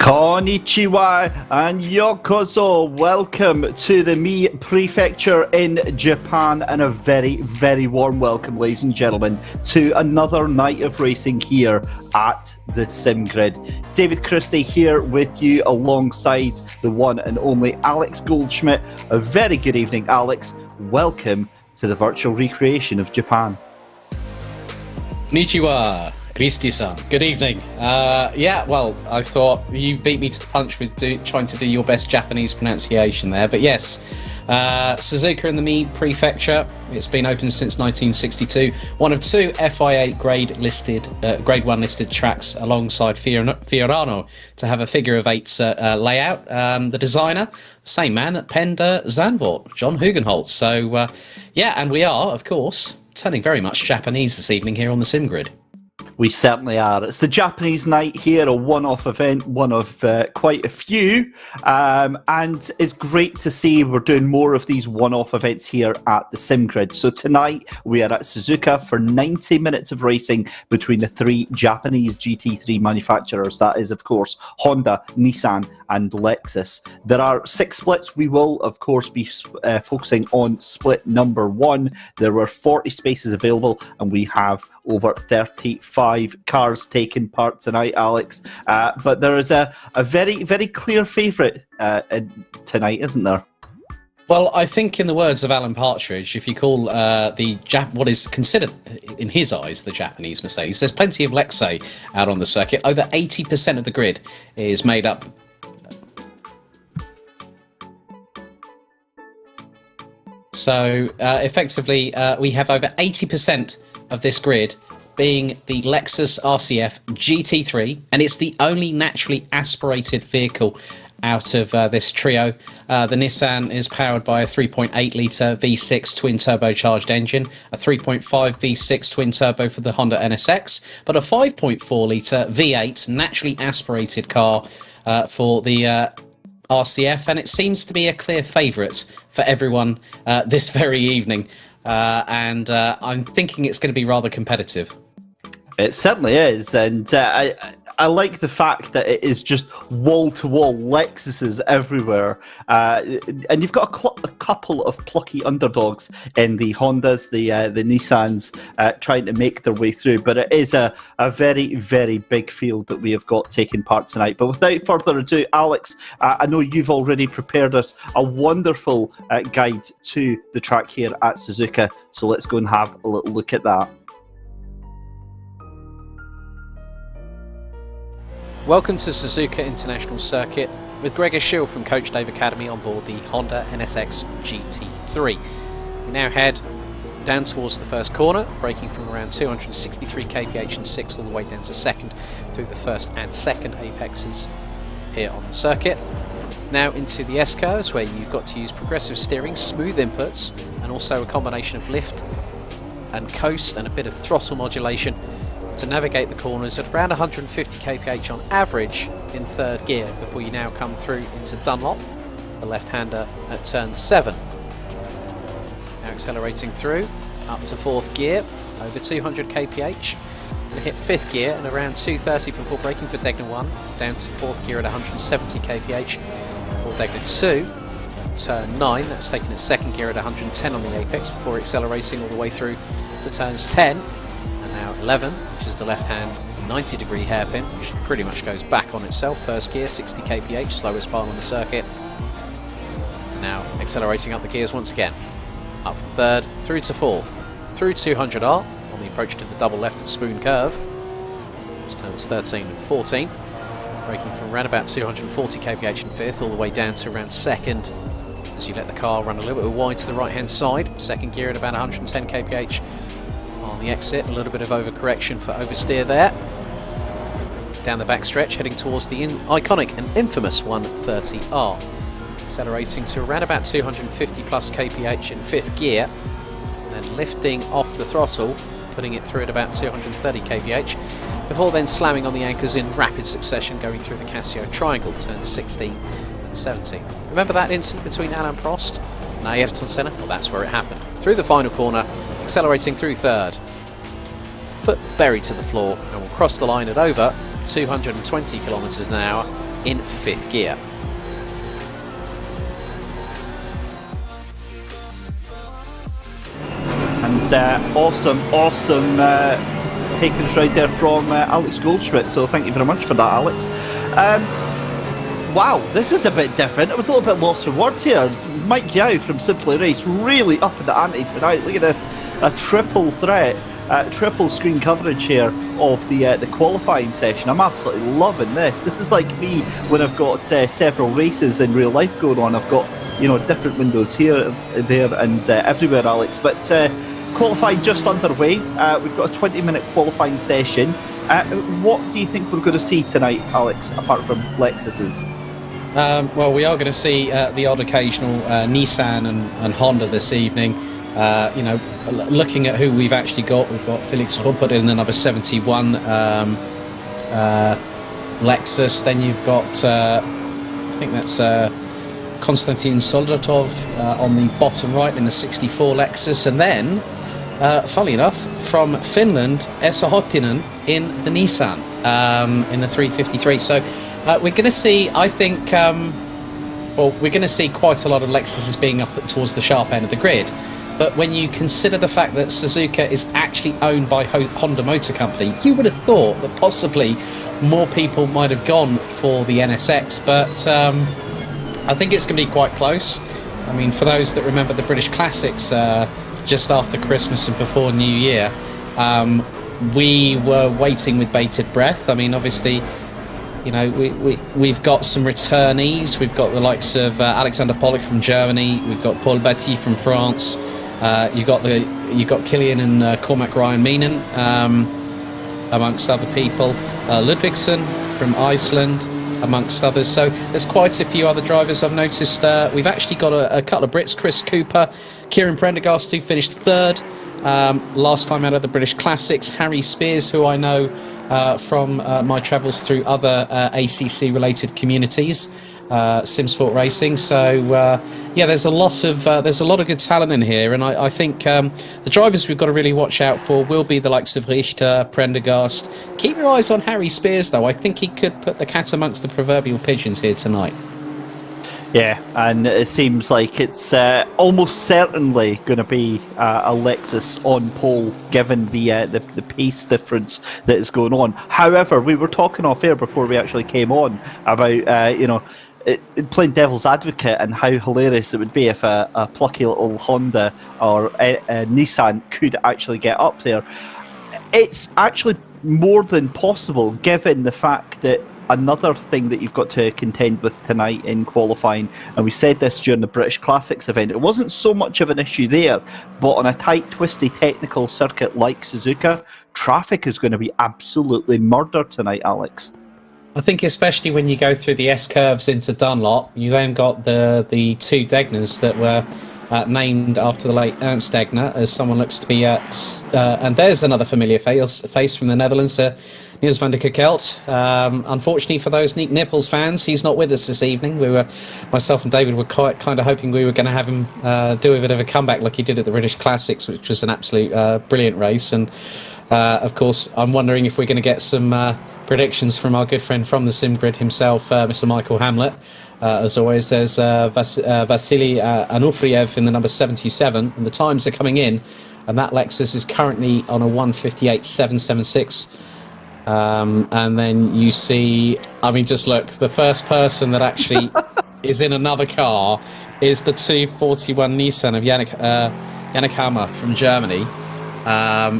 Konnichiwa and yokoso. Welcome to the Mi Prefecture in Japan, and a very, very warm welcome, ladies and gentlemen, to another night of racing here at the Sim Grid. David Christie here with you alongside the one and only Alex Goldschmidt. A very good evening, Alex. Welcome to the virtual recreation of Japan. Konnichiwa. Christie-san, good evening. Well, I thought you beat me to the punch with trying to do your best Japanese pronunciation there. But yes, Suzuka in the Mi Prefecture. It's been open since 1962. One of two FIA Grade 1 listed tracks alongside Fiorano to have a figure of eight layout. The designer, the same man that penned Zandvoort, John Hugenholtz. So, and we are, of course, turning very much Japanese this evening here on the Sim Grid. We certainly are. It's the Japanese night here, a one-off event, one of quite a few. And it's great to see we're doing more of these one-off events here at the Sim Grid. So tonight we are at Suzuka for 90 minutes of racing between the three Japanese GT3 manufacturers. That is, of course, Honda, Nissan and Lexus. There are 6 splits. We will, of course, be focusing on split number 1. There were 40 spaces available and we have over 35 cars taking part tonight, Alex. But there is a very, very clear favourite tonight, isn't there? Well, I think in the words of Alan Partridge, if you call what is considered, in his eyes, the Japanese Mercedes, there's plenty of Lexus out on the circuit. Over 80% of the grid is made up. So, effectively, we have over 80% of this grid being the Lexus RCF GT3, and it's the only naturally aspirated vehicle out of this trio. The Nissan is powered by a 3.8-litre V6 twin-turbocharged engine, a 3.5 V6 twin-turbo for the Honda NSX, but a 5.4-litre V8 naturally aspirated car for the RCF, and it seems to be a clear favourite for everyone this very evening. And I'm thinking it's going to be rather competitive. It certainly is, and I like the fact that it is just wall-to-wall Lexuses everywhere, and you've got a couple of plucky underdogs in the Hondas, the Nissans, trying to make their way through, but it is a very, very big field that we have got taking part tonight. But without further ado, Alex, I know you've already prepared us a wonderful guide to the track here at Suzuka, so let's go and have a little look at that. Welcome to Suzuka International Circuit with Gregor Schill from Coach Dave Academy on board the Honda NSX GT3. We now head down towards the first corner, braking from around 263 kph and 6 all the way down to second through the first and second apexes here on the circuit. Now into the S-curves where you've got to use progressive steering, smooth inputs and also a combination of lift and coast and a bit of throttle modulation to navigate the corners at around 150 kph on average in third gear before you now come through into Dunlop, the left-hander at turn 7. Now accelerating through up to fourth gear, over 200 kph, and hit fifth gear and around 230 before braking for Degner 1, down to fourth gear at 170 kph before Degner 2. Turn 9, that's taking its second gear at 110 on the apex before accelerating all the way through to turns 10. Now 11, which is the left-hand 90-degree hairpin, which pretty much goes back on itself. First gear, 60 kph, slowest part on the circuit. Now accelerating up the gears once again. Up from third, through to fourth, through 200R on the approach to the double left at Spoon Curve. It's turns 13 and 14. Braking from around about 240 kph in fifth, all the way down to around second, as you let the car run a little bit wide to the right-hand side. Second gear at about 110 kph. On the exit, a little bit of overcorrection for oversteer there. Down the backstretch, heading towards the iconic and infamous 130R. Accelerating to around about 250 plus kph in fifth gear, then lifting off the throttle, putting it through at about 230 kph, before then slamming on the anchors in rapid succession, going through the Casio Triangle, turns 16 and 17. Remember that incident between Alain Prost and Ayrton Senna? Well, that's where it happened. Through the final corner, accelerating through third. Foot buried to the floor, and will cross the line at over 220 kilometres an hour in 5th gear. And awesome taking us right there from Alex Goldschmidt. So thank you very much for that, Alex. Wow, this is a bit different. I was a little bit lost for words here. Mike Yao from Simply Race really up in the ante tonight. Look at this, a triple threat, triple screen coverage here of the qualifying session. I'm absolutely loving this. This is like me when I've got several races in real life going on. I've got, you know, different windows here, there, and everywhere, Alex. But qualifying just underway. We've got a 20-minute qualifying session. What do you think we're going to see tonight, Alex, apart from Lexus's? Well, we are going to see the odd occasional Nissan and Honda this evening. You know, looking at who we've actually got, we've got Felix Ruppert in the number 71 Lexus. Then you've got, I think that's Konstantin Soldatov on the bottom right in the 64 Lexus. And then, funnily enough, from Finland, Esa Hottinen in the Nissan in the 353. So we're going to see, I think, well, we're going to see quite a lot of Lexuses being up towards the sharp end of the grid. But when you consider the fact that Suzuka is actually owned by Honda Motor Company, you would have thought that possibly more people might have gone for the NSX. But I think it's going to be quite close. I mean, for those that remember the British Classics just after Christmas and before New Year, we were waiting with bated breath. I mean, obviously, you know, we've got some returnees. We've got the likes of Alexander Pollock from Germany. We've got Paul Batty from France. You've got Killian and Cormac Ryan Meenan, amongst other people. Ludvigsson from Iceland, amongst others. So there's quite a few other drivers I've noticed. We've actually got a couple of Brits, Chris Cooper, Kieran Prendergast, who finished 3rd last time out of the British Classics. Harry Spears, who I know from my travels through other ACC-related communities, SimSport Racing. So yeah, there's a lot of good talent in here, and I think the drivers we've got to really watch out for will be the likes of Richter, Prendergast. Keep your eyes on Harry Spears, though. I think he could put the cat amongst the proverbial pigeons here tonight. Yeah, and it seems like it's almost certainly going to be a Lexus on pole, given the pace difference that is going on. However, we were talking off air before we actually came on about you know, playing devil's advocate and how hilarious it would be if a plucky little Honda or a Nissan could actually get up there. It's actually more than possible, given the fact that another thing that you've got to contend with tonight in qualifying, and we said this during the British Classics event, it wasn't so much of an issue there, but on a tight, twisty, technical circuit like Suzuka, traffic is going to be absolutely murder tonight, Alex. I think especially when you go through the S-curves into Dunlop, you then got the two Degners that were named after the late Ernst Degner, as someone looks to be and there's another familiar face from the Netherlands, Niels van der Kerkelt. Unfortunately for those Nick Nipples fans, he's not with us this evening. Myself and David were kind of hoping we were going to have him do a bit of a comeback like he did at the British Classics, which was an absolute brilliant race. And of course, I'm wondering if we're going to get some predictions from our good friend from the SimGrid himself, Mr. Michael Hamlet. As always, there's Vasily Anufriev in the number 77, and the times are coming in, and that Lexus is currently on a 1:58.776. And then you see, I mean, just look, the first person that actually is in another car is the 241 Nissan of Yannick Hammer from Germany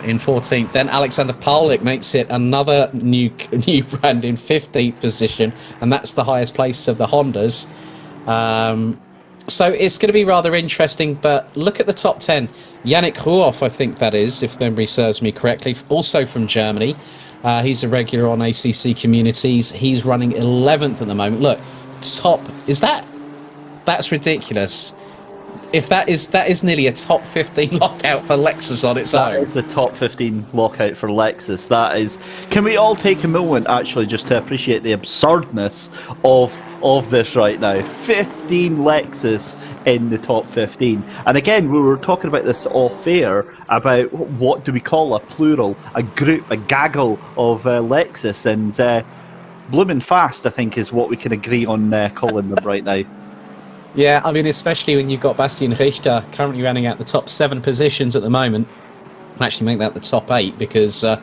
in 14th. Then Alexander Paulik makes it another new brand in 15th position, and that's the highest place of the Hondas. So it's going to be rather interesting, but look at the top 10. Yannick Ruoff, I think that is, if memory serves me correctly, also from Germany. He's a regular on ACC communities. He's running 11th at the moment. Look, top, that's ridiculous. If that is nearly a top 15 lockout for Lexus on its own. That is the top 15 lockout for Lexus. That is. Can we all take a moment actually just to appreciate the absurdness of this right now? 15 Lexus in the top 15. And again, we were talking about this off air about what do we call a plural, a group, a gaggle of Lexus, and blooming fast, I think, is what we can agree on calling them right now. Yeah, I mean, especially when you've got Bastian Richter currently running out the top 7 positions at the moment. Can actually make that the top 8 because, I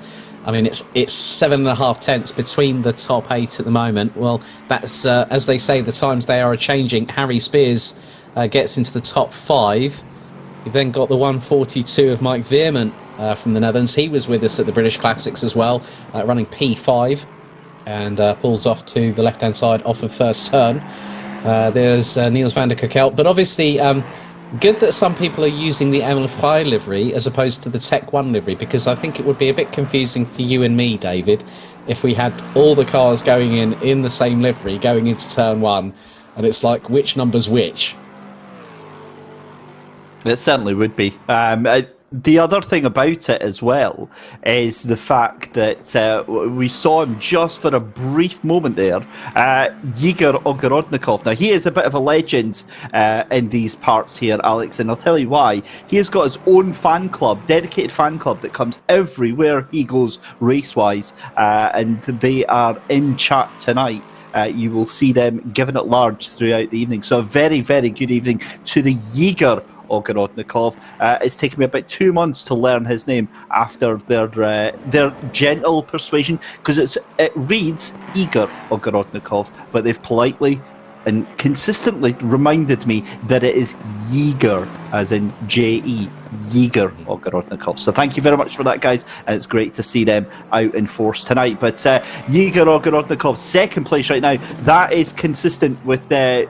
mean, it's 7.5 tenths between the top 8 at the moment. Well, that's, as they say, the times they are changing. Harry Spears gets into the top 5. You've then got the 142 of Mike Veerman from the Netherlands. He was with us at the British Classics as well, running P5 and pulls off to the left-hand side off of first turn. There's Niels van der Kerkelt. But obviously, good that some people are using the Emil Frey livery as opposed to the Tech 1 livery, because I think it would be a bit confusing for you and me, David, if we had all the cars going in the same livery going into turn 1, and it's like, which number's which? It certainly would be. The other thing about it as well is the fact that we saw him just for a brief moment there, Igor Ogorodnikov. Now, he is a bit of a legend in these parts here, Alex, and I'll tell you why. He has got his own fan club, dedicated fan club that comes everywhere he goes race-wise, and they are in chat tonight. You will see them giving it large throughout the evening. So a very, very good evening to the Igor Ogorodnikov. It's taken me about 2 months to learn his name after their gentle persuasion, because it reads Igor Ogorodnikov, but they've politely and consistently reminded me that it is Yeager, as in J-E, Yeager Ogorodnikov. So thank you very much for that, guys, and it's great to see them out in force tonight. But Yeager Ogorodnikov, second place right now. That is consistent with the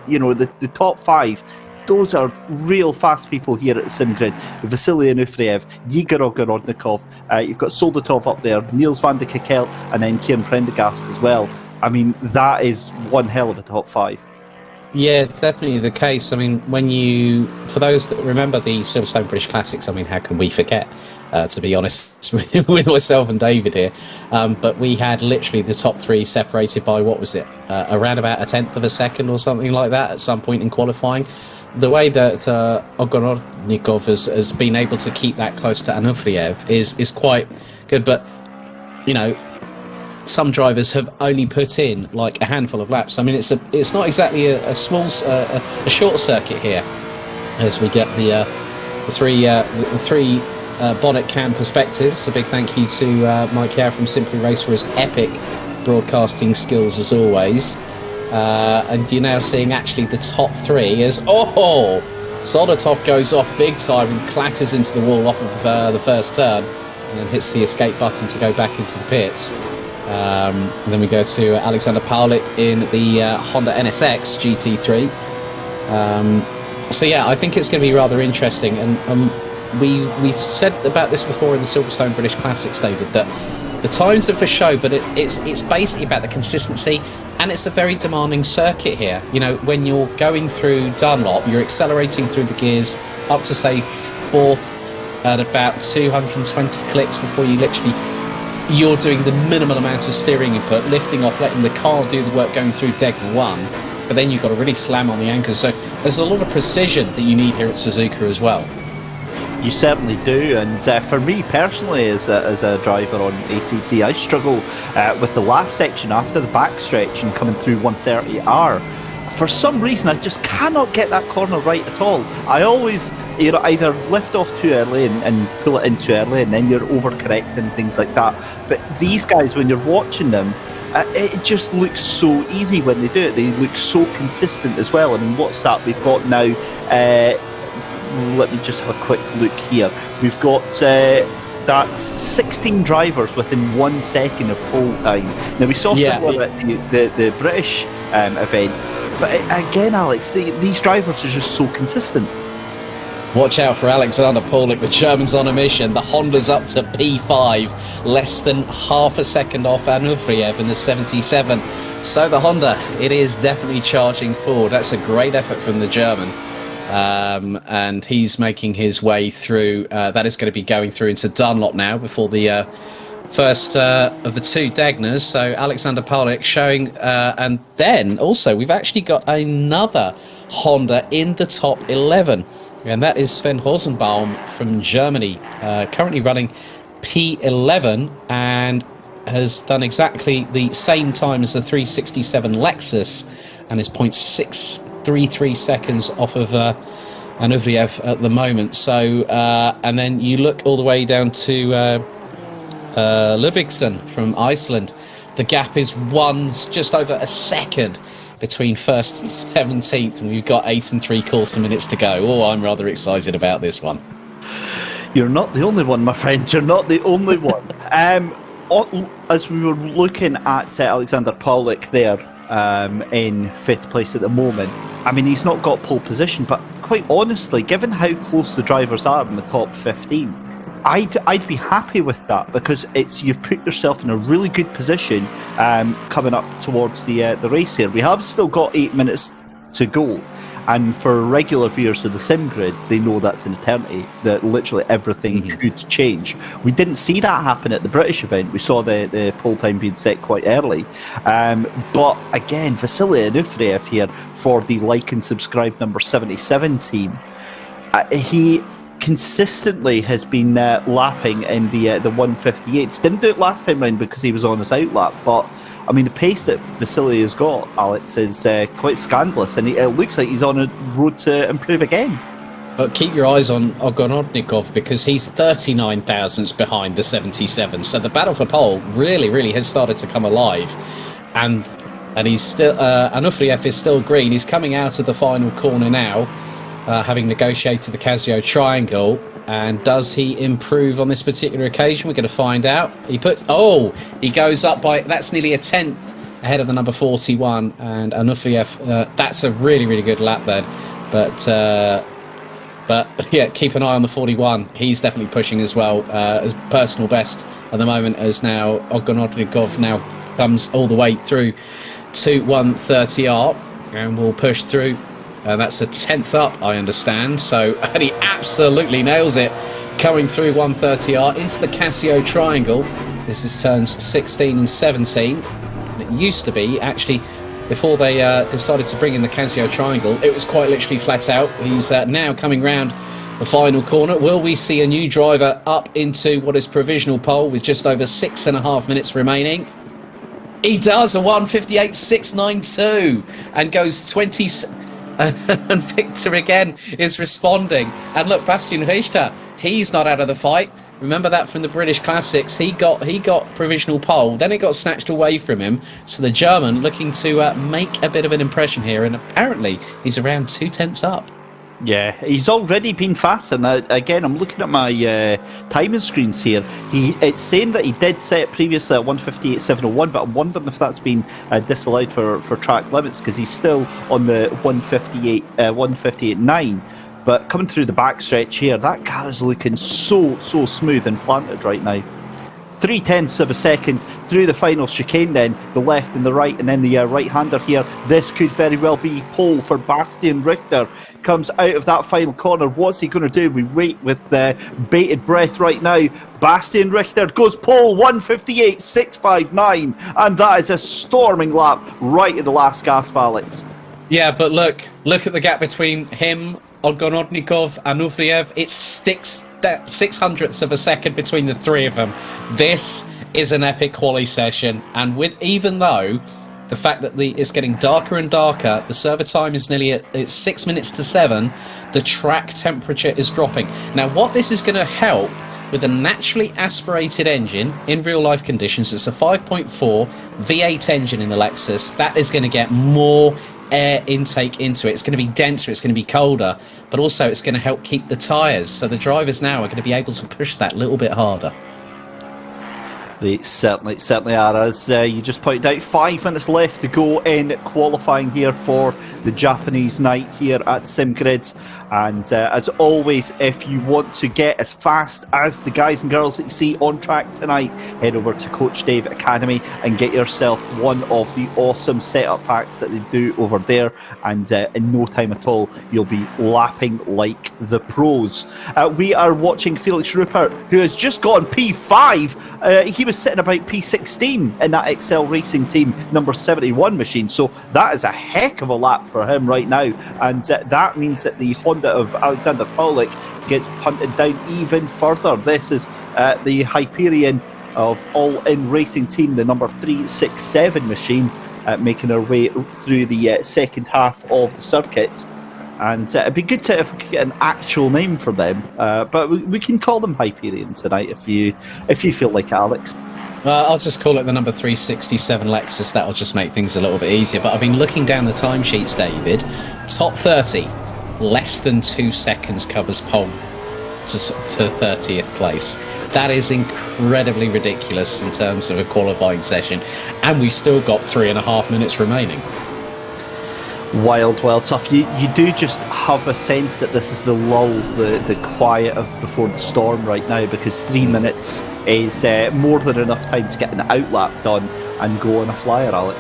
top 5. Those are real fast people here at the Simgrid. Vasily Anufriev, Igor Ogorodnikov, you've got Soldatov up there, Niels van der Kerkelt, and then Kieran Prendergast as well. I mean, that is one hell of a top 5. Yeah, definitely the case. I mean, for those that remember the Silverstone British Classics, I mean, how can we forget, to be honest, with myself and David here. But we had literally the top 3 separated by, what was it, around about 1/10 of a second or something like that at some point in qualifying. The way that Ogorodnikov has been able to keep that close to Anufriev is quite good. But, some drivers have only put in like a handful of laps. I mean, it's not exactly a short circuit here, as we get the three bonnet cam perspectives. A big thank you to Mike Yao from Simply Race for his epic broadcasting skills as always. And you're now seeing actually the top 3 as Soldatov goes off big time and clatters into the wall off of the first turn, and then hits the escape button to go back into the pits. And then we go to Alexander Paulik in the Honda NSX GT3. So yeah, I think it's going to be rather interesting. And we said about this before in the Silverstone British Classics, David, that the times are for show, but it's basically about the consistency, and it's a very demanding circuit here. When you're going through Dunlop, you're accelerating through the gears up to, say, 4th at about 220 clicks before you're doing the minimal amount of steering input, lifting off, letting the car do the work going through Degner 1, but then you've got to really slam on the anchors. So there's a lot of precision that you need here at Suzuka as well. You certainly do, and for me personally, as a driver on ACC, I struggle with the last section after the backstretch and coming through 130R. For some reason, I just cannot get that corner right at all. I always either lift off too early and pull it in too early, and then you're overcorrecting and things like that. But these guys, when you're watching them, it just looks so easy when they do it. They look so consistent as well. I mean, what's that? We've got now... let me just have a quick look here. We've got... that's 16 drivers within 1 second of pole time. Now, we saw similar at the British event, but again, Alex, these drivers are just so consistent. Watch out for Alexander Paulik, the German's on a mission. The Honda's up to P5, less than half a second off Anufriev in the 77. So the Honda, it is definitely charging forward. That's a great effort from the German. And he's making his way through. That is going to be going through into Dunlop now before the first of the 2 Degners. So Alexander Paulik showing, and then also we've actually got another Honda in the top 11, and that is Sven Rosenbaum from Germany, currently running P11, and has done exactly the same time as the 367 Lexus and is 0.633 seconds off of Anuvriev at the moment. So, and then you look all the way down to Ludvigsson from Iceland. The gap is just over a second between first and 17th, and we've got 8 3/4 minutes to go. Oh, I'm rather excited about this one. You're not the only one, my friend. You're not the only one. As we were looking at Alexander Pavlik there in 5th place at the moment, I mean, he's not got pole position, but quite honestly, given how close the drivers are in the top 15, I'd be happy with that, because you've put yourself in a really good position coming up towards the race here. We have still got 8 minutes to go, and for regular viewers of the sim grid, they know that's an eternity, that literally everything could change. We didn't see that happen at the British event. We saw the pole time being set quite early, but again, Vasily Anuvriev here for the like and subscribe number 77 team, he consistently has been lapping in the 158s. Didn't do it last time round because he was on his outlap, but I mean, the pace that Vasily has got, Alex, is quite scandalous, and it looks like he's on a road to improve again. But keep your eyes on Ogonodnikov, because he's 39 thousandths behind the 77. So the battle for pole really has started to come alive, and he's still Anuvriev is still green. He's coming out of the final corner now, having negotiated the Casio triangle. And does he improve on this particular occasion? We're going to find out. He goes up by, that's nearly a 10th ahead of the number 41, and Anuvriev, that's a really good lap then. But yeah, keep an eye on the 41. He's definitely pushing as well. As personal best at the moment, as now Ogonodnikov now comes all the way through to 130R and will push through. That's a 10th up, I understand. So, and he absolutely nails it, coming through 130R into the Casio triangle. This is turns 16 and 17. And it used to be, actually, before they decided to bring in the Casio triangle, it was quite literally flat out. He's now coming round the final corner. Will we see a new driver up into what is provisional pole with just over 6.5 minutes remaining? He does, a 158.692, and goes 20... and Victor again is responding. And look, Bastian Richter, he's not out of the fight. Remember that from the British Classics. He got provisional pole, then it got snatched away from him. So the German looking to make a bit of an impression here, and apparently he's around 2/10 up. Yeah, he's already been fast, and again, I'm looking at my timing screens here. It's saying that he did set previously at 158.701, but I'm wondering if that's been disallowed for track limits, because he's still on the 158.9. But coming through the backstretch here, that car is looking so smooth and planted right now. 0.3 of a second through the final chicane, then the left and the right, and then the right-hander here. This could very well be pole for Bastian Richter. Comes out of that final corner. What's he going to do? We wait with bated breath right now. Bastian Richter goes pole, 158.659, and that is a storming lap right at the last gasp, Alex. Yeah, but look at the gap between him, Ogonodnikov, and Anuvriev. It's 600ths of a second between the three of them. This is an epic quali session, and even though the fact that it's getting darker and darker, the server time is nearly it's 6 minutes to 7, the track temperature is dropping. Now, what this is going to help with a naturally aspirated engine in real life conditions, it's a 5.4 V8 engine in the Lexus. That is going to get more air intake into it. It's going to be denser, it's going to be colder, but also it's going to help keep the tyres. So the drivers now are going to be able to push that little bit harder. They certainly are. As you just pointed out, 5 minutes left to go in qualifying here for the Japanese night here at SimGrids. And as always, if you want to get as fast as the guys and girls that you see on track tonight, head over to Coach Dave Academy and get yourself one of the awesome setup packs that they do over there. And in no time at all, you'll be lapping like the pros. We are watching Felix Rupert, who has just gone P5. He was sitting about P16 in that Excel Racing Team number 71 machine. So that is a heck of a lap for him right now. And that means that the Honda of Alexander Pavlik gets punted down even further. This is the Hyperion of All-In Racing Team, the number 367 machine, making her way through the second half of the circuit. And it'd be good if we could get an actual name for them, but we can call them Hyperion tonight if you feel like it, Alex. I'll just call it the number 367 Lexus. That'll just make things a little bit easier. But I've been looking down the timesheets, David. Top 30, less than 2 seconds covers pole to 30th place. That is incredibly ridiculous in terms of a qualifying session. And we've still got 3.5 minutes remaining. Wild stuff. You do just have a sense that this is the lull, the quiet of before the storm right now, because 3 minutes is more than enough time to get an outlap done and go on a flyer, Alec.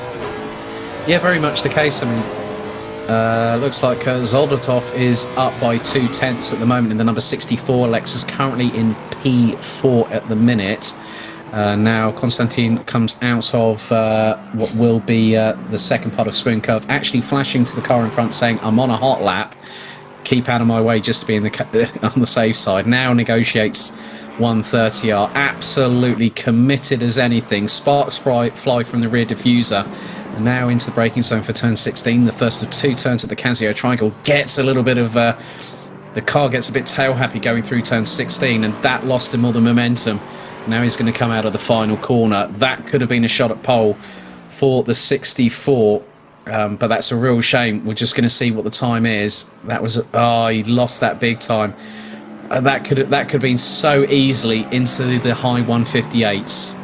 Yeah, very much the case. I mean, looks like Zoldatov is up by 0.2 at the moment in the number 64. Lexus currently in P4 at the minute. Now Konstantin comes out of what will be the second part of Spoon Curve, actually flashing to the car in front saying, I'm on a hot lap, keep out of my way just to be on the safe side. Now negotiates 130R, absolutely committed as anything. Sparks fly from the rear diffuser, and now into the braking zone for turn 16, the first of 2 turns at the Casio Triangle. Gets a little bit of the car gets a bit tail happy going through turn 16, and that lost him all the momentum. Now he's going to come out of the final corner. That could have been a shot at pole for the 64, but that's a real shame. We're just going to see what the time is. That was he lost that big time. That could have been so easily into the high 158s.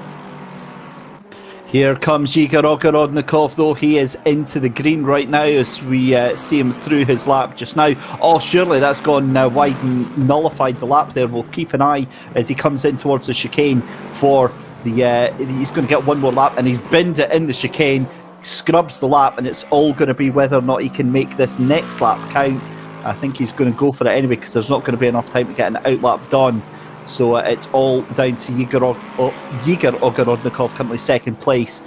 Here comes Igor Ogorodnikov, though. He is into the green right now as we see him through his lap just now. Oh, surely that's gone wide and nullified the lap there. We'll keep an eye as he comes in towards the chicane for the... he's going to get one more lap, and he's binned it in the chicane, scrubs the lap, and it's all going to be whether or not he can make this next lap count. I think he's going to go for it anyway, because there's not going to be enough time to get an outlap done. So it's all down to Igor Ogorodnikov, currently second place,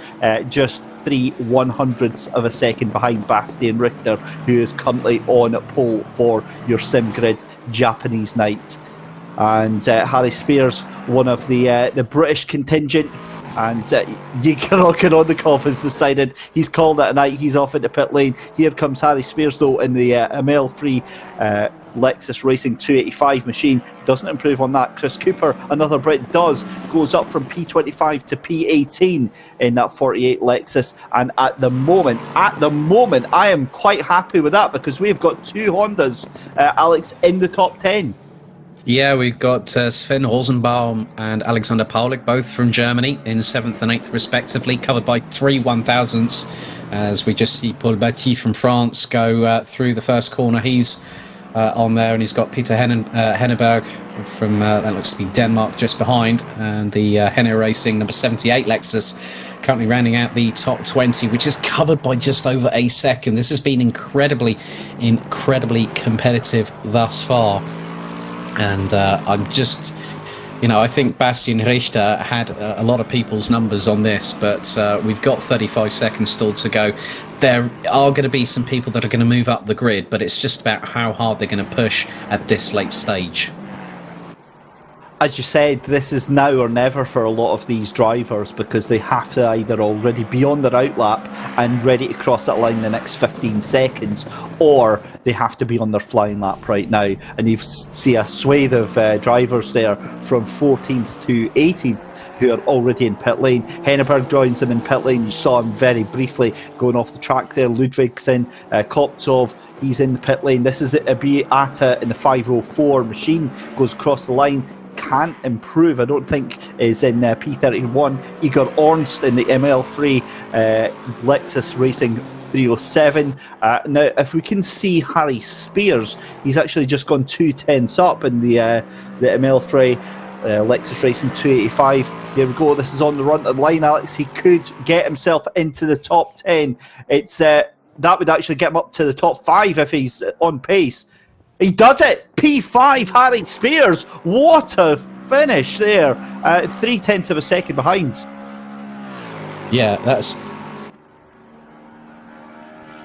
just 3/100ths of a second behind Bastian Richter, who is currently on pole for your SimGrid Japanese night. And Harry Spears, one of the British contingent, and Igor Ogorodnikov has decided he's called it a night. He's off into pit lane. Here comes Harry Spears, though, in the ML3 Lexus Racing 285 machine. Doesn't improve on that. Chris Cooper, another Brit, goes up from P25 to P18 in that 48 Lexus. And at the moment, I am quite happy with that, because we've got 2 Hondas, Alex, in the top 10. Yeah, we've got Sven Rosenbaum and Alexander Paulik, both from Germany, in 7th and 8th respectively, covered by 3 1,000ths, as we just see Paul Batty from France go through the first corner. He's on there, and he's got Peter Henneberg from, that looks to be Denmark, just behind, and the Henne Racing number 78 Lexus currently rounding out the top 20, which is covered by just over a second. This has been incredibly competitive thus far. And I'm just, I think Bastian Richter had a lot of people's numbers on this, but we've got 35 seconds still to go. There are going to be some people that are going to move up the grid, but it's just about how hard they're going to push at this late stage. As you said, this is now or never for a lot of these drivers, because they have to either already be on their outlap and ready to cross that line in the next 15 seconds, or they have to be on their flying lap right now. And you see a swathe of drivers there from 14th to 18th who are already in pit lane. Henneberg joins them in pit lane. You saw him very briefly going off the track there. Ludvigsen, Koptov, he's in the pit lane. This is Beata in the 504 machine, goes across the line. Can't improve, I don't think, is in P31. Igor Ornst in the ML3 Lexus Racing 307. Now, if we can see Harry Spears, he's actually just gone 2/10ths up in the ML3 Lexus Racing 285. Here we go. This is on the run to the line, Alex. He could get himself into the top 10. It's that would actually get him up to the top 5 if he's on pace. He does it! P5, Harry Spears. What a finish there. 3/10ths of a second behind. Yeah,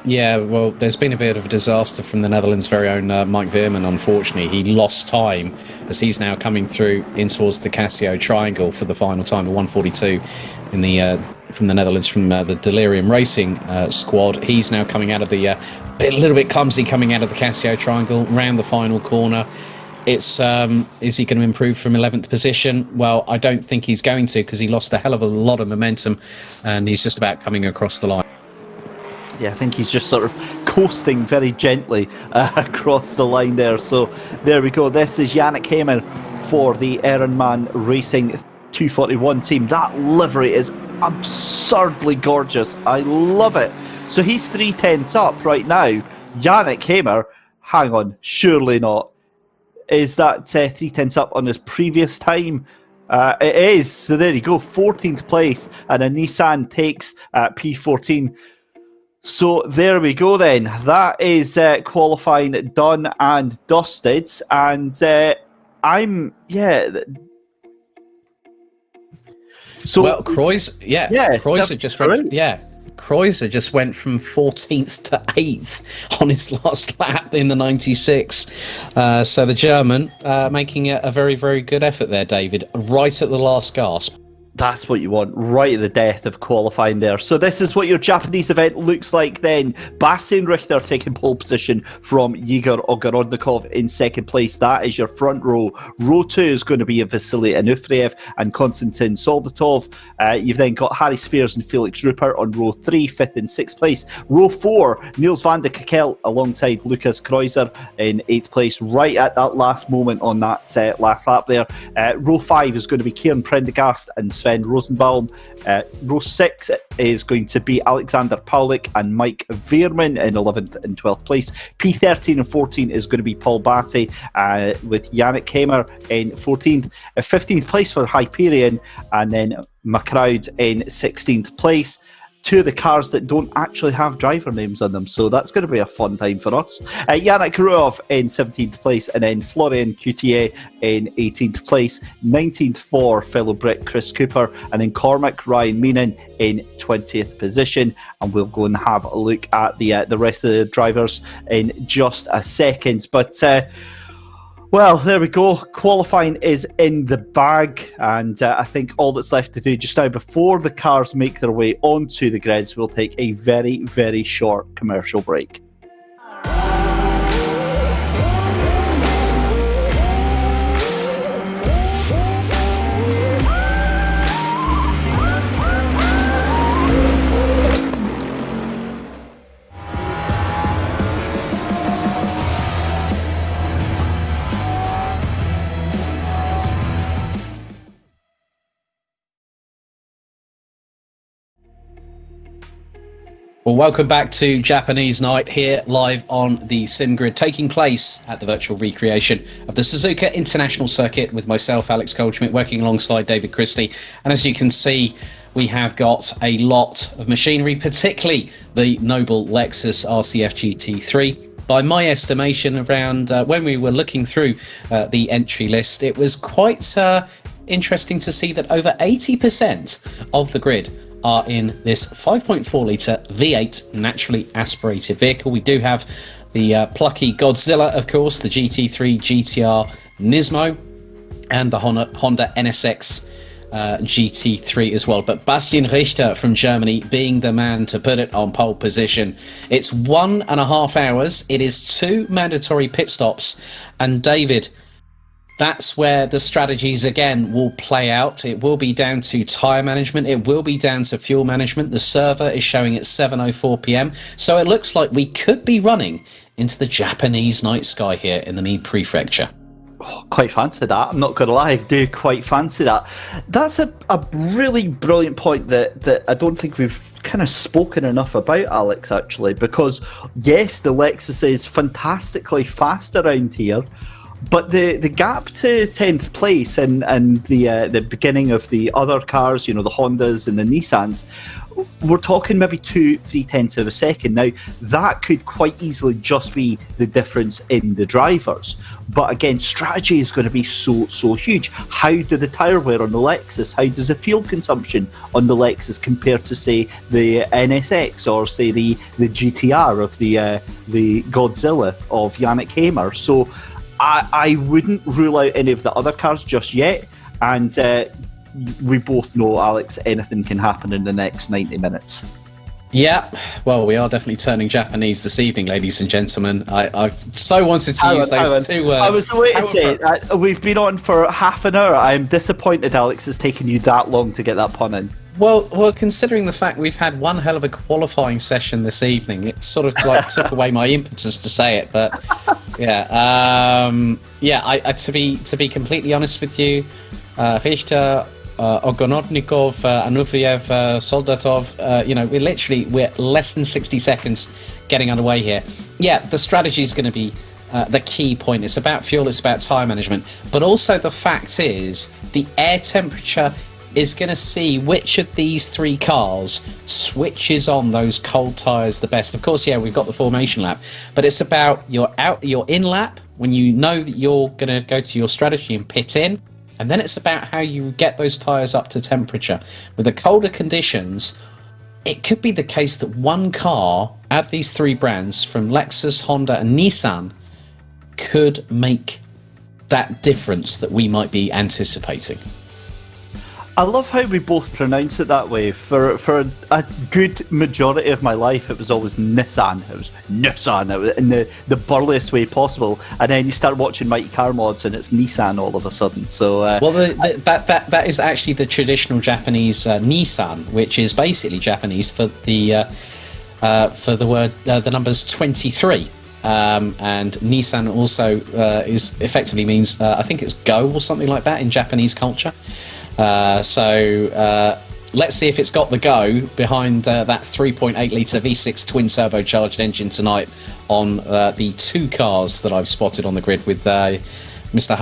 Yeah, well, there's been a bit of a disaster from the Netherlands' very own Mike Veerman, unfortunately. He lost time as he's now coming through in towards the Casio Triangle for the final time, the 142 in the from the Netherlands, from the Delirium Racing squad. He's now coming out of the, a little bit clumsy coming out of the Casio Triangle, round the final corner. It's is he going to improve from 11th position? Well, I don't think he's going to, because he lost a hell of a lot of momentum and he's just about coming across the line. Yeah, I think he's just sort of coasting very gently across the line there. So there we go. This is Yannick Hamer for the Ehrenmann Racing 241 team. That livery is absurdly gorgeous. I love it. So he's 3/10 up right now. Yannick Hamer, hang on, surely not. Is that 3/10 up on his previous time? It is. So there you go, 14th place, and a Nissan takes P14. So there we go then. That is qualifying done and dusted. And So well, Kreuzer just went. Yeah, Kreuzer just went from 14th to 8th on his last lap in the 96. So the German making a very, very good effort there, David, right at the last gasp. That's what you want, right at the death of qualifying there. So this is what your Japanese event looks like then. Bastian Richter taking pole position from Igor Ogorodnikov in second place. That is your front row. Row 2 is going to be Vasily Anufriev and Konstantin Soldatov. You've then got Harry Spears and Felix Rupert on row 3, 5th and 6th place. Row 4, Niels van de Kekel alongside Lucas Kreuzer in 8th place, right at that last moment on that last lap there. Row 5 is going to be Kieran Prendergast and Sven Rosenbaum. Row 6 is going to be Alexander Paulik and Mike Veerman in 11th and 12th place. P13 and 14 is going to be Paul Batty with Yannick Hamer in 14th. 15th place for Hyperion, and then McLeod in 16th place. Two of the cars that don't actually have driver names on them, so that's going to be a fun time for us. Yannick Ruov in 17th place, and then Florian Coutier in 18th place. 19th for fellow Brit Chris Cooper, and then Cormac Ryan Meenan in 20th position. And we'll go and have a look at the rest of the drivers in just a second. But well, there we go. Qualifying is in the bag, and I think all that's left to do just now before the cars make their way onto the grids, we'll take a very, very short commercial break. Well, welcome back to Japanese Night here live on the Sim Grid, taking place at the virtual recreation of the Suzuka International Circuit with myself, Alex Goldschmidt, working alongside David Christie. And as you can see, we have got a lot of machinery, particularly the noble Lexus RCF GT3. By my estimation, around when we were looking through the entry list, it was quite interesting to see that over 80% of the grid are in this 5.4 litre V8 naturally aspirated vehicle. We do have the plucky Godzilla, of course, the GT3 GTR Nismo, and the Honda NSX GT3 as well. But Bastian Richter from Germany being the man to put it on pole position. It's 1.5 hours. It is 2 mandatory pit stops. And David, that's where the strategies again will play out. It will be down to tyre management. It will be down to fuel management. The server is showing at 7:04 p.m. So it looks like we could be running into the Japanese night sky here in the Mie Prefecture. Oh, quite fancy that. I'm not going to lie, I do quite fancy that. That's a really brilliant point that I don't think we've kind of spoken enough about, Alex, actually, because yes, the Lexus is fantastically fast around here, but the gap to 10th place and the beginning of the other cars, you know, the Hondas and the Nissans, we're talking maybe 2-3 tenths of a second. Now, that could quite easily just be the difference in the drivers. But again, strategy is going to be so huge. How do the tyre wear on the Lexus? How does the fuel consumption on the Lexus compare to, say, the NSX or, say, the GTR of the Godzilla of Yannick Hamer? So I wouldn't rule out any of the other cars just yet. And we both know, Alex, anything can happen in the next 90 minutes. Yeah, well, we are definitely turning Japanese this evening, ladies and gentlemen. I've so wanted to use those two words. I was waiting to say, we've been on for half an hour. I'm disappointed, Alex, it's taken you that long to get that pun in. Well, considering the fact we've had one hell of a qualifying session this evening, it sort of like took away my impetus to say it. But yeah, I to be completely honest with you, Richter, Ogonotnikov, Anufriev, Soldatov, we're less than 60 seconds getting underway here. Yeah, the strategy is going to be the key point. It's about fuel, it's about tyre management, but also the fact is the air temperature is going to see which of these three cars switches on those cold tyres the best. Of course, yeah, we've got the formation lap, but it's about your in lap when you know that you're going to go to your strategy and pit in. And then it's about how you get those tyres up to temperature. With the colder conditions, it could be the case that one car out of these three brands, from Lexus, Honda and Nissan, could make that difference that we might be anticipating. I love how we both pronounce it that way. For a good majority of my life, it was always Nissan. It was Nissan in the burliest way possible. And then you start watching Mighty Car Mods, and it's Nissan all of a sudden. So that is actually the traditional Japanese Nissan, which is basically Japanese for the word the numbers 23. And Nissan also is effectively means I think it's go or something like that in Japanese culture. So let's see if it's got the go behind that 3.8 litre V6 twin turbocharged engine tonight on the two cars that I've spotted on the grid, with Mr.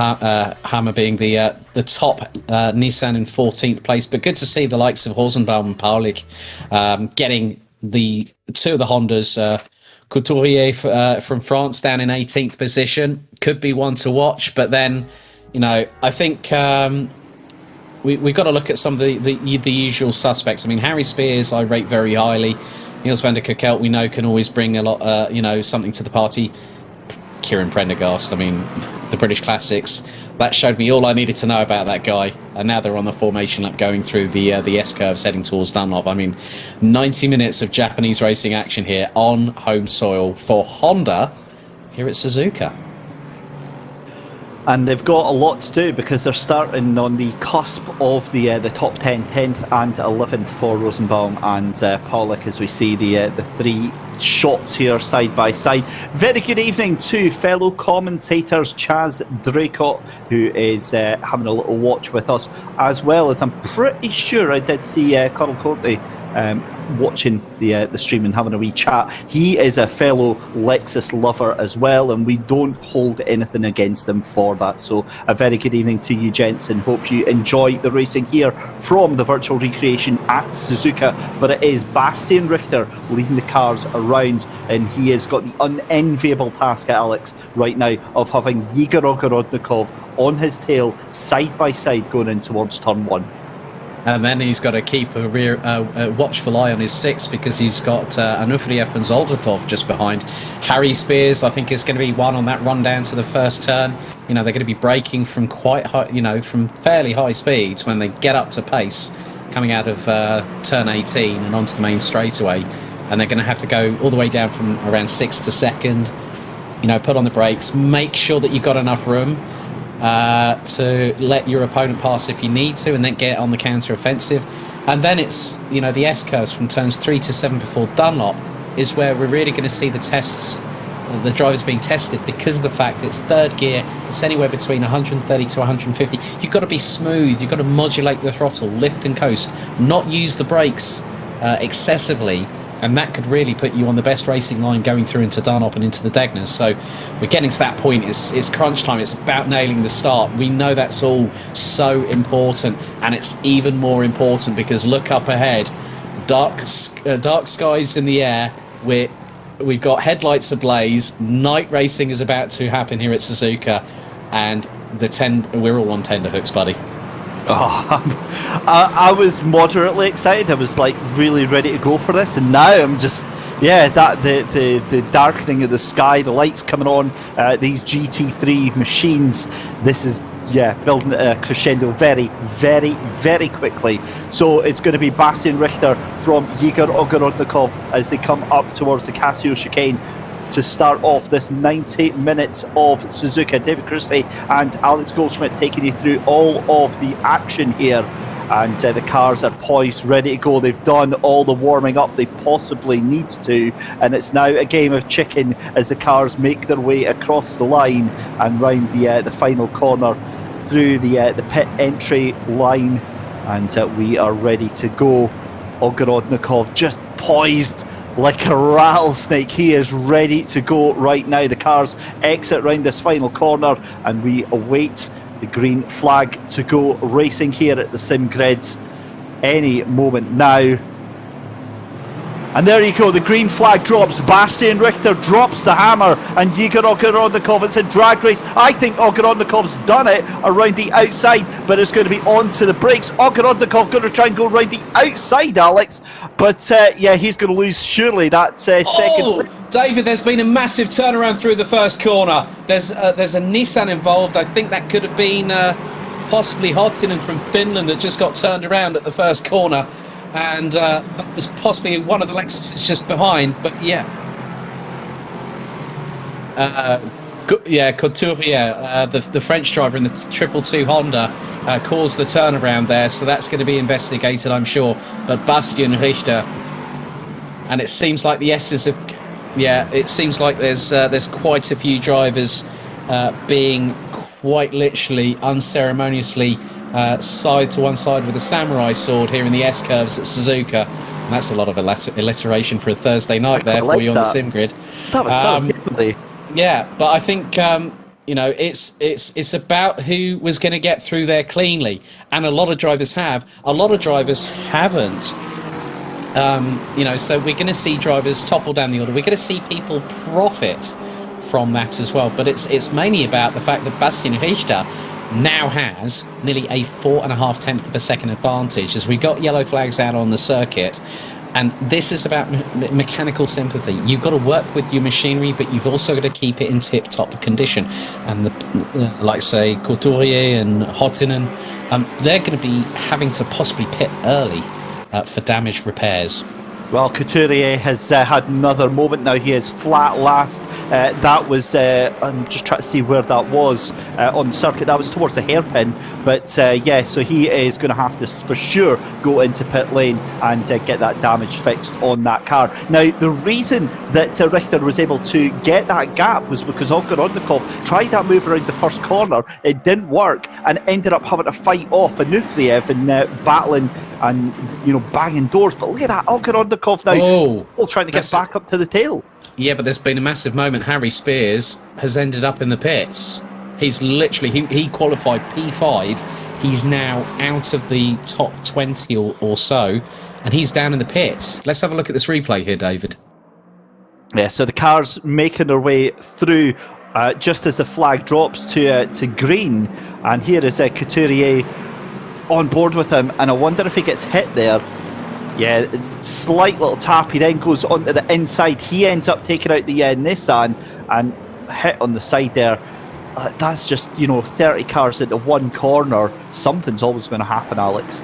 Hammer being the top Nissan in 14th place. But good to see the likes of Rosenbaum and Paulik getting the two of the Hondas. Couturier from France down in 18th position could be one to watch, but then I think we've got to look at some of the usual suspects. I mean, Harry Spears I rate very highly. Niels van der Kerkelt we know can always bring a lot something to the party. Kieran Prendergast, I mean, the British Classics, that showed me all I needed to know about that guy. And now they're on the formation lap going through the S-curves heading towards Dunlop. I mean, 90 minutes of Japanese racing action here on home soil for Honda here at Suzuka. And they've got a lot to do because they're starting on the cusp of the top 10, 10th and 11th for Rosenbaum and Paulik, as we see the three shots here side by side. Very good evening to fellow commentators Chaz Draycott, who is having a little watch with us, as well as I'm pretty sure I did see Carl Courtney watching the stream and having a wee chat. He is a fellow Lexus lover as well, and we don't hold anything against him for that. So a very good evening to you, gents, and hope you enjoy the racing here from the virtual recreation at Suzuka. But it is Bastian Richter leading the cars around, and he has got the unenviable task, Alex, right now of having Igor Ogorodnikov on his tail side by side going in towards turn one. And then he's got to keep a watchful eye on his six, because he's got Anufriev and Zoldatov just behind. Harry Spears, I think, is going to be one on that run down to the first turn. They're going to be braking from quite high, from fairly high speeds when they get up to pace, coming out of turn 18 and onto the main straightaway. And they're going to have to go all the way down from around 6th to 2nd. Put on the brakes, make sure that you've got enough room to let your opponent pass if you need to, and then get on the counter offensive. And then it's the S curves from turns 3 to 7 before Dunlop is where we're really going to see the tests, the drivers being tested, because of the fact it's third gear. It's anywhere between 130 to 150. You've got to be smooth, you've got to modulate the throttle, lift and coast, not use the brakes excessively, and that could really put you on the best racing line going through into Dunlop and into the Degners. So we're getting to that point. It's crunch time. It's about nailing the start. We know that's all so important, and it's even more important because look up ahead. dark skies in the air. We've got headlights ablaze. Night racing is about to happen here at Suzuka, and we're all on tender hooks, buddy. Oh, I was moderately excited. I was like really ready to go for this, and now I'm just the darkening of the sky, the lights coming on, these GT3 machines. This is building a crescendo very, very, very quickly. So it's going to be Bastian Richter from Igor Ogorodnikov as they come up towards the Casio chicane to start off this 90 minutes of Suzuka. David Christie and Alex Goldschmidt taking you through all of the action here. And the cars are poised, ready to go. They've done all the warming up they possibly need to, and it's now a game of chicken as the cars make their way across the line and round the final corner through the pit entry line, and we are ready to go. Ogorodnikov just poised like a rattlesnake. He is ready to go right now. The cars exit round this final corner, and we await the green flag to go racing here at the sim grids any moment now. And there you go, the green flag drops. Bastian Richter drops the hammer, and Igor Ogorodnikov, it's a drag race. I think Ogorodnikov's done it around the outside, but it's going to be on to the brakes. Ogorodnikov going to try and go around the outside, Alex, but he's going to lose surely that second. David, there's been a massive turnaround through the first corner. There's a Nissan involved. I think that could have been possibly Hottinen from Finland that just got turned around at the first corner. And that was possibly one of the Lexuses just behind, but Couturier, the French driver in the 222 Honda, caused the turnaround there, so that's going to be investigated, I'm sure. But Bastian Richter, and it seems like the S's have, it seems like there's quite a few drivers being quite literally unceremoniously side to one side with a samurai sword here in the S-curves at Suzuka. And that's a lot of alliteration for a Thursday night there for you on the sim grid. That was definitely. Yeah, but I think it's about who was going to get through there cleanly, and a lot of drivers have. A lot of drivers haven't. So we're going to see drivers topple down the order. We're going to see people profit from that as well. But it's mainly about the fact that Bastian Richter now has nearly a 4.5 tenths of a second advantage as we got yellow flags out on the circuit. And this is about mechanical sympathy. You've got to work with your machinery, but you've also got to keep it in tip-top condition. And like say Couturier and Hottinen, they're going to be having to possibly pit early for damaged repairs. Well, Couturier has had another moment now. He is flat last. That was, I'm just trying to see where that was on the circuit. That was towards the hairpin. But so he is going to have to, for sure, go into pit lane and get that damage fixed on that car. Now, the reason that Richter was able to get that gap was because Ogorodnikov tried that move around the first corner. It didn't work and ended up having to fight off Anuferev and battling and banging doors. But look at that, Ogorodnikov now still trying to get back up to the tail. Yeah, but there's been a massive moment. Harry Spears has ended up in the pits. He's literally, he qualified P5. He's now out of the top 20 or so, and he's down in the pits. Let's have a look at this replay here, David. Yeah, so the car's making their way through just as the flag drops to green, and here is Couturier on board with him, and I wonder if he gets hit there. Yeah, it's a slight little tap. He then goes onto the inside. He ends up taking out the Nissan and hit on the side there. That's just 30 cars into one corner. Something's always going to happen, Alex.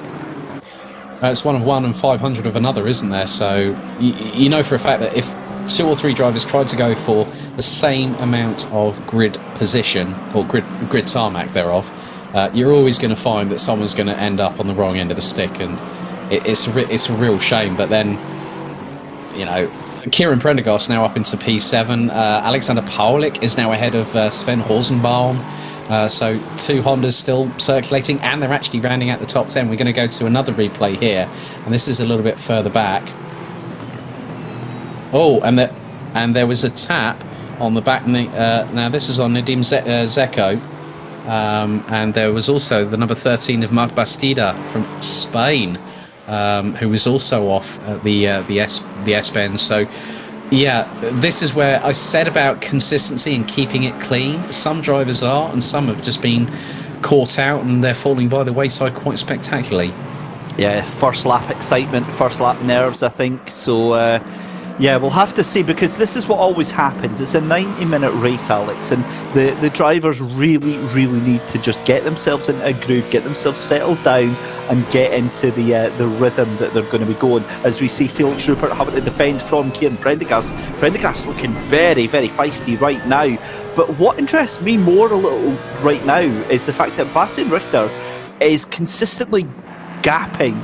It's one of one and 500 of another, isn't there? So you know for a fact that if 2 or 3 drivers tried to go for the same amount of grid position or grid tarmac thereof, you're always going to find that someone's going to end up on the wrong end of the stick, and it's a real shame. But then, Kieran Prendergast now up into P7. Alexander Paulik is now ahead of Sven Rosenbaum. So 2 Hondas still circulating, and they're actually rounding out the top 10. We're going to go to another replay here, and this is a little bit further back. Oh, and there was a tap on the back. Now this is on Nadim Zeko. And there was also the number 13 of Marc Bastida from Spain who was also off at the S-Bend. So, yeah, this is where I said about consistency and keeping it clean. Some drivers are, and some have just been caught out, and they're falling by the wayside quite spectacularly. Yeah, first lap excitement, first lap nerves, I think. So, yeah, we'll have to see, because this is what always happens. It's a 90-minute race, Alex, and the drivers really, really need to just get themselves into a groove, get themselves settled down, and get into the rhythm that they're going to be going. As we see Felix Rupert having to defend from Kieran Prendergast. Prendergast looking very, very feisty right now. But what interests me more a little right now is the fact that Bastian Richter is consistently gapping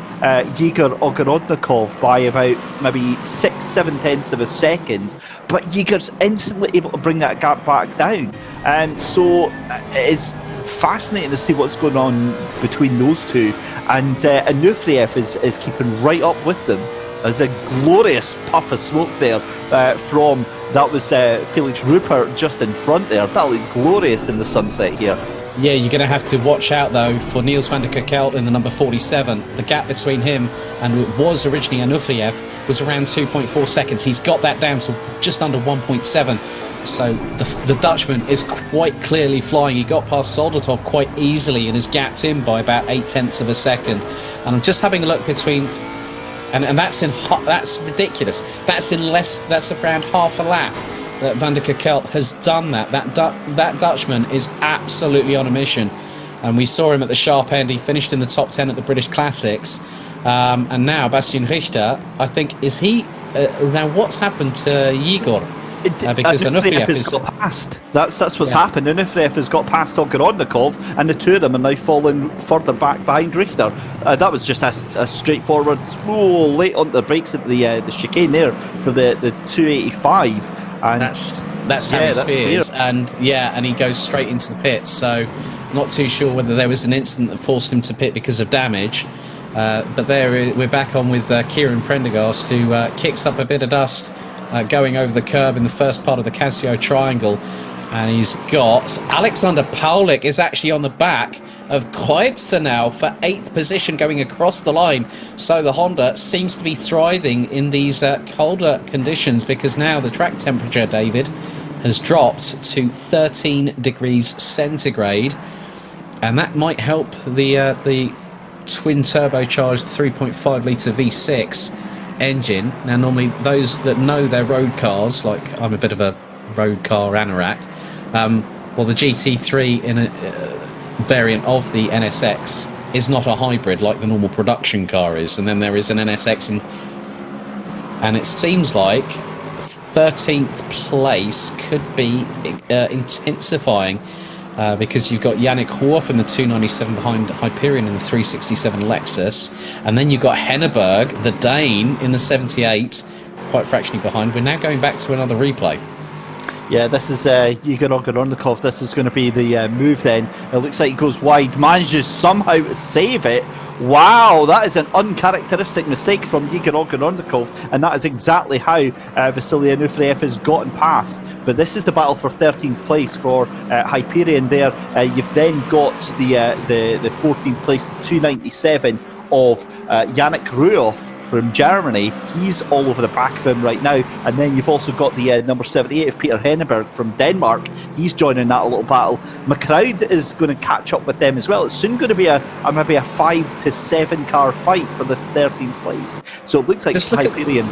Igor Ogorodnikov by about maybe 6-7 tenths of a second, but Igor's instantly able to bring that gap back down. And so it's fascinating to see what's going on between those two. And Anuferev is keeping right up with them. There's a glorious puff of smoke there from, that was Felix Rupert just in front there. That looked glorious in the sunset here. Yeah, you're going to have to watch out, though, for Niels van der Kerkelt in the number 47. The gap between him and what was originally Anuferev was around 2.4 seconds. He's got that down to just under 1.7. So the Dutchman is quite clearly flying. He got past Soldatov quite easily and has gapped in by about 8 tenths of a second. And I'm just having a look between... And that's ridiculous. That's around half a lap that Van der Kerkelt has done that. That Dutchman is absolutely on a mission. And we saw him at the sharp end. He finished in the top 10 at the British Classics. And now Bastian Richter, I think, is he... now, what's happened to Igor? Because Anuferev has got past. That's what's happened. Anuferev has got past Ogorodnikov, and the two of them are now falling further back behind Richter. That was just a straightforward, late on the brakes at the chicane there for the 285. And that's Harry Spears, and he goes straight into the pits. So, not too sure whether there was an incident that forced him to pit because of damage. But there we're back on with Kieran Prendergast, who kicks up a bit of dust. Going over the curb in the first part of the Casio Triangle, and he's got Alexander Paulik is actually on the back of Kreutzer now for 8th position, going across the line. So the Honda seems to be thriving in these colder conditions, because now the track temperature, David, has dropped to 13 degrees centigrade, and that might help the twin turbocharged 3.5 litre V6 engine. Now, normally those that know their road cars, like I'm a bit of a road car anorak, well, the GT3 in a variant of the NSX is not a hybrid like the normal production car is, and then there is an NSX, and it seems like 13th place could be intensifying, because you've got Yannick Hoorf in the 297 behind Hyperion in the 367 Lexus, and then you've got Henneberg, the Dane, in the 78, quite fractionally behind. We're now going back to another replay. Yeah, this is Igor Ogorodnikov. This is going to be the move then. It looks like he goes wide, manages somehow to save it. Wow, that is an uncharacteristic mistake from Igor Ogorodnikov, and that is exactly how Vasily Anuferev has gotten past. But this is the battle for 13th place for Hyperion there. You've then got the 14th place, 297 of Yannick Ruoff from Germany. He's all over the back of him right now. And then you've also got the number 78 of Peter Henneberg from Denmark. He's joining that little battle. McLeod is going to catch up with them as well. It's soon going to be maybe a 5 to 7 car fight for this 13th place. So it looks like Hyperion.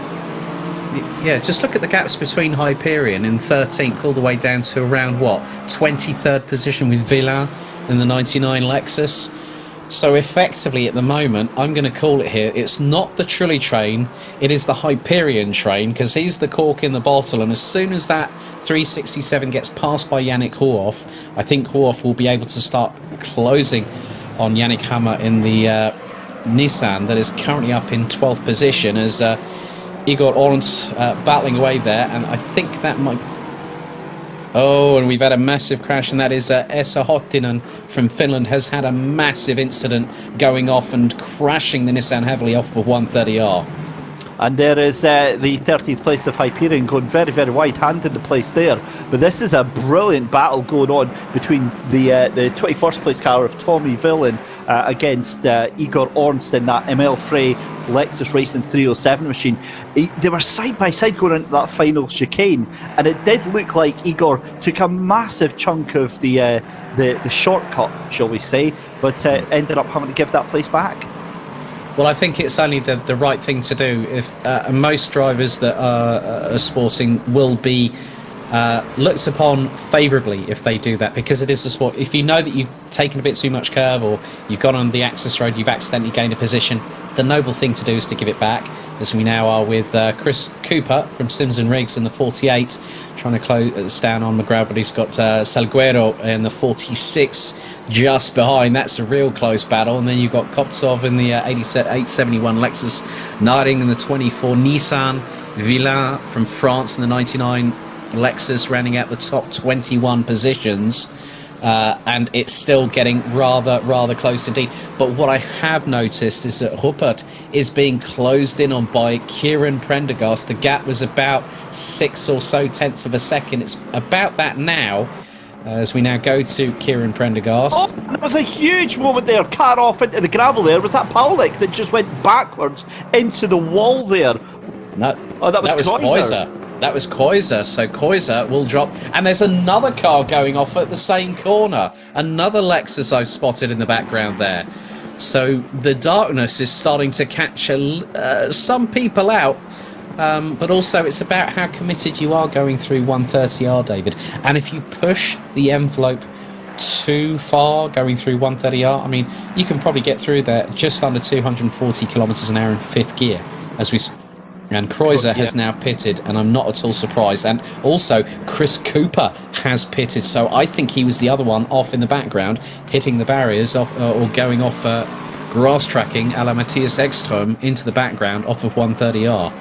Just look at the gaps between Hyperion in 13th all the way down to around 23rd position with Villain in the 99 Lexus. So effectively at the moment, I'm going to call it here, it's not the Trulli train, it is the Hyperion train, because he's the cork in the bottle, and as soon as that 367 gets passed by Yannick Hoorf, I think Hoorf will be able to start closing on Yannick Hammer in the Nissan that is currently up in 12th position, as Igor Ornt battling away there, and I think that might... Oh, and we've had a massive crash, and that is Esa Hottinen from Finland has had a massive incident going off and crashing the Nissan heavily off for 130R. And there is the 13th place of Hyperion going very, very wide-handed in the place there. But this is a brilliant battle going on between the 21st place car of Tommy Villen against Igor Ornst in that ML Frey Lexus Racing 307 machine. They were side by side going into that final chicane, and it did look like Igor took a massive chunk of the shortcut, shall we say, but ended up having to give that place back. Well, I think it's only the right thing to do. If most drivers that are sporting will be looked upon favourably if they do that, because it is a sport. If you know that you've taken a bit too much curve, or you've gone on the access road, you've accidentally gained a position, the noble thing to do is to give it back, as we now are with Chris Cooper from Sims and Riggs in the 48, trying to close down on McGrath, but he's got Salguero in the 46 just behind. That's a real close battle. And then you've got Koptsov in the 871 Lexus, Naring in the 24, Nissan Villain from France in the 99 Lexus, rounding out the top 21 positions. And it's still getting rather close indeed. But what I have noticed is that Ruppert is being closed in on by Kieran Prendergast. The gap was about 6 or so tenths of a second. It's about that now, as we now go to Kieran Prendergast. Oh, there was a huge moment there, car off into the gravel there. Was that Paulik that just went backwards into the wall there? No, oh, that was Kreuzer. That was Kreuzer, so Kreuzer will drop. And there's another car going off at the same corner. Another Lexus I've spotted in the background there. So the darkness is starting to catch some people out. But also it's about how committed you are going through 130R, David. And if you push the envelope too far going through 130R, I mean, you can probably get through there just under 240 kilometers an hour in 5th gear, as we... And Kreuzer has now pitted, and I'm not at all surprised. And also, Chris Cooper has pitted, so I think he was the other one off in the background, hitting the barriers off, or going off grass tracking a la Matthias Ekström into the background off of 130R.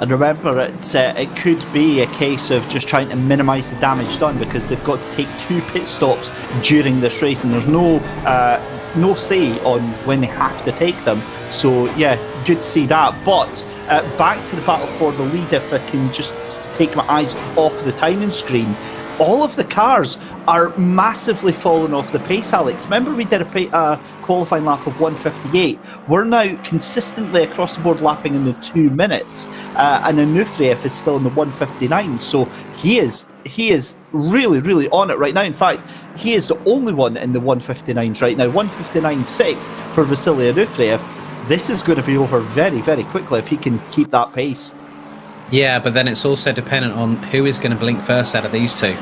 And remember, it could be a case of just trying to minimise the damage done, because they've got to take 2 pit stops during this race, and there's no say on when they have to take them. So yeah, good to see that. But back to the battle for the lead, if I can just take my eyes off the timing screen. All of the cars are massively falling off the pace, Alex. Remember we did a qualifying lap of 1:58. We're now consistently across the board lapping in the 2 minutes, and Onufriev is still in the 1:59. So he is really on it right now. In fact, he is the only one in the 1:59s right now. 1:59.6 for Vasily Onufriev. This is going to be over very, very quickly if he can keep that pace. Yeah, but then it's also dependent on who is going to blink first out of these two,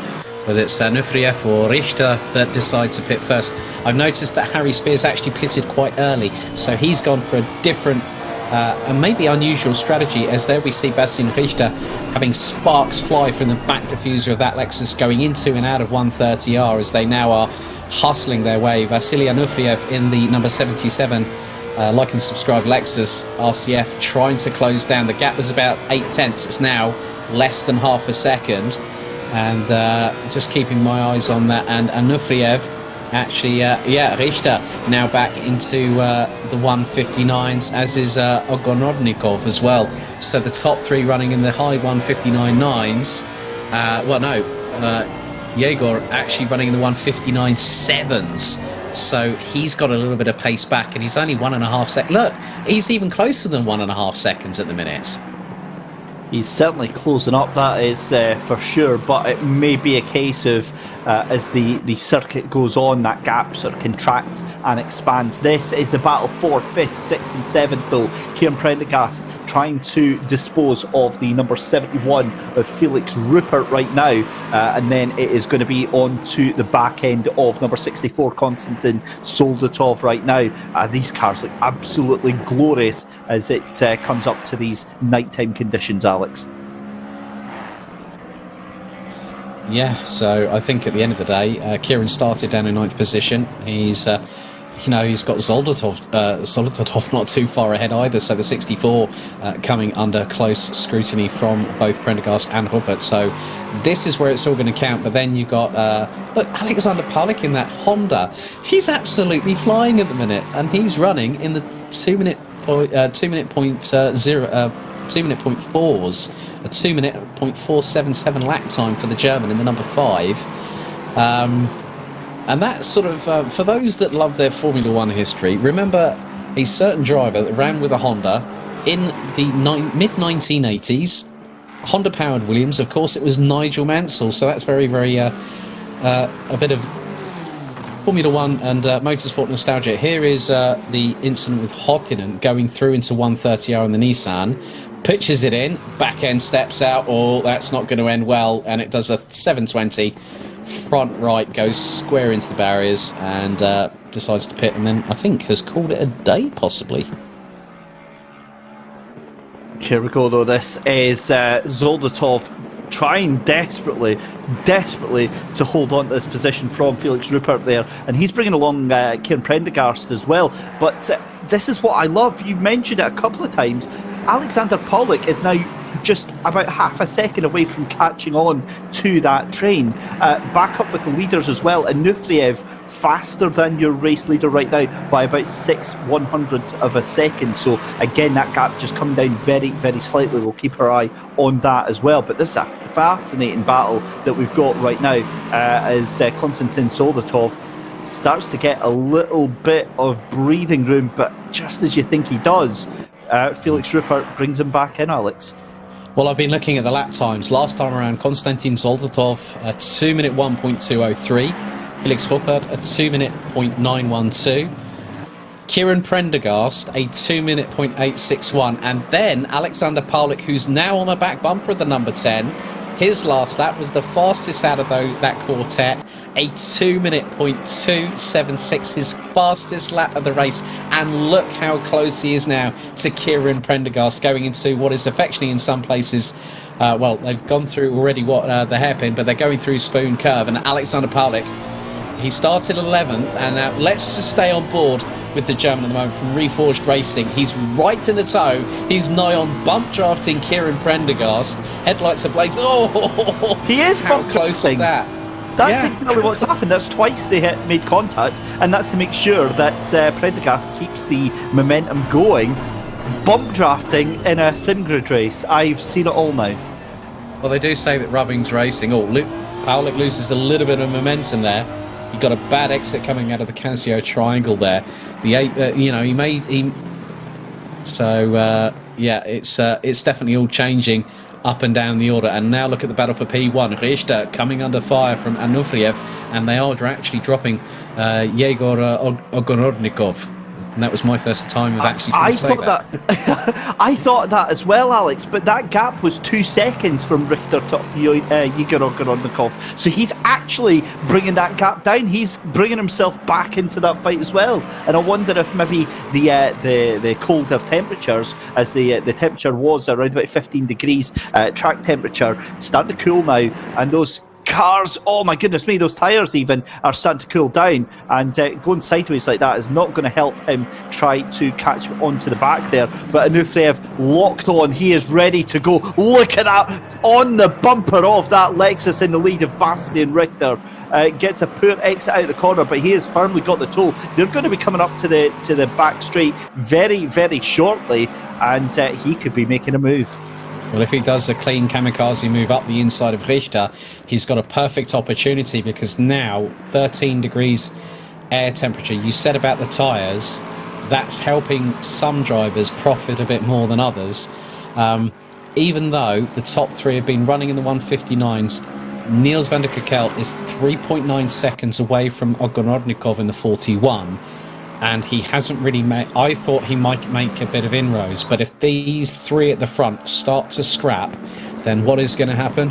whether it's Onufriev or Richter that decides to pit first. I've noticed that Harry Spears actually pitted quite early, so he's gone for a different and maybe unusual strategy, as there we see Bastian Richter having sparks fly from the back diffuser of that Lexus going into and out of 130R, as they now are hustling their way. Vasily Onufriev in the number 77 like and subscribe Lexus RCF, trying to close down. The gap was about 8 tenths. It's now less than half a second, and just keeping my eyes on that. And Onufriev actually, Richter now back into the 1:59s, as is Ogorodnikov as well. So the top 3 running in the high 1:59.9s. Yegor actually running in the 1:59.7s. So he's got a little bit of pace back, and he's only 1.5 seconds. Look, he's even closer than 1.5 seconds at the minute. He's certainly closing up, that is for sure, but it may be a case of as the circuit goes on, that gap sort of contracts and expands. This is the battle for 5th, 6th and 7th though. Kieran Prendergast trying to dispose of the number 71 of Felix Ruppert right now, and then it is going to be on to the back end of number 64 Konstantin Soldatov right now. These cars look absolutely glorious as it comes up to these nighttime conditions, Alex. Yeah, so I think at the end of the day, Kieran started down in 9th position. He's he's got Soldatov not too far ahead either, so the 64 coming under close scrutiny from both Prendergast and Ruppert. So this is where it's all going to count. But then you've got look, Alexander Palik in that Honda. He's absolutely flying at the minute, and he's running in the 2 minute point 0 2-minute point fours, a 2-minute point 477 lap time for the German in the number 5. And that's sort of, for those that love their Formula 1 history, remember a certain driver that ran with a Honda in the mid-1980s, Honda-powered Williams. Of course, it was Nigel Mansell, so that's very, very, a bit of Formula 1 and motorsport nostalgia. Here is the incident with Hottinen going through into 130R in the Nissan, pitches it in, back end steps out, oh, that's not going to end well, and it does a 720, front right, goes square into the barriers, and decides to pit, and then I think has called it a day, possibly. Here we go, though. This is Zoldatov trying desperately to hold on to this position from Felix Rupert there, and he's bringing along Kieran Prendergast as well. But this is what I love. You've mentioned it a couple of times. Alexander Pollock is now just about half a second away from catching on to that train. Back up with the leaders as well. Anufriev faster than your race leader right now by about 6/100ths of a second. So again, that gap just come down very, very slightly. We'll keep our eye on that as well. But this is a fascinating battle that we've got right now as Konstantin Soldatov starts to get a little bit of breathing room, but just as you think he does, Felix Rupert brings him back in, Alex. Well, I've been looking at the lap times. Last time around, Konstantin Zoldatov, a 2-minute 1.203. Felix Rupert, a 2-minute 0.912. Kieran Prendergast, a 2-minute 0.861. And then Alexander Pavlik, who's now on the back bumper of the number 10. His last lap was the fastest out of that quartet, a 2-minute 0.276, his fastest lap of the race. And look how close he is now to Kieran Prendergast, going into what is affectionately in some places, well, they've gone through already the hairpin, but they're going through Spoon Curve. And Alexander Pavlik, he started 11th, and now let's just stay on board with the German at the moment from Reforged Racing. He's right in the toe. He's nigh on bump drafting Kieran Prendergast. Headlights ablaze. Oh, he is. How close was that? That's exactly what's happened. That's twice they made contact, and that's to make sure that Prendergast keeps the momentum going. Bump drafting in a Simgrid race. I've seen it all now. Well, they do say that rubbing's racing. Oh, Pavlik loses a little bit of momentum there. He got a bad exit coming out of the Casio triangle there. It's definitely all changing up and down the order. And now look at the battle for P1. Richter coming under fire from Anufriev, and they are actually dropping Yegor Ogorodnikov. And that was my first time of actually trying to say that. I thought that as well, Alex, but that gap was 2 seconds from Richter to Yegor Ogorodnikov. So he's actually bringing that gap down. He's bringing himself back into that fight as well. And I wonder if maybe the colder temperatures, as the temperature was around about 15 degrees, track temperature, starting to cool now, and those cars, oh my goodness me, those tyres even are starting to cool down, and going sideways like that is not going to help him try to catch onto the back there. But Anufriev locked on, he is ready to go. Look at that, on the bumper of that Lexus in the lead of Bastian Richter. Gets a poor exit out of the corner, but he has firmly got the toe. They're going to be coming up to the back straight very, very shortly, and he could be making a move. Well, if he does a clean kamikaze move up the inside of Richter, he's got a perfect opportunity, because now 13 degrees air temperature. You said about the tyres, that's helping some drivers profit a bit more than others. Even though the top three have been running in the 159s, Niels van der Kerkelt is 3.9 seconds away from Ogorodnikov in the 41. And he hasn't really made... I thought he might make a bit of inroads, but if these three at the front start to scrap, then what is going to happen?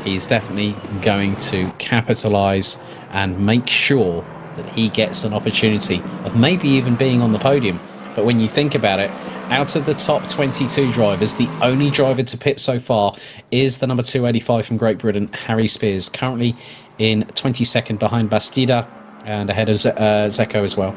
He's definitely going to capitalise and make sure that he gets an opportunity of maybe even being on the podium. But when you think about it, out of the top 22 drivers, the only driver to pit so far is the number 285 from Great Britain, Harry Spears, currently in 22nd behind Bastida and ahead of Zeko as well.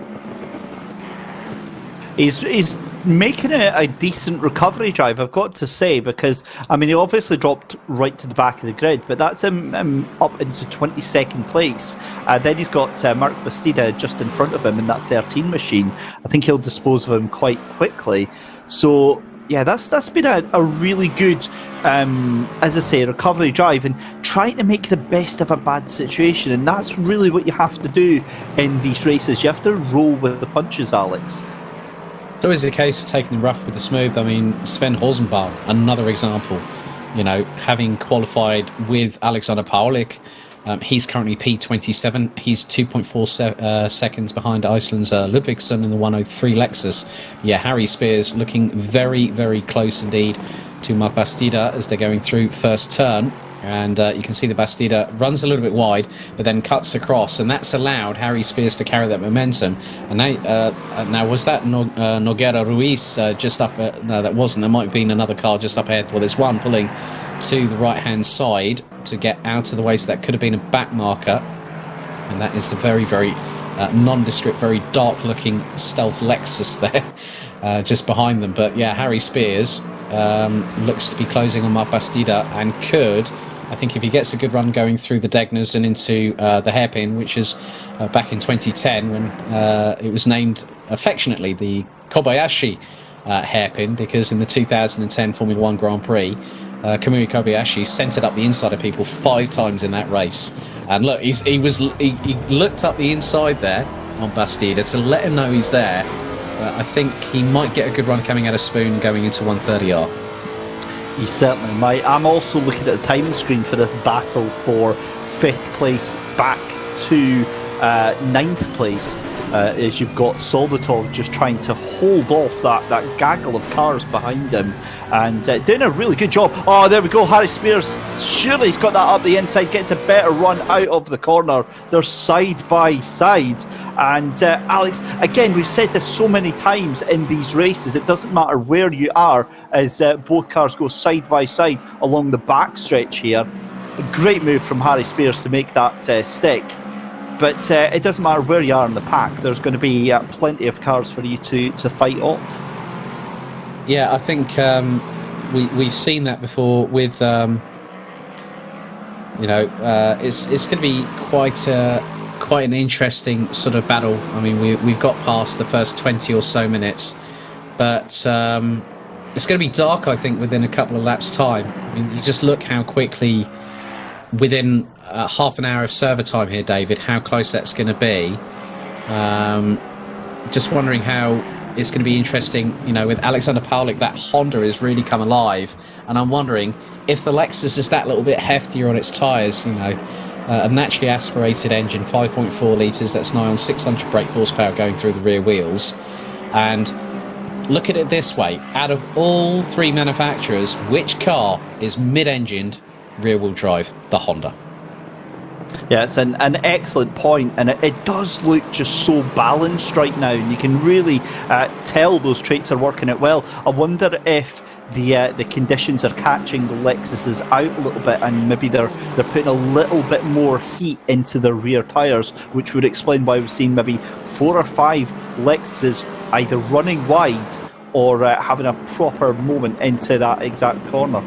He's making a decent recovery drive, I've got to say, because, I mean, he obviously dropped right to the back of the grid, but that's him up into 22nd place. Then he's got Mark Bastida just in front of him in that 13 machine. I think he'll dispose of him quite quickly. So yeah, that's been a really good, as I say, recovery drive and trying to make the best of a bad situation. And that's really what you have to do in these races. You have to roll with the punches, Alex. It's always the case for taking the rough with the smooth. I mean, Sven Rosenbaum, another example, you know, having qualified with Alexander Paulik. He's currently P27. He's 2.4 seconds behind Iceland's Ludvigsson in the 103 Lexus. Yeah, Harry Spears looking very, very close indeed to Mark Bastida as they're going through first turn. And you can see the Bastida runs a little bit wide, but then cuts across, and that's allowed Harry Spears to carry that momentum. And now was that Nogueira Ruiz just up? No, that wasn't. There might have been another car just up ahead. Well, there's one pulling to the right-hand side to get out of the way, so that could have been a back marker. And that is the very, very nondescript, very dark-looking stealth Lexus there, just behind them. But yeah, Harry Spears looks to be closing on Mark Bastida and could, I think, if he gets a good run going through the Degners and into the hairpin, which is back in 2010 when it was named affectionately the Kobayashi hairpin, because in the 2010 Formula 1 Grand Prix, Kamui Kobayashi centered up the inside of people 5 times in that race. And look, he looked up the inside there on Bastida to let him know he's there. I think he might get a good run coming out of Spoon going into 130R. He certainly might. I'm also looking at the timing screen for this battle for 5th place back to 9th place, as you've got Soldatov just trying to hold off that gaggle of cars behind him and doing a really good job. Oh, there we go, Harry Spears, surely he's got that up the inside, gets a better run out of the corner. They're side by side. And Alex, again, we've said this so many times in these races, it doesn't matter where you are as both cars go side by side along the back stretch here. A great move from Harry Spears to make that stick. But it doesn't matter where you are in the pack, there's going to be plenty of cars for you to fight off. Yeah, I think we've seen that before with, it's going to be quite an interesting sort of battle. I mean, we've got past the first 20 or so minutes, but it's going to be dark, I think, within a couple of laps' time. I mean, you just look how quickly, within half an hour of server time here, David, how close that's going to be. Just wondering how it's going to be interesting, you know, with Alexander Paulik, that Honda has really come alive, and I'm wondering if the Lexus is that little bit heftier on its tyres, you know, a naturally aspirated engine, 5.4 litres, that's nigh on 600 brake horsepower going through the rear wheels. And look at it this way, out of all 3 manufacturers, which car is mid-engined rear-wheel drive? The Honda. Yeah, it's an excellent point, and it does look just so balanced right now, and you can really tell those traits are working out well. I wonder if the conditions are catching the Lexuses out a little bit, and maybe they're putting a little bit more heat into their rear tyres, which would explain why we've seen maybe 4 or 5 Lexuses either running wide or having a proper moment into that exact corner.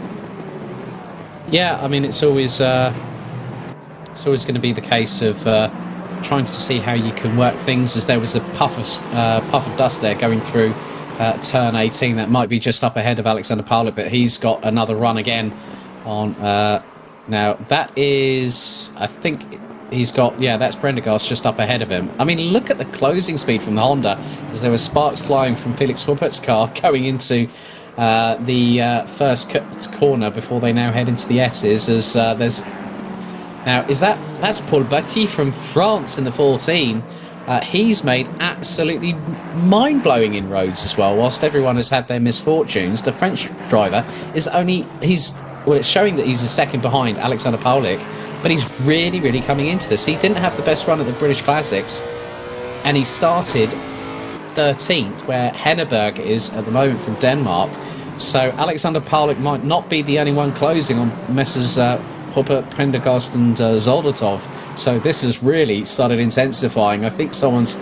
Yeah, I mean, it's always going to be the case of trying to see how you can work things, as there was a puff of dust there going through turn 18. That might be just up ahead of Alexander Paulik, but he's got another run again on now. That is, I think he's got, yeah, that's Prendergast just up ahead of him. I mean, look at the closing speed from the Honda, as there were sparks flying from Felix Huppert's car going into the first corner before they now head into the S's, as there's now, that's Paul Batty from France in the 14. He's made absolutely mind-blowing inroads as well. Whilst everyone has had their misfortunes, the French driver is it's showing that he's a second behind Alexander Paulik, but he's really, really coming into this. He didn't have the best run at the British Classics, and he started 13th, where Henneberg is at the moment from Denmark. So Alexander Paulik might not be the only one closing on Messrs. Huppert, Prendergast and Zoldatov. So this has really started intensifying. I think someone's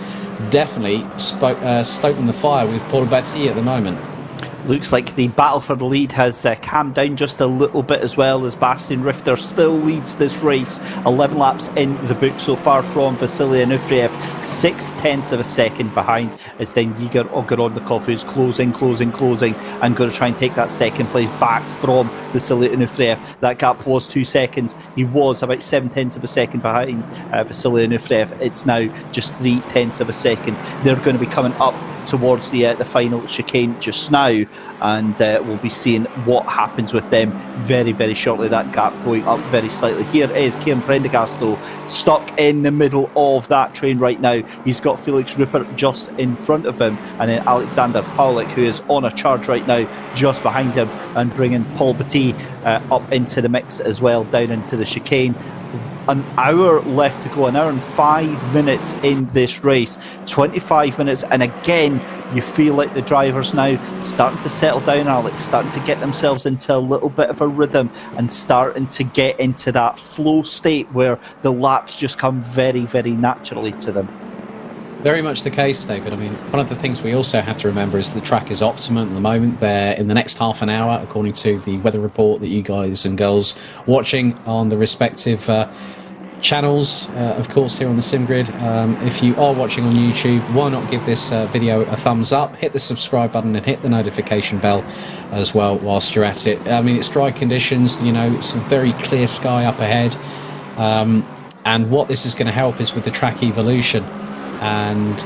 definitely stoking the fire with Paul Batty at the moment. Looks like the battle for the lead has calmed down just a little bit as well, as Bastian Richter still leads this race. 11 laps in the book so far from Vasily Onufriev, 0.6 of a second behind. It's then Igor Ogorodnikov who's closing, and going to try and take that second place back from Vasily Onufriev. That gap was 2 seconds. He was about 0.7 of a second behind Vasily Onufriev. It's now just 0.3 of a second. They're going to be coming up towards the final chicane just now, and we'll be seeing what happens with them very, very shortly. That gap going up very slightly. Here is Kieran Prendergast though, stuck in the middle of that train right now. He's got Felix Rupert just in front of him, and then Alexander Pawlik, who is on a charge right now, just behind him, and bringing Paul Batty up into the mix as well, down into the chicane. An hour left to go, an hour and 5 minutes in this race, 25 minutes, and again you feel like the drivers now starting to settle down, Alex, starting to get themselves into a little bit of a rhythm and starting to get into that flow state where the laps just come very, very naturally to them. Very much the case, David. I mean, one of the things we also have to remember is the track is optimum at the moment. They're in the next half an hour, according to the weather report that you guys and girls watching on the respective channels, of course, here on the SimGrid. If you are watching on YouTube, why not give this video a thumbs up, hit the subscribe button and hit the notification bell as well whilst you're at it. I mean, it's dry conditions, you know, it's a very clear sky up ahead. And what this is going to help is with the track evolution. And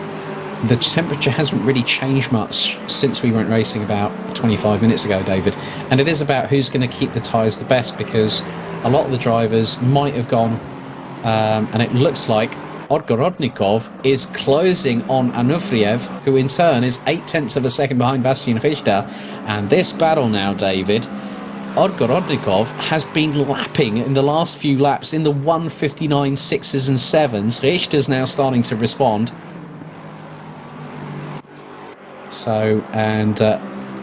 the temperature hasn't really changed much since we went racing about 25 minutes ago, David. And it is about who's going to keep the tyres the best, because a lot of the drivers might have gone, and it looks like Ogorodnikov is closing on Onufriev, who in turn is 0.8 of a second behind Bastian Richter. And this battle now, David, Ogorodnikov has been lapping in the last few laps in the 1:59 6s and 7s. Richter's now starting to respond. So, and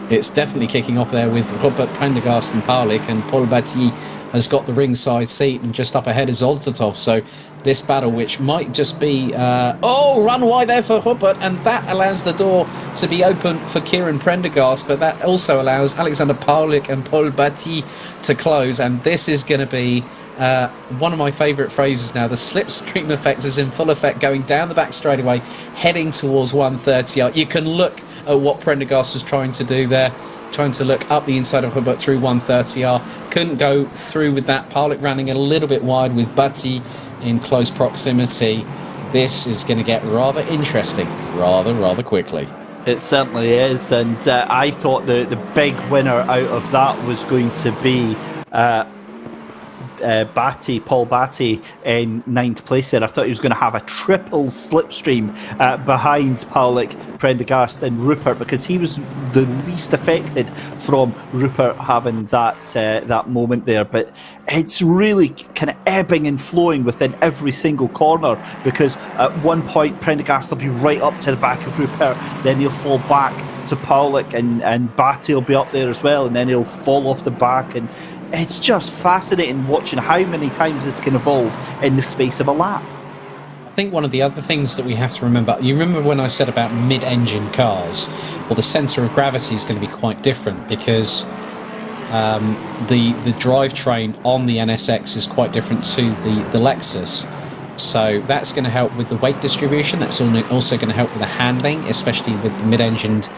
it's definitely kicking off there with Robert Prendergast and Pawlik, and Paul Batty has got the ringside seat, and just up ahead is Zoltatov. So this battle, which might just be run wide there for Rupert, and that allows the door to be open for Kieran Prendergast, but that also allows Alexander Pawlik and Paul Batty to close. And this is going to be one of my favourite phrases now. The slipstream effect is in full effect, going down the back straightaway, heading towards 130. You can look at what Prendergast was trying to do there, trying to look up the inside of Rupert through 130R. Couldn't go through with that. Pawlik running a little bit wide with Batty in close proximity. This is going to get rather interesting rather quickly. It certainly is, and I thought the big winner out of that was going to be Paul Batty in 9th place there. I thought he was going to have a triple slipstream behind Pawlik, Prendergast and Rupert, because he was the least affected from Rupert having that moment there. But it's really kind of ebbing and flowing within every single corner, because at one point Prendergast will be right up to the back of Rupert, then he'll fall back to Pawlik, and Batty will be up there as well, and then he'll fall off the back. And it's just fascinating watching how many times this can evolve in the space of a lap. I think one of the other things that we have to remember, you remember when I said about mid-engine cars, well, the centre of gravity is going to be quite different, because the drivetrain on the NSX is quite different to the Lexus. So that's going to help with the weight distribution. That's also going to help with the handling, especially with the mid-engined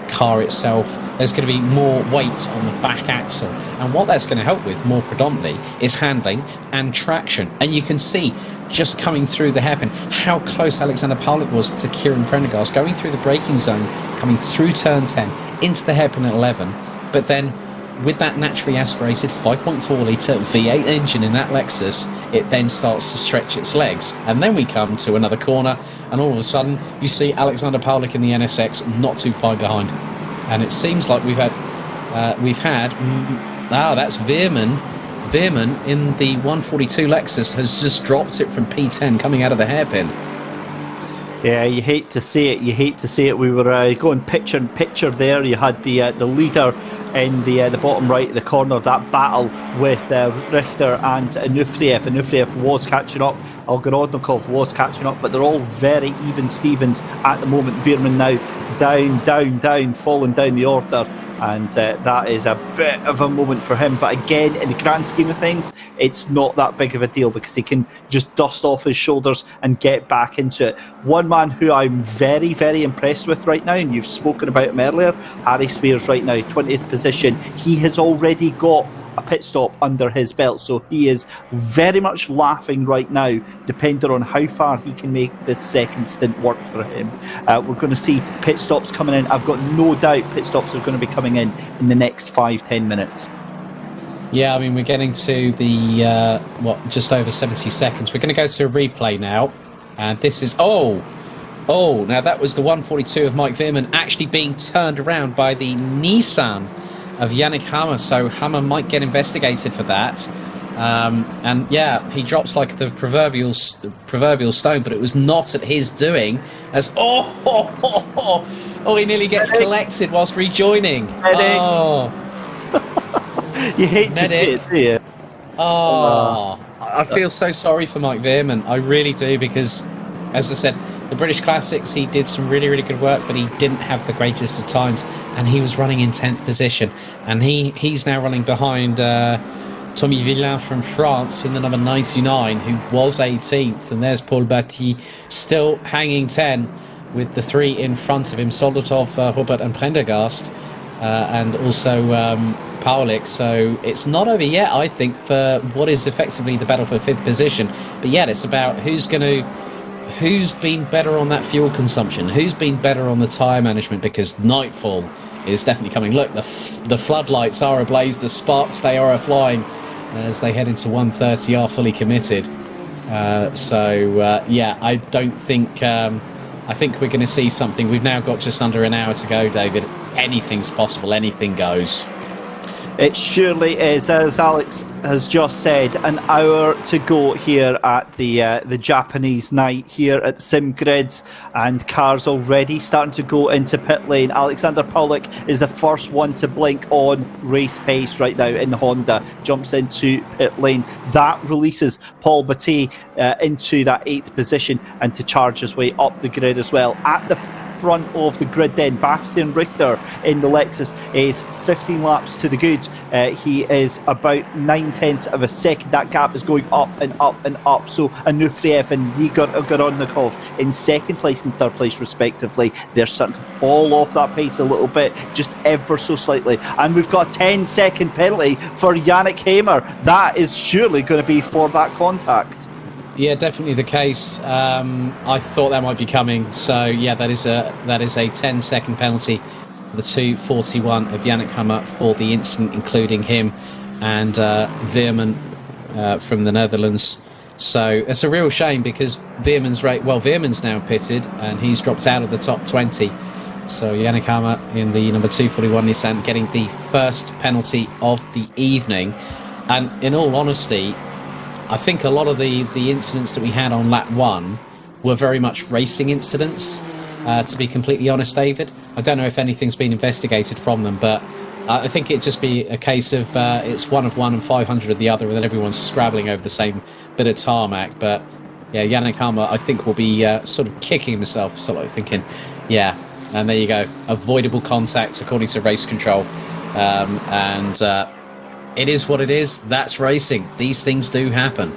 car itself. There's going to be more weight on the back axle, and what that's going to help with more predominantly is handling and traction. And you can see just coming through the hairpin how close Alexander Pawlik was to Kieran Prendergast, going through the braking zone, coming through turn 10 into the hairpin at 11. But then with that naturally aspirated 5.4 litre V8 engine in that Lexus, it then starts to stretch its legs. And then we come to another corner, and all of a sudden you see Alexander Pawlik in the NSX not too far behind. And it seems like that's Veerman. Veerman in the 142 Lexus has just dropped it from P10 coming out of the hairpin. Yeah, you hate to see it. We were going picture in picture there. You had the leader in the bottom right of the corner of that battle with Richter and Onufriev. Onufriev was catching up. Ogorodnikov was catching up, but they're all very even Stevens at the moment. Veerman now down, falling down the order. and that is a bit of a moment for him. But again, in the grand scheme of things, it's not that big of a deal because he can just dust off his shoulders and get back into it. One man who I'm very, very impressed with right now, and you've spoken about him earlier, Harry Spears right now, 20th position. He has already got a pit stop under his belt, so he is very much laughing right now, depending on how far he can make this second stint work for him. We're going to see pit stops coming in. I've got no doubt pit stops are going to be coming in the next 5-10 minutes. Yeah, I mean, we're getting to the just over 70 seconds. We're going to go to a replay now, and this is now that was the 142 of Mike Veerman actually being turned around by the Nissan of Yannick Hammer, so Hammer might get investigated for that. And yeah, he drops like the proverbial stone, but it was not at his doing. As he nearly gets collected whilst rejoining. Oh, you hate to see it, do you? I feel so sorry for Mike Veerman. I really do, because, as I said, the British Classics, he did some really, really good work, but he didn't have the greatest of times, and he was running in 10th position, and he's now running behind Tommy Villain from France in the number 99, who was 18th, and there's Paul Batty still hanging 10 with the 3 in front of him, Soldatov, Robert and Prendergast, and also Paulik. So it's not over yet, I think, for what is effectively the battle for 5th position, but yet it's about who's been better on that fuel consumption, who's been better on the tyre management, because nightfall is definitely coming. Look, the floodlights are ablaze, the sparks, they are flying as they head into 130, are fully committed. Yeah, I don't think I think we're going to see something. We've now got just under an hour to go, David. Anything's possible, anything goes. It surely is, as Alex has just said. An hour to go here at the Japanese night here at the Sim Grids, and cars already starting to go into pit lane. Alexander Paulik is the first one to blink on race pace right now in the Honda. Jumps into pit lane. That releases Paul Batty into that 8th position and to charge his way up the grid as well. At the front of the grid then, Bastian Richter in the Lexus is 15 laps to the good. He is about 9/10 of a second. That gap is going up and up and up. So Anufriev and Igor Gorodnikov in 2nd place and 3rd place respectively. They're starting to fall off that pace a little bit, just ever so slightly. And we've got a 10-second penalty for Yannick Hamer. That is surely going to be for that contact. Yeah, definitely the case. I thought that might be coming. So yeah, that is a 10-second penalty. The 2:41 of Yannick Hammer for the incident, including him and Veerman from the Netherlands. So it's a real shame, because Veerman's now pitted and he's dropped out of the top 20. So Yannick Hammer in the number 241 Nissan getting the first penalty of the evening. And in all honesty, I think a lot of the incidents that we had on lap 1 were very much racing incidents, to be completely honest, David. I don't know if anything's been investigated from them, but I think it'd just be a case of it's one of one and 500 of the other, and then everyone's scrabbling over the same bit of tarmac. But yeah, Yannick Hammer, I think, will be sort of kicking himself, sort of thinking, yeah, and there you go, avoidable contact according to race control. It is what it is. That's racing. These things do happen.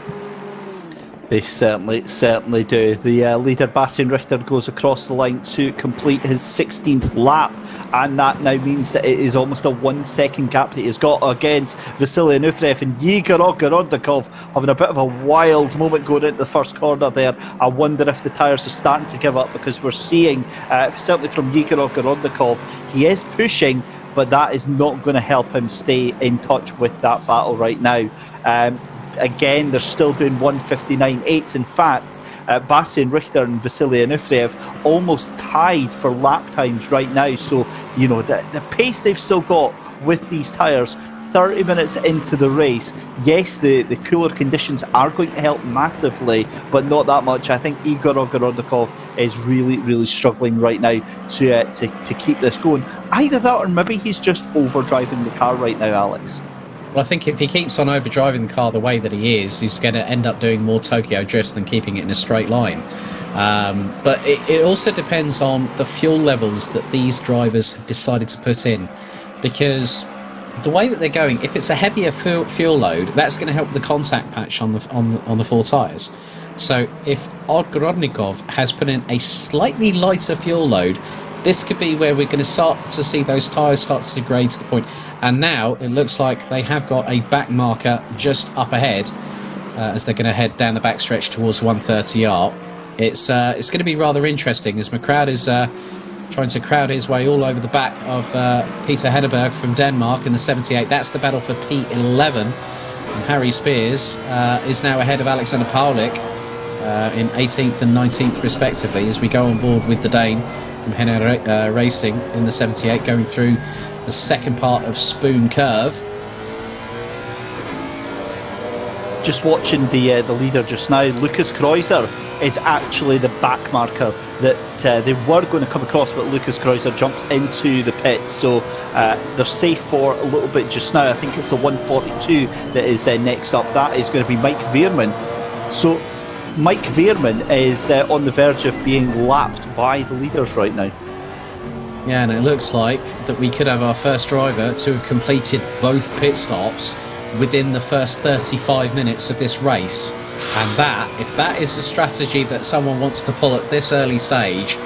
They certainly do. The leader, Bastian Richter, goes across the line to complete his 16th lap, and that now means that it is almost a 1-second gap that he's got against Vasily Anufriev, and Igor Gorodnikov having a bit of a wild moment going into the first corner there. I wonder if the tyres are starting to give up, because we're seeing, certainly from Igor Gorodnikov, he is pushing, but that is not going to help him stay in touch with that battle right now. Again, they're still doing 1:59.8. In fact, Bastian Richter and Vasily Anufriev almost tied for lap times right now. So, you know, the pace they've still got with these tyres, 30 minutes into the race, yes, the cooler conditions are going to help massively, but not that much. I think Igor Gorodnikov is really, really struggling right now to keep this going. Either that, or maybe he's just overdriving the car right now, Alex. Well, I think if he keeps on overdriving the car the way that he is, he's going to end up doing more Tokyo drifts than keeping it in a straight line. But it also depends on the fuel levels that these drivers have decided to put in. because the way that they're going, if it's a heavier fuel load, that's going to help the contact patch on the four tyres. So if Ogrodnikov has put in a slightly lighter fuel load, this could be where we're going to start to see those tyres start to degrade to the point. And now it looks like they have got a back marker just up ahead as they're going to head down the backstretch towards 130R. It's going to be rather interesting as McLeod is trying to crowd his way all over the back of Peter Henneberg from Denmark in the 78. That's the battle for P11. And Harry Spears is now ahead of Alexander Paulik in 18th and 19th respectively as we go on board with the Dane from Henner Racing in the 78, going through the second part of Spoon Curve. Just watching the leader just now, Lucas Kreuzer is actually the back marker that they were going to come across, but Lucas Kreuzer jumps into the pit, so they're safe for a little bit just now. I think it's the 142 that is next up. That is going to be Mike Veerman. So Mike Veerman is on the verge of being lapped by the leaders right now. Yeah, and it looks like that we could have our first driver to have completed both pit stops within the first 35 minutes of this race. And that, if that is a strategy that someone wants to pull at this early stage,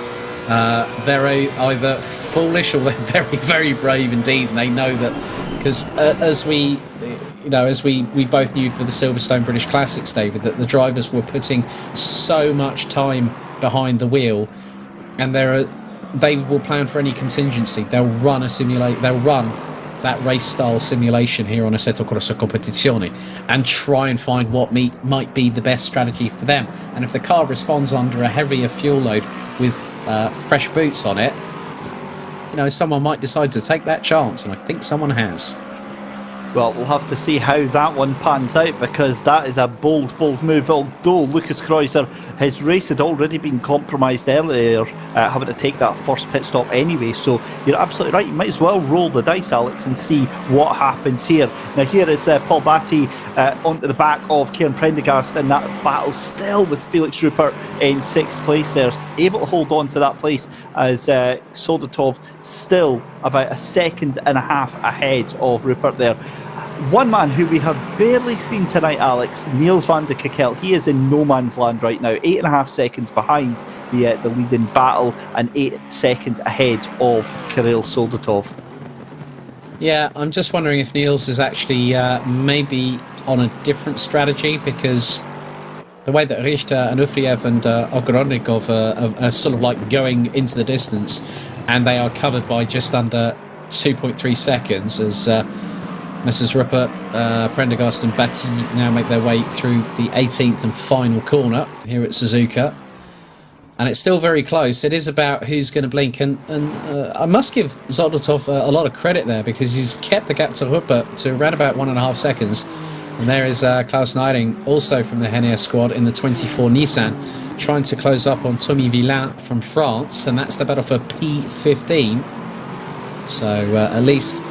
they're either foolish or they're very, very brave indeed. And they know that, because as we both knew for the Silverstone British Classics, David, that the drivers were putting so much time behind the wheel, and they will plan for any contingency. They'll run that race style simulation here on Assetto Corsa Competizione and try and find what might be the best strategy for them. And if the car responds under a heavier fuel load with fresh boots on it, someone might decide to take that chance, and I think someone has. Well, we'll have to see how that one pans out, because that is a bold move. Although Lucas Kreuzer, his race had already been compromised earlier, having to take that first pit stop anyway. So you're absolutely right. You might as well roll the dice, Alex, and see what happens here. Now here is Paul Batty onto the back of Kieran Prendergast, and that battle still with Felix Rupert in 6th place there, able to hold on to that place as Soldatov still about a second and a half ahead of Rupert there. One man who we have barely seen tonight, Alex, Niels van de Kekkel, he is in no man's land right now, 8.5 seconds behind the leading battle and 8 seconds ahead of Kirill Soldatov. Yeah, I'm just wondering if Niels is actually maybe on a different strategy, because the way that Richter, Anufriev and Ogrodnikov are sort of like going into the distance, and they are covered by just under 2.3 seconds as Messrs. Rupert, Prendergast and Batty now make their way through the 18th and final corner here at Suzuka. And it's still very close. It is about who's going to blink. And I must give Zoldatov a lot of credit there, because he's kept the gap to Rupert to around about 1.5 seconds. And there is Klaus Neiding, also from the Hennier squad in the 24 Nissan, trying to close up on Tommy Villain from France. And that's the battle for P15. So at least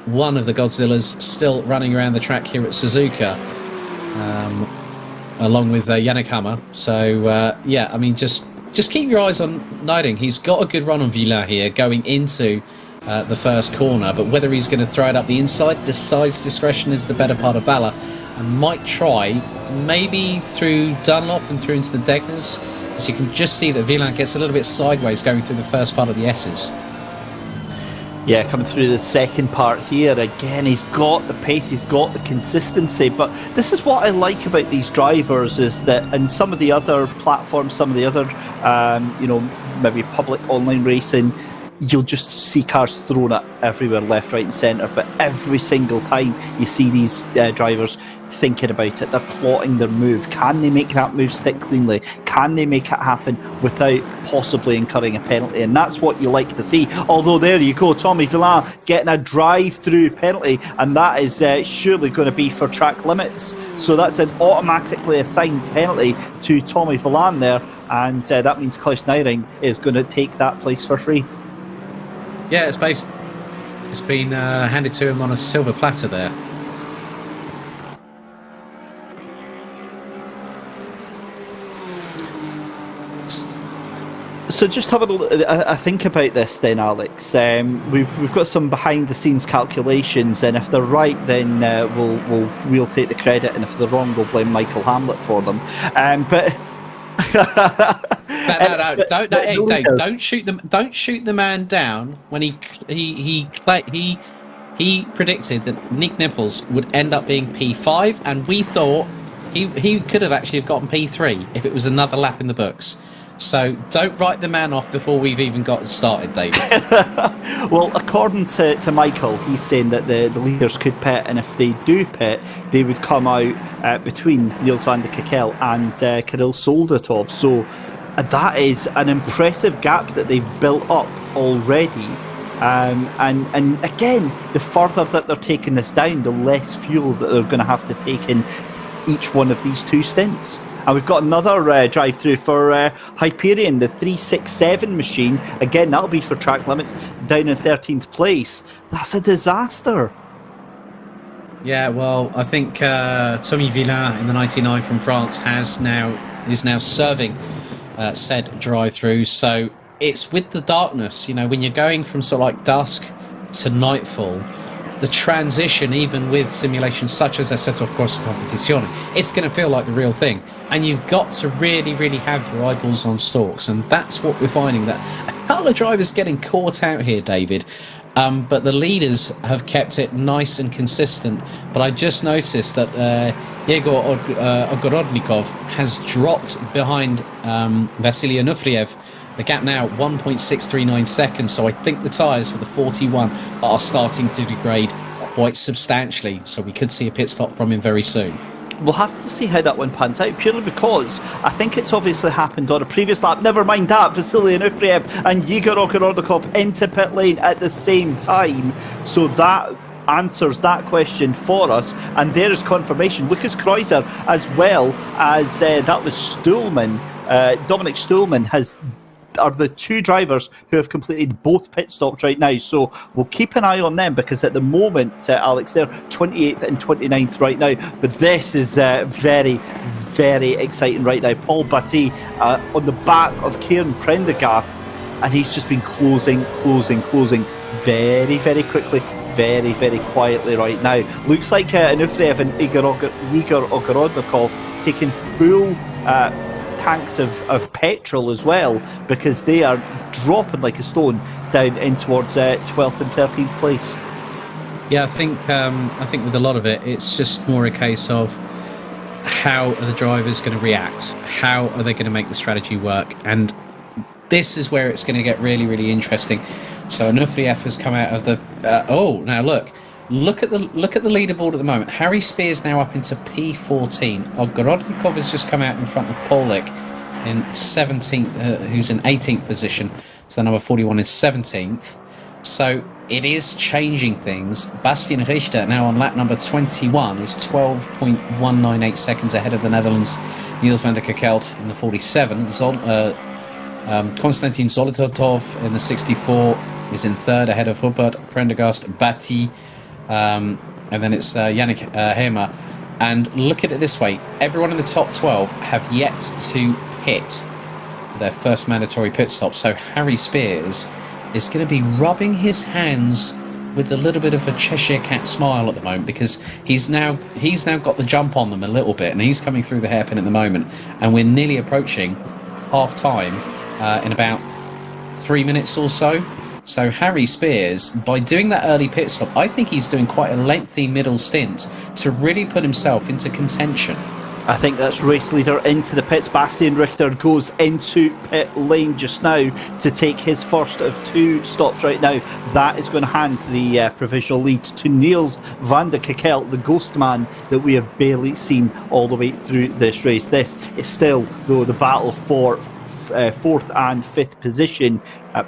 one of the Godzillas still running around the track here at Suzuka, along with Yannick Hammer. So yeah, I mean, just keep your eyes on Neiding. He's got a good run on Villain here going into the first corner, but whether he's going to throw it up the inside, decides discretion is the better part of valor, and might try maybe through Dunlop and through into the Degners, as you can just see that Villain gets a little bit sideways going through the first part of the S's. Yeah, coming through the second part here, again, he's got the pace, he's got the consistency, but this is what I like about these drivers, is that in some of the other platforms, some of the other, maybe public online racing, you'll just see cars thrown at everywhere, left, right and centre, but every single time you see these drivers thinking about it, they're plotting their move. Can they make that move stick cleanly? Can they make it happen without possibly incurring a penalty? And that's what you like to see. Although there you go, Tommy Villain getting a drive-through penalty, and that is surely going to be for track limits. So that's an automatically assigned penalty to Tommy Villain there, and that means Klaus Neiding is going to take that place for free. Yeah, it's been handed to him on a silver platter there. So just have a think about this then, Alex. We've got some behind the scenes calculations, and if they're right, then we'll take the credit, and if they're wrong, we'll blame Michael Hamlet for them. But Don't shoot them. Don't shoot the man down when he predicted that Nick Nipples would end up being P5, and we thought he could have actually gotten P3 if it was another lap in the books. So don't write the man off before we've even got started, David. Well, according to Michael, he's saying that the leaders could pit, and if they do pit, they would come out between Niels van der Kekkel and Kirill Soldatov. So that is an impressive gap that they've built up already. And again, the further that they're taking this down, the less fuel that they're going to have to take in each one of these two stints. And we've got another drive-through for Hyperion, the 367 machine. Again, that'll be for track limits, down in 13th place. That's a disaster. Yeah, well, I think Tommy Villain in the 99 from France is now serving said drive-through. So it's with the darkness, when you're going from sort of like dusk to nightfall, the transition, even with simulations such as Assetto Corsa Competizione, it's going to feel like the real thing. And you've got to really, really have your eyeballs on stalks. And that's what we're finding, that a couple of drivers getting caught out here, David. But the leaders have kept it nice and consistent. But I just noticed that Yegor Ogorodnikov has dropped behind Vasily Onufriev. The gap now 1.639 seconds, so I think the tyres for the 41 are starting to degrade quite substantially, so we could see a pit stop from him very soon. We'll have to see how that one pans out, purely because I think it's obviously happened on a previous lap. Never mind that, Vasily Onufriev and Yegor Ogorodnikov into pit lane at the same time, so that answers that question for us. And there is confirmation. Lucas Kreuzer, as well as that was Stuhlmann, Dominic Stuhlmann are the two drivers who have completed both pit stops right now. So we'll keep an eye on them, because at the moment, Alex, they're 28th and 29th right now. But this is very, very exciting right now. Paul Batty on the back of Kieran Prendergast, and he's just been closing very, very quickly, very, very quietly right now. Looks like Onufriev and Igor Ogorodnikov taking full tanks of petrol as well, because they are dropping like a stone down in towards 12th and 13th place. Yeah, I think with a lot of it, it's just more a case of how are the drivers going to react? How are they going to make the strategy work? And this is where it's going to get really, really interesting. So Onufriev has come out of the now look at the leaderboard at the moment. Harry Spears now up into P14. Ogorodnikov has just come out in front of Polik in 17th, who's in 18th position. So the number 41 is 17th. So it is changing things. Bastian Richter now on lap number 21 is 12.198 seconds ahead of the Netherlands' Niels van der Kekelt in the 47. Konstantin Zolotov in the 64 is in third ahead of Rupert Prendergast, Batty. And then it's Yannick Hemer. And look at it this way, everyone in the top 12 have yet to pit their first mandatory pit stop. So Harry Spears is going to be rubbing his hands with a little bit of a Cheshire Cat smile at the moment, because he's now got the jump on them a little bit, and he's coming through the hairpin at the moment, and we're nearly approaching half time in about 3 minutes or so. So Harry Spears, by doing that early pit stop, I think he's doing quite a lengthy middle stint to really put himself into contention. I think that's race leader into the pits. Bastian Richter goes into pit lane just now to take his first of two stops right now. That is going to hand the provisional lead to Niels van der Kekelt, the ghost man that we have barely seen all the way through this race. This is still, though, the battle for fourth and fifth position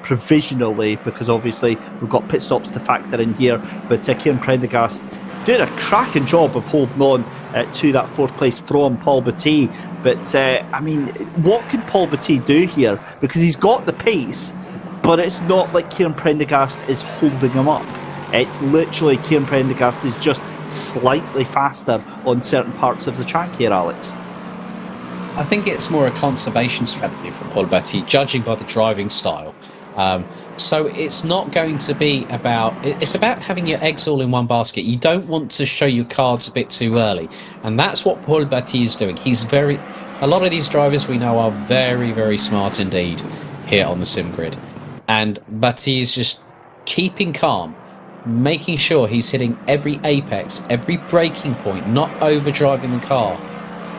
provisionally, because obviously we've got pit stops to factor in here. But Kieran Prendergast did a cracking job of holding on to that fourth place from Paul Batty. But I mean, what can Paul Batty do here? Because he's got the pace, but it's not like Kieran Prendergast is holding him up. It's literally Kieran Prendergast is just slightly faster on certain parts of the track here, Alex. I think it's more a conservation strategy from Paul Batty, judging by the driving style. So it's not going to be about... It's about having your eggs all in one basket. You don't want to show your cards a bit too early. And that's what Paul Batty is doing. He's very... A lot of these drivers we know are very, very smart indeed here on the sim grid. And Batty is just keeping calm, making sure he's hitting every apex, every braking point, not overdriving the car,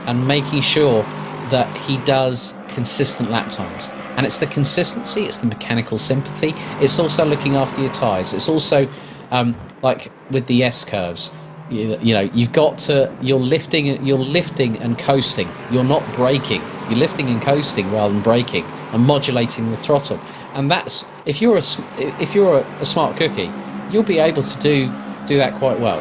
and making sure that he does consistent lap times. And it's the consistency, it's the mechanical sympathy, it's also looking after your tyres. It's also, like with the S-curves, you know, you've got to, you're lifting and coasting. You're not braking. You're lifting and coasting rather than braking and modulating the throttle. And that's, if you're a smart cookie, you'll be able to do that quite well.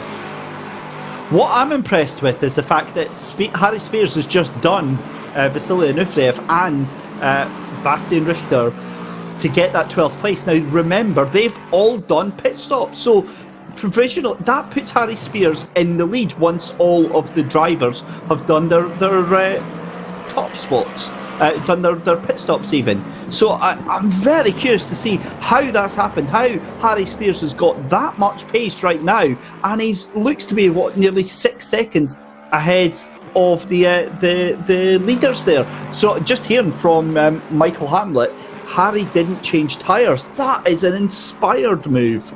What I'm impressed with is the fact that Harry Spears has just done Vasily Onufriev and Bastian Richter to get that 12th place. Now remember, they've all done pit stops, so provisional that puts Harry Spears in the lead once all of the drivers have done their top spots, done their pit stops even. So I'm very curious to see how that's happened, how Harry Spears has got that much pace right now, and he looks to be nearly 6 seconds ahead of the leaders there. So just hearing from Michael Hamlet, Harry didn't change tyres. That is an inspired move.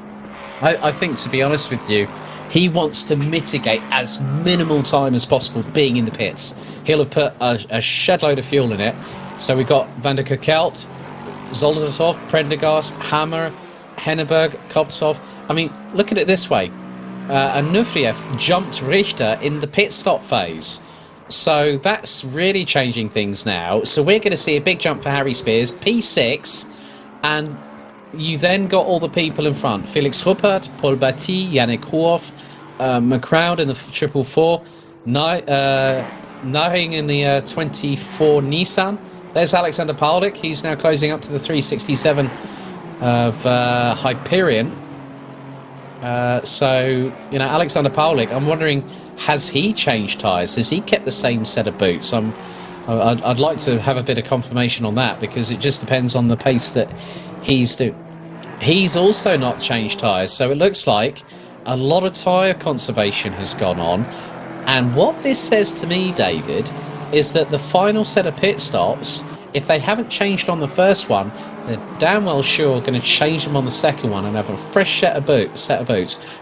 I think, to be honest with you, he wants to mitigate as minimal time as possible being in the pits. He'll have put a shed load of fuel in it. So we've got Van der Kerkelt, Zoldatov, Prendergast, Hammer, Henneberg, Kopsov. I mean, look at it this way. Onufriev jumped Richter in the pit stop phase. So that's really changing things now. So we're going to see a big jump for Harry Spears, P6, and you then got all the people in front. Felix Ruppert, Paul Batty, Yannick Hoff, McCrowd in the 444, Naring in the 24 Nissan. There's Alexander Pavlik. He's now closing up to the 367 of Hyperion. So, you know, Alexander Pavlik, I'm wondering, has he changed tyres? Has he kept the same set of boots? I'd like to have a bit of confirmation on that, because it just depends on the pace that he's doing. He's also not changed tyres, so it looks like a lot of tyre conservation has gone on. And what this says to me, David, is that the final set of pit stops, if they haven't changed on the first one, they're damn well sure going to change them on the second one and have a fresh set of boots.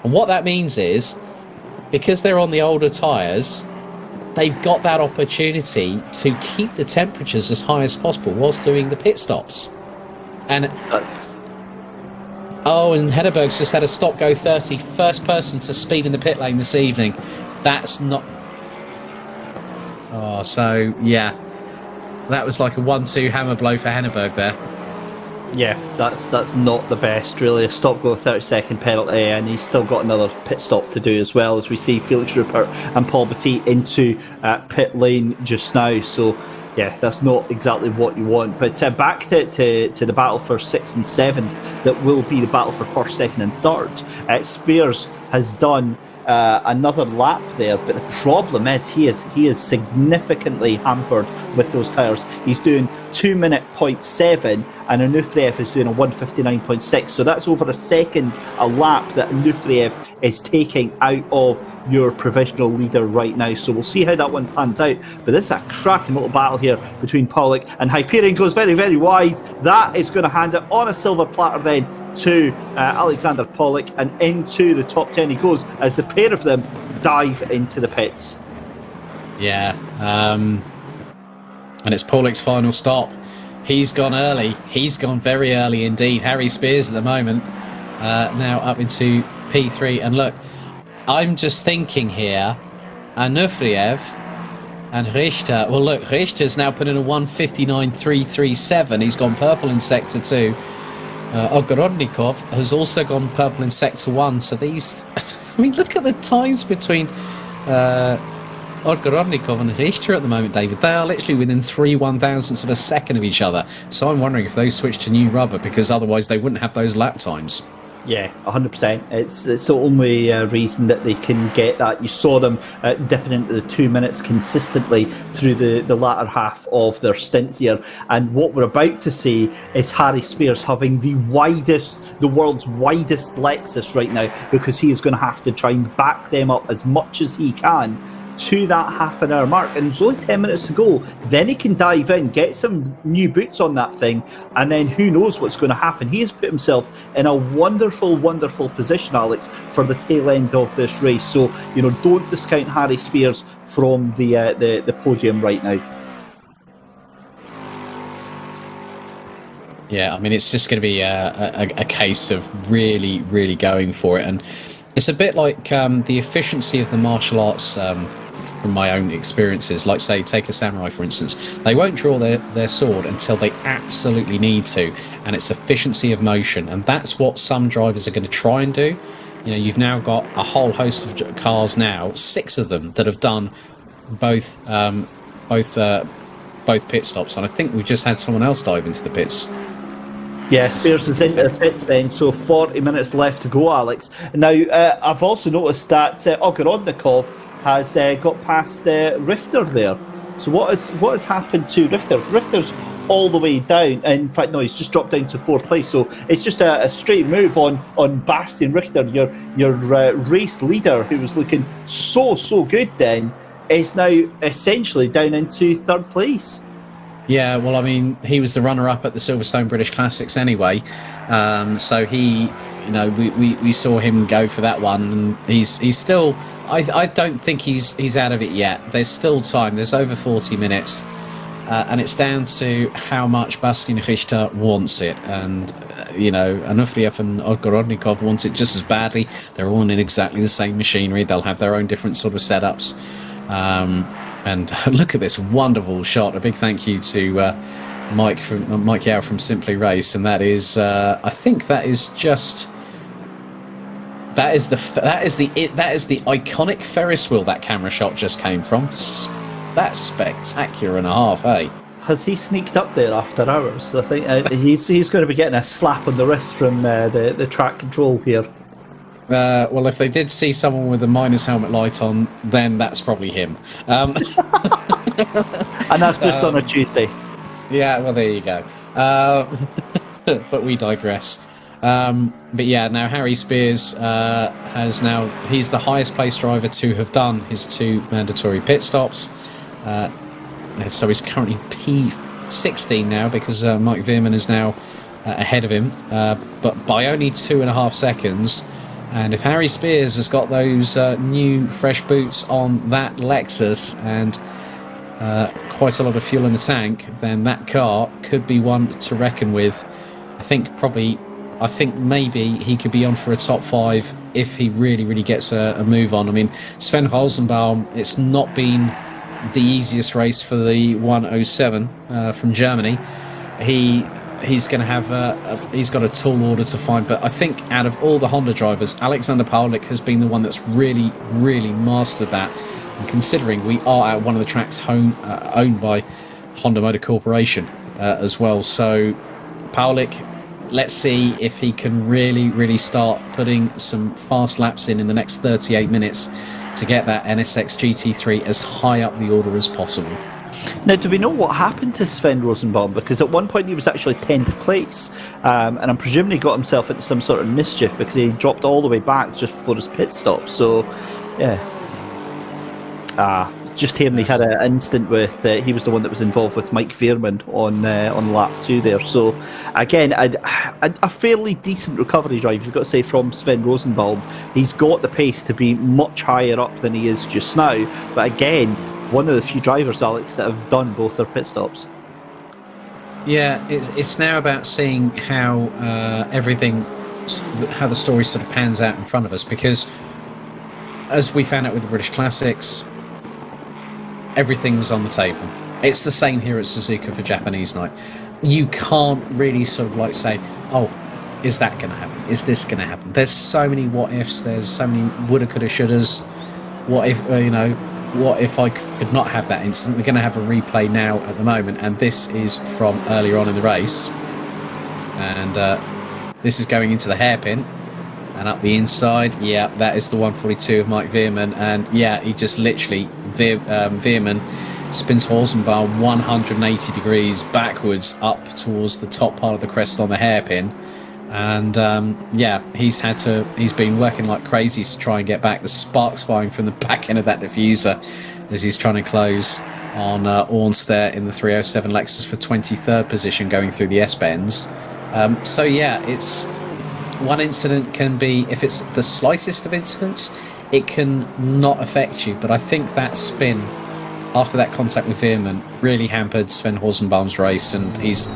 And what that means is, because they're on the older tyres, they've got that opportunity to keep the temperatures as high as possible whilst doing the pit stops. And and Henneberg's just had a stop go 30, first person to speed in the pit lane this evening. That's not... Oh, so, yeah. That was like a 1-2 hammer blow for Henneberg there. Yeah, that's not the best, really. A stop go 30-second penalty, and he's still got another pit stop to do as well, as we see Felix Ruppert and Paul Batty into pit lane just now. So, yeah, that's not exactly what you want. But back to the battle for 6th and 7th, that will be the battle for 1st, 2nd and 3rd. Spears has done another lap there, but the problem is he is significantly hampered with those tyres. He's doing 2:07, and Onufriev is doing a 1:59.6, so that's over a second a lap that Onufriev is taking out of your provisional leader right now. So we'll see how that one pans out, but this is a cracking little battle here between Pavlik and Hyperion. Goes very, very wide. That is going to hand it on a silver platter then to Alexander Pavlik, and into the top 10 he goes as the pair of them dive into the pits. Yeah, and it's Pavlik's final stop. He's gone early. He's gone very early indeed. Harry Spears at the moment, now up into P3. And look, I'm just thinking here, Onufriev and Richter. Well, look, Richter's now put in a 1:59.337. He's gone purple in Sector 2. Ogorodnikov has also gone purple in Sector 1. So these... I mean, look at the times between Ogorodnikov and Richter at the moment, David. They are literally within 3 1,000ths of a second of each other. So I'm wondering if those switch to new rubber, because otherwise they wouldn't have those lap times. Yeah, 100%. It's the only reason that they can get that. You saw them dipping into the 2 minutes consistently through the latter half of their stint here. And what we're about to see is Harry Spears having the world's widest Lexus right now, because he is going to have to try and back them up as much as he can to that half an hour mark, and there's only 10 minutes to go. Then he can dive in, get some new boots on that thing, and then who knows what's going to happen. He has put himself in a wonderful position, Alex, for the tail end of this race. So don't discount Harry Spears from the podium right now. Yeah, I mean, it's just going to be a case of really going for it, and it's a bit like the efficiency of the martial arts. From my own experiences, like say take a samurai for instance, they won't draw their sword until they absolutely need to, and it's efficiency of motion, and that's what some drivers are going to try and do. You've now got a whole host of cars now, 6 of them, that have done both pit stops, and I think we've just had someone else dive into the pits. Yeah, Spears is into the pits then, so 40 minutes left to go, Alex. Now, I've also noticed that Ogorodnikov has got past Richter there. So what has happened to Richter? Richter's all the way down. In fact, no, he's just dropped down to 4th place. So it's just a straight move on Bastian Richter, your race leader, who was looking so good then, is now essentially down into 3rd place. Yeah, well, I mean, he was the runner-up at the Silverstone British Classics anyway, so he, we saw him go for that one, and he's still. I don't think he's out of it yet. There's still time. There's over 40 minutes, and it's down to how much Bastian Richter wants it, and Anufiyev and Ogorodnikov want it just as badly. They're all in exactly the same machinery. They'll have their own different sort of setups. And look at this wonderful shot. A big thank you to Mike Yao from Simply Race, and that is I think that is the iconic Ferris wheel that camera shot just came from. That's spectacular and a half, eh? Has he sneaked up there after hours? I think he's going to be getting a slap on the wrist from the track control here. Well, if they did see someone with a minus helmet light on, then that's probably him. And that's just on a Tuesday. Yeah, well, there you go. But we digress. But yeah, now Harry Spears he's the highest placed driver to have done his 2 mandatory pit stops. So he's currently P16 now, because Mike Veerman is now ahead of him, but by only 2.5 seconds. And if Harry Spears has got those new fresh boots on that Lexus and quite a lot of fuel in the tank, then that car could be one to reckon with. I think maybe he could be on for a top 5 if he really gets a move on. I mean, Sven Rosenbaum, it's not been the easiest race for the 107 from Germany. He's going to have he's got a tall order to find, but I think out of all the Honda drivers, Alexander Paulik has been the one that's really mastered that. And considering we are at one of the tracks owned by Honda Motor Corporation as well, so Paulik, let's see if he can really start putting some fast laps in the next 38 minutes to get that NSX GT3 as high up the order as possible. Now, do we know what happened to Sven Rosenbaum? Because at one point he was actually 10th place, and I'm presuming he got himself into some sort of mischief because he dropped all the way back just before his pit stop. So, yeah. Just hearing he had an incident with, he was the one that was involved with Mike Veerman on lap 2 there. So, again, a fairly decent recovery drive, you've got to say, from Sven Rosenbaum. He's got the pace to be much higher up than he is just now. But again, one of the few drivers, Alex, that have done both their pit stops. Yeah, it's now about seeing how how the story sort of pans out in front of us, because as we found out with the British Classics, everything was on the table. It's the same here at Suzuka for Japanese night. You can't really sort of like say, oh, is that going to happen? Is this going to happen? There's so many what ifs. There's so many woulda, coulda, shouldas. What if, what if I could not have that incident? We're going to have a replay now at the moment, and this is from earlier on in the race. And this is going into the hairpin. And up the inside, yeah, that is the 142 of Mike Veerman. And yeah, he just literally, Veerman spins Horsenbaum 180 degrees backwards up towards the top part of the crest on the hairpin. And yeah, he's been working like crazy to try and get back. The sparks flying from the back end of that diffuser as he's trying to close on Ornst there in the 307 Lexus for 23rd position going through the S-bends. So yeah, it's one incident can be, if it's the slightest of incidents, it can not affect you. But I think that spin after that contact with Veerman really hampered Sven Horsenbaum's race, and he's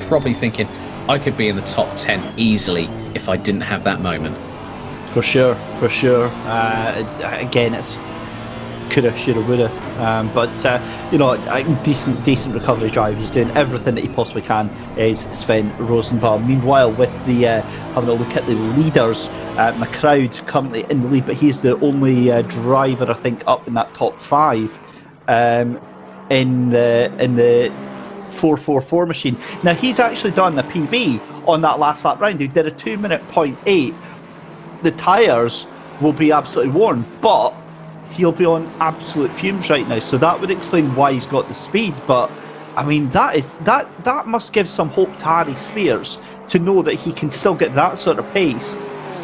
probably thinking, I could be in the top 10 easily if I didn't have that moment. For sure. Again, it's coulda, shoulda, woulda. But you know, a decent recovery drive. He's doing everything that he possibly can. Is Sven Rosenbaum. Meanwhile, with the having a look at the leaders, McLeod currently in the lead, but he's the only driver I think up in that top 5 in the 444 machine. Now he's actually done a PB on that last lap round. He did a 2-minute 0.8. The tyres will be absolutely worn, but he'll be on absolute fumes right now, so that would explain why he's got the speed. But I mean, that must give some hope to Harry Spears to know that he can still get that sort of pace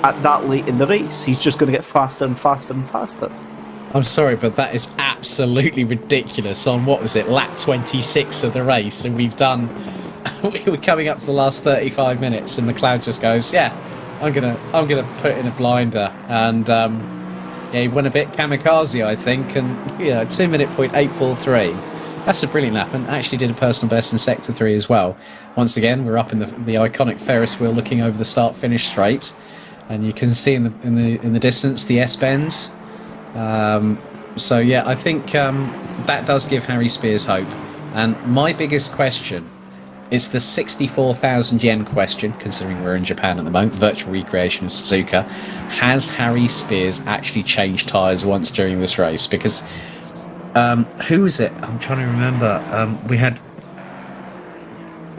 at that late in the race. He's just going to get faster and faster and faster. I'm sorry, but that is absolutely ridiculous on, what was it, lap 26 of the race, and we're coming up to the last 35 minutes, and McLeod just goes, yeah, I'm gonna put in a blinder, and yeah, he went a bit kamikaze, I think, and 2-minute 0.843. That's a brilliant lap, and actually did a personal best in Sector 3 as well. Once again, we're up in the iconic Ferris wheel, looking over the start-finish straight, and you can see in the distance the S-bends. So yeah, I think that does give Harry Spears hope. And my biggest question is the 64,000 yen question, considering we're in Japan at the moment, virtual recreation of Suzuka. Has Harry Spears actually changed tyres once during this race? Because who was it? I'm trying to remember.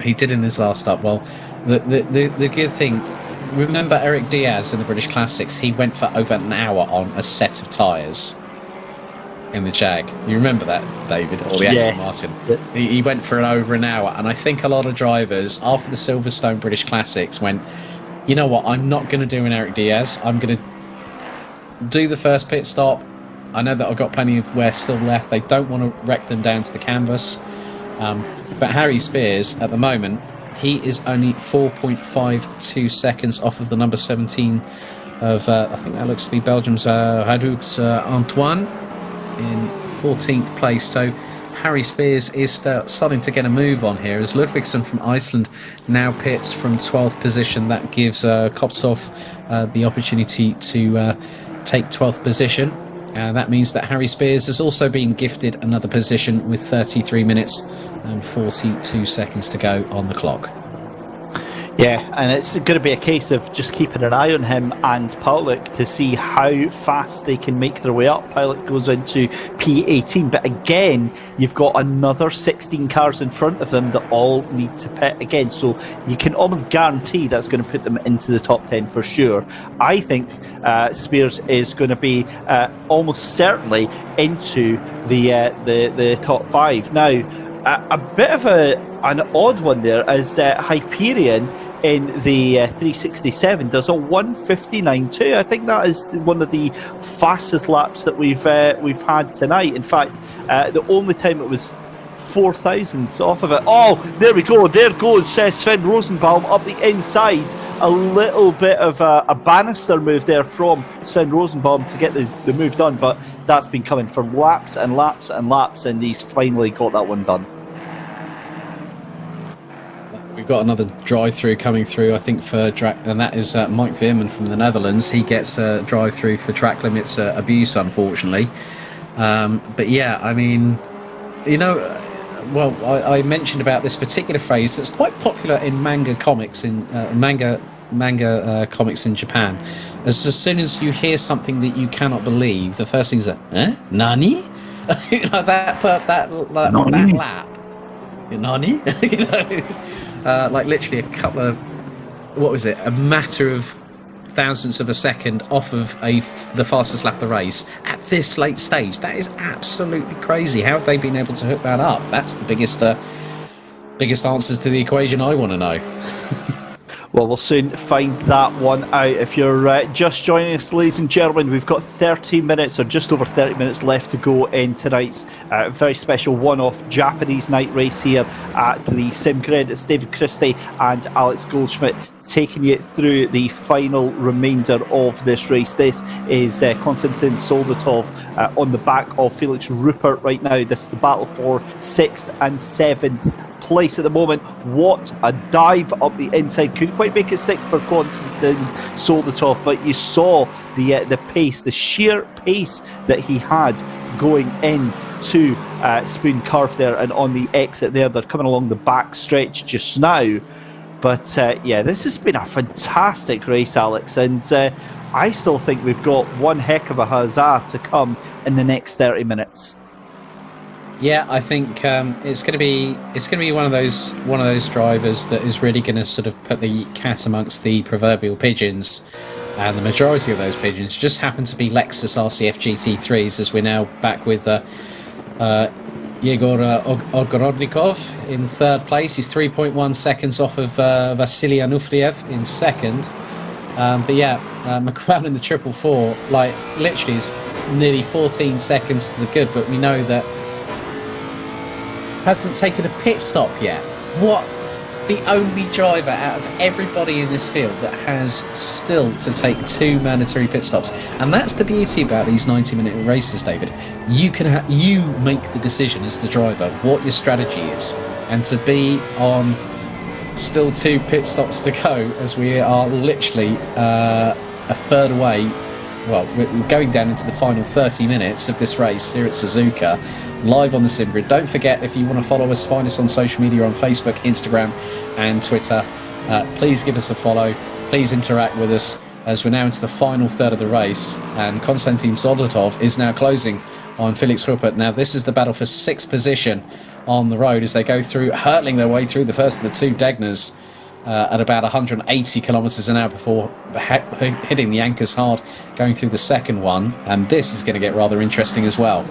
He did in his last up. Well, the good thing, remember Eric Diaz in the British Classics? He went for over an hour on a set of tyres in the Jag. You remember that, David? Or the Aston Martin? He went for over an hour, and I think a lot of drivers after the Silverstone British Classics went, you know what, I'm not going to do an Eric Diaz. I'm going to do the first pit stop. I know that I've got plenty of wear still left. They don't want to wreck them down to the canvas. But Harry Spears, at the moment, he is only 4.52 seconds off of the number 17 of, I think that looks to be Belgium's Hadoux Antoine in 14th place. So Harry Spears is starting to get a move on here, as Ludvigsson from Iceland now pits from 12th position. That gives Kopsov the opportunity to take 12th position. That means that Harry Spears has also been gifted another position with 33 minutes and 42 seconds to go on the clock. Yeah, and it's going to be a case of just keeping an eye on him and Paulik to see how fast they can make their way up. Paulik goes into P18, but again, you've got another 16 cars in front of them that all need to pit again. So you can almost guarantee that's going to put them into the top 10 for sure. I think Spears is going to be almost certainly into the top 5. Now, a bit of an odd one there is Hyperion in the 367 does a 1:59.2. I think that is one of the fastest laps that we've had tonight. In fact, the only time it was 4,000 off of it. Oh, there we go. There goes Sven Rosenbaum up the inside. A little bit of a banister move there from Sven Rosenbaum to get the move done, but that's been coming for laps and laps and laps, and he's finally got that one done. We've got another drive-through coming through, I think, for track, and that is Mike Veerman from the Netherlands. He gets a drive-through for track limits abuse, unfortunately. But yeah, I mean, well, I mentioned about this particular phrase that's quite popular in manga comics in comics in Japan. As soon as you hear something that you cannot believe, the first thing is nani? that lap. Nani? Like literally a couple of, what was it? A matter of thousandths of a second off of the fastest lap of the race at this late stage. That is absolutely crazy. How have they been able to hook that up? That's the biggest answers to the equation I want to know. Well, we'll soon find that one out. If you're just joining us, ladies and gentlemen, we've got 30 minutes or just over 30 minutes left to go in tonight's very special one-off Japanese night race here at the Simgrid. It's David Christie and Alex Goldschmidt taking you through the final remainder of this race. This is Konstantin Soldatov on the back of Felix Rupert right now. This is the battle for 6th and 7th place at the moment. What a dive up the inside. Couldn't quite make it stick for Konstantin Soldatov, but you saw the pace, the sheer pace that he had going into Spoon Curve there and on the exit there. They're coming along the back stretch just now. But yeah, this has been a fantastic race, Alex, and I still think we've got one heck of a huzzah to come in the next 30 minutes. Yeah, I think it's going to be one of those drivers that is really going to sort of put the cat amongst the proverbial pigeons, and the majority of those pigeons just happen to be Lexus RCF GT3s, as we're now back with Yegor Ogorodnikov in third place. He's 3.1 seconds off of Vasily Anufriev in second. But yeah, McCrell in the 444, like, literally is nearly 14 seconds to the good, but we know that hasn't taken a pit stop yet. What? The only driver out of everybody in this field that has still to take 2 mandatory pit stops. And that's the beauty about these 90-minute races, David. You can you make the decision as the driver what your strategy is. And to be on still 2 pit stops to go, as we are literally a third away. Well, we're going down into the final 30 minutes of this race here at Suzuka, live on the Simgrid. Don't forget, if you want to follow us, find us on social media on Facebook, Instagram and Twitter. Please give us a follow. Please interact with us, as we're now into the final third of the race, and Konstantin Soldatov is now closing on Felix Rupert. Now, this is the battle for 6th position on the road as they go through, hurtling their way through the first of the 2 Degners at about 180 kilometers an hour before hitting the anchors hard going through the second one. And this is going to get rather interesting as well.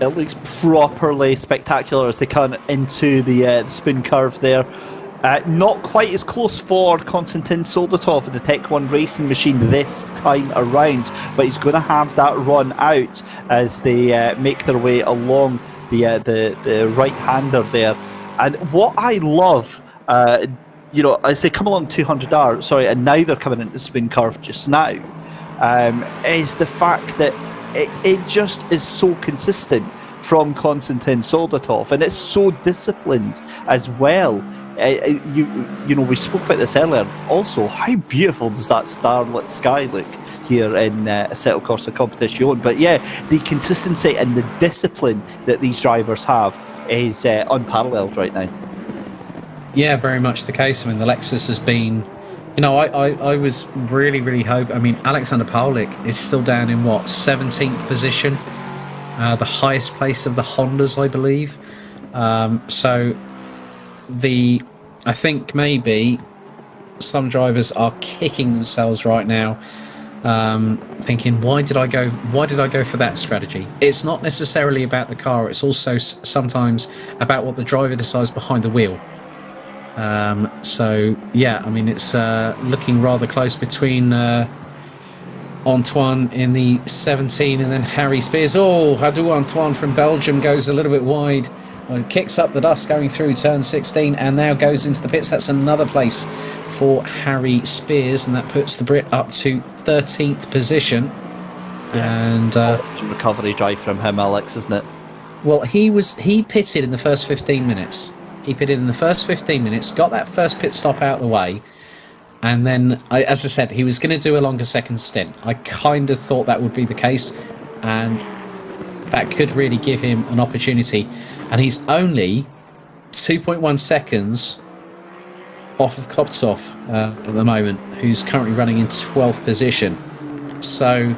It looks properly spectacular as they come into the Spoon Curve there. Not quite as close for Konstantin Soldatov in the Tech 1 racing machine this time around, but he's going to have that run out as they make their way along the right-hander there. And what I love, you know, as they come along 200R, sorry, and now they're coming into the Spoon Curve just now, is the fact that it just is so consistent from Konstantin Soldatov, and it's so disciplined as well. You know, we spoke about this earlier. Also, how beautiful does that starlit sky look here in Assetto Corsa Competizione? But yeah, the consistency and the discipline that these drivers have is unparalleled right now. Yeah, very much the case. I mean, the Lexus has been, you know, I was really hoping. I mean, Alexander Paulik is still down in what, 17th position, the highest place of the Hondas, I believe. So I think maybe some drivers are kicking themselves right now, thinking, why did I go for that strategy? It's not necessarily about the car. It's also sometimes about what the driver decides behind the wheel. So yeah, I mean, it's looking rather close between Antoine in the 17 and then Harry Spears. Oh, Hadou Antoine from Belgium goes a little bit wide, kicks up the dust going through turn 16 and now goes into the pits. That's another place for Harry Spears, and that puts the Brit up to 13th position. Yeah. And recovery drive from him, Alex, isn't it? Well, he pitted in the first 15 minutes. He pitted in the first 15 minutes, got that first pit stop out of the way, and then, as I said, he was going to do a longer second stint. I kind of thought that would be the case, and that could really give him an opportunity. And he's only 2.1 seconds off of Koptsov at the moment, who's currently running in 12th position. So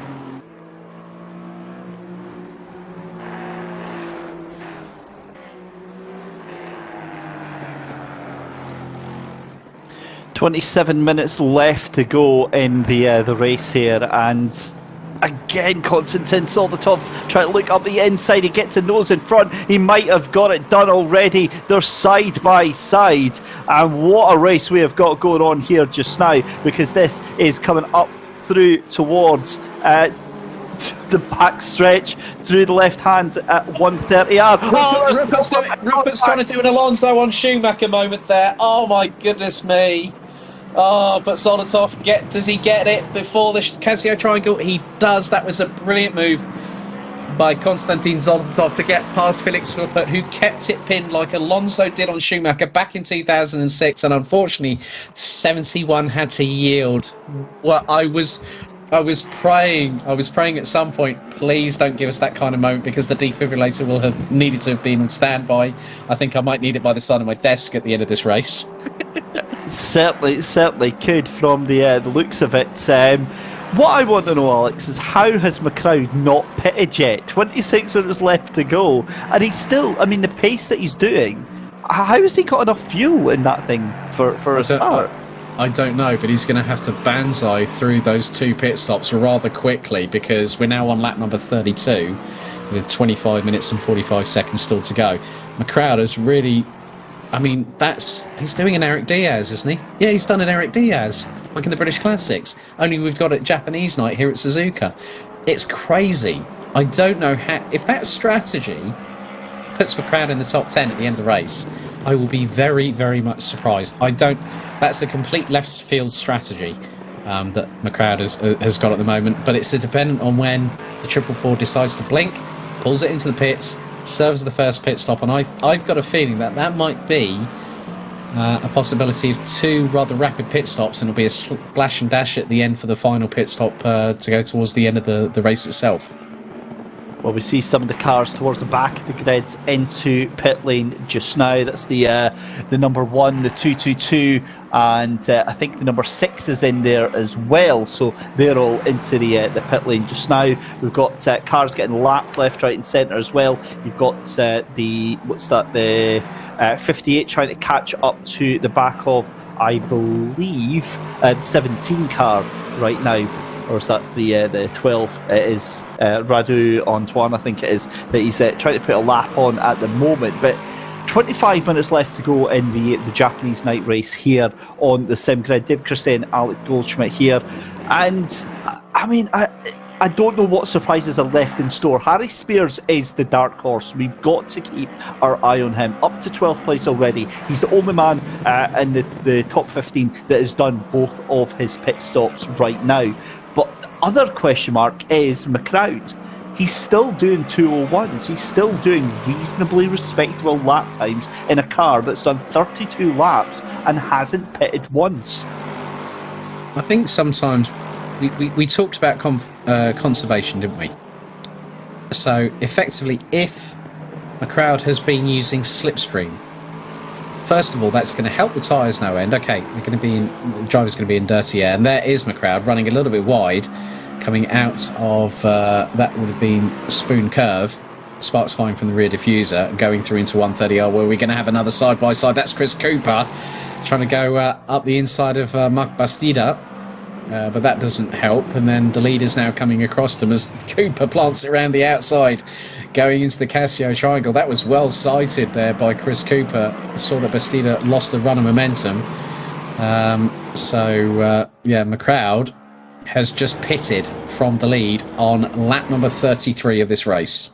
27 minutes left to go in the race here, and again, Konstantin Soldatov trying to look up the inside. He gets a nose in front. He might have got it done already. They're side by side. And what a race we have got going on here just now, because this is coming up through towards the back stretch through the left hand at 130R. Rupert's trying to do an Alonso on Schumacher moment there. Oh my goodness me. Oh, but Soldatov, does he get it before the Casio triangle? He does. That was a brilliant move by Konstantin Soldatov to get past Felix Rupert, who kept it pinned like Alonso did on Schumacher back in 2006. And unfortunately, 71 had to yield. Well, I was praying at some point, please don't give us that kind of moment, because the defibrillator will have needed to have been on standby. I think I might need it by the side of my desk at the end of this race. Certainly could from the looks of it. What I want to know, Alex, is how has McLeod not pitted yet? 26 minutes left to go, and he's still, I mean, the pace that he's doing, how has he got enough fuel in that thing for a start? I don't know, but he's going to have to banzai through those 2 pit stops rather quickly, because we're now on lap number 32 with 25 minutes and 45 seconds still to go. McLeod has really... I mean, he's doing an Eric Diaz, isn't he? Yeah, he's done an Eric Diaz, like in the British Classics. Only we've got a Japanese night here at Suzuka. It's crazy. I don't know how... If that strategy puts McLeod in the top 10 at the end of the race, I will be very, very much surprised. That's a complete left field strategy that McLeod has got at the moment, but it's dependent on when the 444 decides to blink, pulls it into the pits, serves the first pit stop, and I've got a feeling that might be a possibility of 2 rather rapid pit stops, and it'll be a splash and dash at the end for the final pit stop to go towards the end of the race itself. Well, we see some of the cars towards the back of the grids into pit lane just now. That's the number 1, the 222, and I think the number 6 is in there as well. So they're all into the pit lane just now. We've got cars getting lapped left, right, and centre as well. You've got the 58 trying to catch up to the back of, I believe, the 17 car right now. Or is that the 12? It is Radu Antoine, I think it is, that he's trying to put a lap on at the moment. But 25 minutes left to go in the Japanese night race here on the sim grid. Dave Christie and Alex Goldschmidt here. And, I mean, I don't know what surprises are left in store. Harry Spears is the dark horse. We've got to keep our eye on him. Up to 12th place already. He's the only man in the top 15 that has done both of his pit stops right now. But the other question mark is McLeod. He's still doing 201s. He's still doing reasonably respectable lap times in a car that's done 32 laps and hasn't pitted once. I think sometimes we talked about conservation, didn't we? So effectively, if McLeod has been using slipstream, first of all, that's going to help the tyres no end. Okay, the driver's going to be in dirty air, and there is McLeod running a little bit wide, coming out of that would have been Spoon Curve. Sparks flying from the rear diffuser, going through into 130R, where we're going to have another side by side. That's Chris Cooper trying to go up the inside of Marc Bastida, but that doesn't help. And then the lead is now coming across them as Cooper plants it around the outside, going into the Casio triangle. That was well sighted there by Chris Cooper. Saw that Bastida lost a run of momentum. Yeah, McLeod has just pitted from the lead on lap number 33 of this race.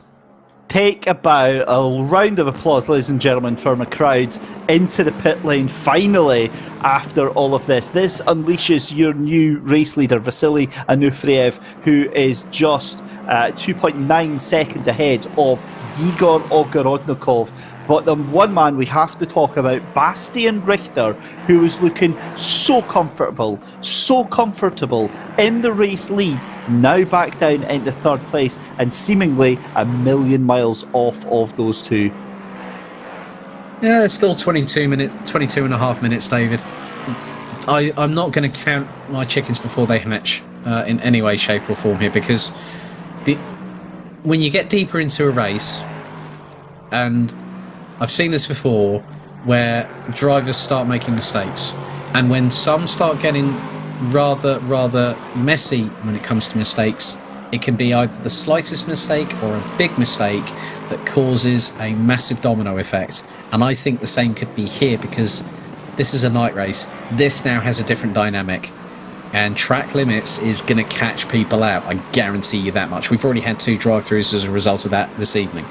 Take about a round of applause, ladies and gentlemen, for McLeod into the pit lane finally after all of this. This unleashes your new race leader, Vasily Anufriev, who is just 2.9 seconds ahead of Igor Ogorodnikov. But the one man we have to talk about, Bastian Richter, who is looking so comfortable in the race lead, now back down into 3rd place and seemingly a million miles off of those two. Yeah, it's still 22 and a half minutes, David. I'm not going to count my chickens before they hatch in any way, shape or form here, because when you get deeper into a race, and I've seen this before, where drivers start making mistakes. And when some start getting rather messy when it comes to mistakes, it can be either the slightest mistake or a big mistake that causes a massive domino effect. And I think the same could be here, because this is a night race. This now has a different dynamic. And track limits is going to catch people out. I guarantee you that much. We've already had 2 drive-throughs as a result of that this evening.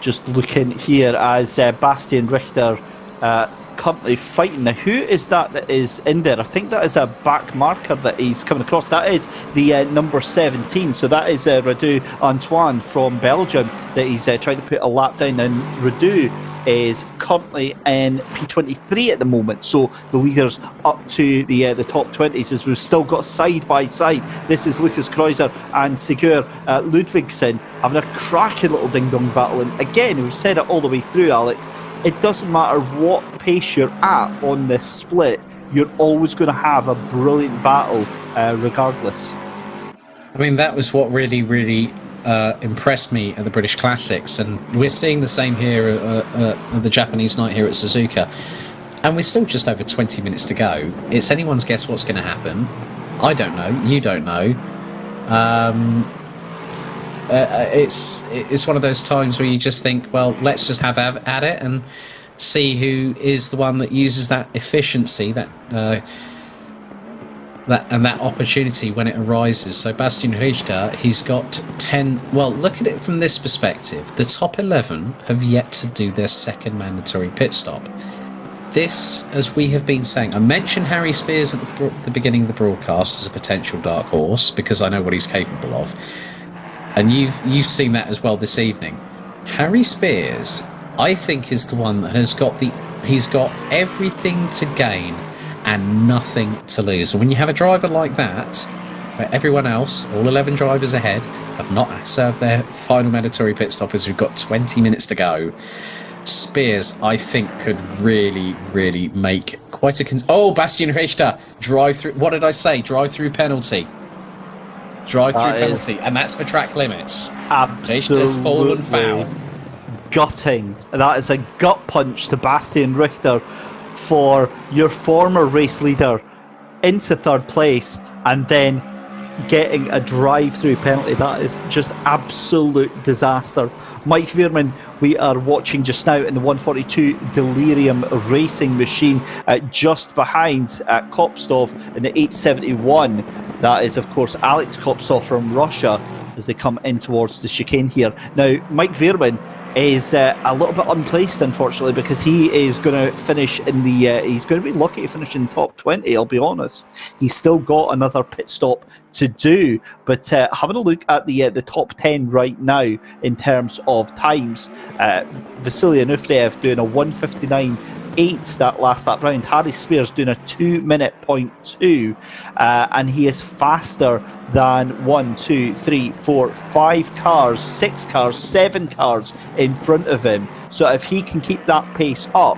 Just looking here as Bastian Richter currently fighting. Now, who is that is in there? I think that is a back marker that he's coming across. That is the number 17. So that is Radu Antoine from Belgium that he's trying to put a lap down. And Radu is currently in P23 at the moment, so the leaders up to the top 20s, as we've still got side by side. This is Lucas Kreuzer and Sigur Ludvigsson having a cracking little ding-dong battle. And again, we've said it all the way through, Alex, it doesn't matter what pace you're at on this split, you're always going to have a brilliant battle regardless. I mean, that was what really impressed me at the British Classics, and we're seeing the same here at the Japanese night here at Suzuka, and we're still just over 20 minutes to go. It's anyone's guess what's going to happen. I don't know, you don't know. It's one of those times where you just think, well, let's just have at it and see who is the one that uses that efficiency, that opportunity when it arises. So Bastian Richter, he's got 10. Well, look at it from this perspective. The top 11 have yet to do their second mandatory pit stop. This, as we have been saying, I mentioned Harry Spears at the beginning of the broadcast as a potential dark horse because I know what he's capable of, and you've seen that as well this evening. Harry Spears, I think, is the one that has got he's got everything to gain and nothing to lose. And when you have a driver like that, where everyone else, all 11 drivers ahead, have not served their final mandatory pit stop as we've got 20 minutes to go, Spears, I think, could really make quite a... Bastian Richter, drive-through... What did I say? Drive-through penalty. Drive-through penalty, and that's for track limits. Absolutely. Richter's fallen foul. Gutting. That is a gut punch to Bastian Richter for your former race leader into third place and then getting a drive-through penalty. That is just absolute disaster. Mike Veerman, we are watching just now in the 142 Delirium Racing machine, just behind Kopstov in the 871. That is, of course, Alex Kopstov from Russia as they come in towards the chicane here. Now, Mike Veerman is a little bit unplaced, unfortunately, because he is going to finish in the... he's going to be lucky to finish in top 20, I'll be honest. He's still got another pit stop to do, but having a look at the top 10 right now in terms of times, Vasily Anufriev doing a 1:59.8 that last lap round. Harry Spears doing a 2-minute 0.2, and he is faster than 5 cars, 6 cars, 7 cars in front of him. So if he can keep that pace up,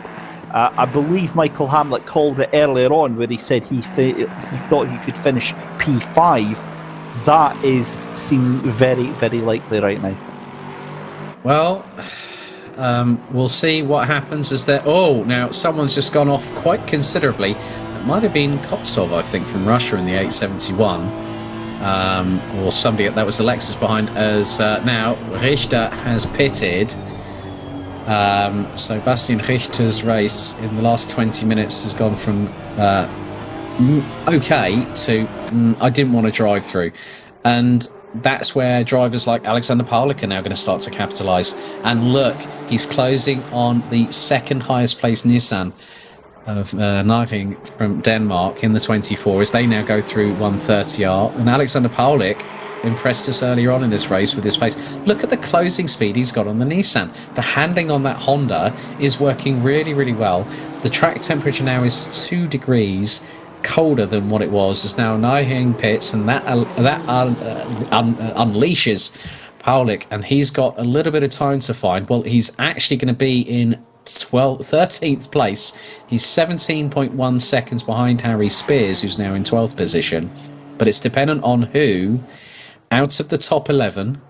I believe Michael Hamlet called it earlier on where he said he thought he could finish P5. That is seem very likely right now. Well, we'll see what happens as they're... now someone's just gone off quite considerably. It might have been Kopsov, I think, from Russia in the 871. Or somebody, that was the Lexus behind, as now Richter has pitted. So Bastian Richter's race in the last 20 minutes has gone from okay to I didn't want to drive through. And that's where drivers like Alexander Paulik are now going to start to capitalise. And look, he's closing on the second highest placed Nissan of Naring from Denmark in the 24 as they now go through 130R. And Alexander Paulik impressed us earlier on in this race with his pace. Look at the closing speed he's got on the Nissan. The handling on that Honda is working really well. The track temperature now is 2 degrees colder than what it was. As now Naring pits, and that unleashes Paulik, and he's got a little bit of time to find. Well, he's actually going to be in 13th place. He's 17.1 seconds behind Harry Spears, who's now in 12th position. But it's dependent on who, out of the top 11,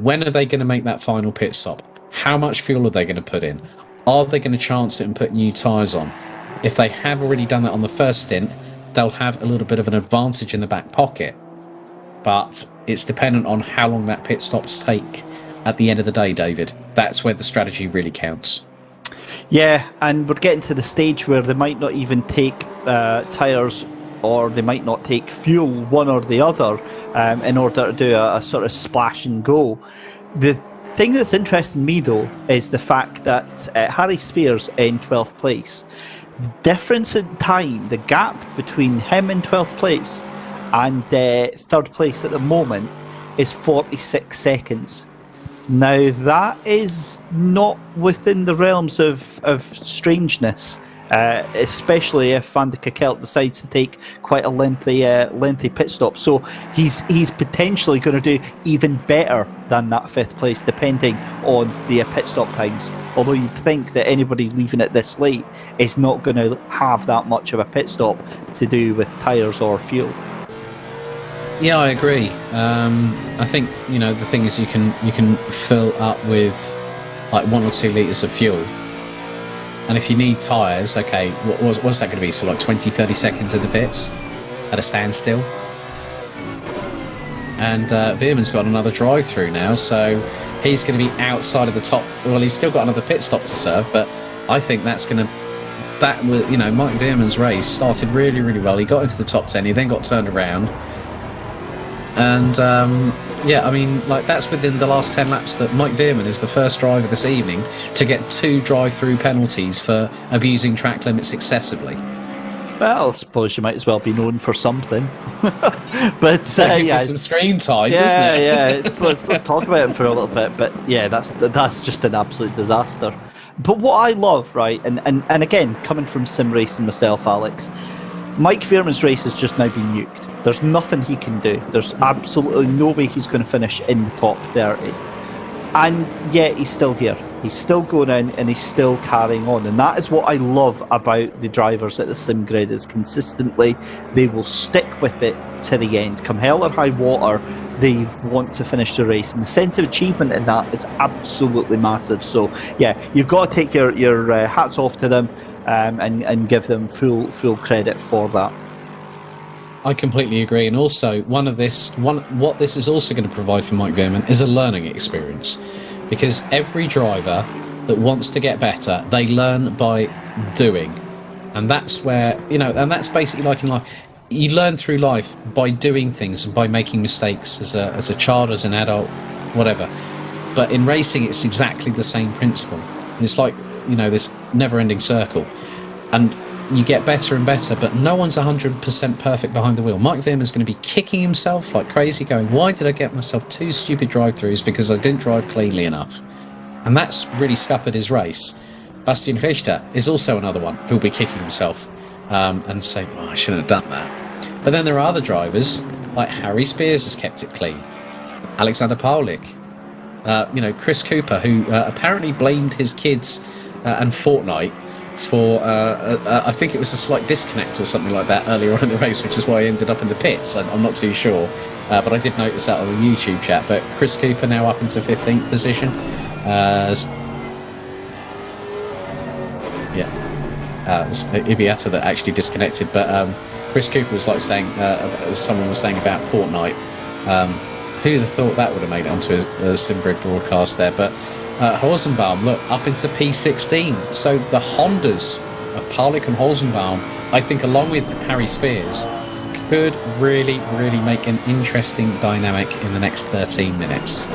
when are they going to make that final pit stop? How much fuel are they going to put in? Are they going to chance it and put new tyres on? if they have already done that on the first stint, they'll have a little bit of an advantage in the back pocket. But it's dependent on how long that pit stops take at the end of the day, David. That's where the strategy really counts. Yeah, and we're getting to the stage where they might not even take tyres, or they might not take fuel, one or the other, in order to do a sort of splash and go. The thing that's interesting me, though, is the fact that Harry Spears in 12th place, the difference in time, the gap between him in 12th place and 3rd place at the moment is 46 seconds. Now, that is not within the realms of strangeness, especially if Van de Kekelt decides to take quite a lengthy pit stop. So he's potentially going to do even better than that 5th place, depending on the pit stop times. Although you'd think that anybody leaving it this late is not going to have that much of a pit stop to do with tyres or fuel. Yeah, I agree. I think, the thing is you can fill up with like 1 or 2 litres of fuel. And if you need tyres, okay, what's that going to be? So like 20, 30 seconds in the pits at a standstill. And Veerman's got another drive-through now, so he's going to be outside of the top. Well, he's still got another pit stop to serve, but I think Mike Veerman's race started really, really well. He got into the top 10, he then got turned around. And that's within the last 10 laps that Mike Veerman is the first driver this evening to get 2 drive-through penalties for abusing track limits excessively. Well, I suppose you might as well be known for something. But some screen time, doesn't it? Yeah. Let's talk about him for a little bit. But yeah, that's just an absolute disaster. But what I love, right, and again, coming from sim racing myself, Alex, Mike Veerman's race has just now been nuked. There's nothing he can do. There's absolutely no way he's going to finish in the top 30. And yet he's still here. He's still going in and he's still carrying on. And that is what I love about the drivers at the sim grid, is consistently they will stick with it to the end. Come hell or high water, they want to finish the race. And the sense of achievement in that is absolutely massive. So yeah, you've got to take your hats off to them and give them full credit for that. I completely agree, and also what this is also going to provide for Mike Veerman is a learning experience, because every driver that wants to get better, they learn by doing, and that's where and that's basically like in life. You learn through life by doing things and by making mistakes as a child, as an adult, whatever. But in racing, it's exactly the same principle. It's like this never-ending circle, and you get better and better, but no one's 100% perfect behind the wheel. Mike Veerman's going to be kicking himself like crazy, going, why did I get myself 2 stupid drive-throughs because I didn't drive cleanly enough? And that's really scuppered his race. Bastian Richter is also another one who'll be kicking himself and saying, oh, I shouldn't have done that. But then there are other drivers, like Harry Spears has kept it clean, Alexander Paulik, Chris Cooper, who apparently blamed his kids and Fortnite for I think it was a slight disconnect or something like that earlier on in the race, which is why he ended up in the pits. I'm not too sure, but I did notice that on the YouTube chat. But Chris Cooper now up into 15th position. It was Ibiata that actually disconnected, but Chris Cooper was like saying, someone was saying about Fortnite. Who'd have thought that would have made it onto a SimGrid broadcast there? But Hosenbaum, look, up into P16. So the Hondas of Paulik and Hosenbaum, I think, along with Harry Spears, could really, really make an interesting dynamic in the next 13 minutes.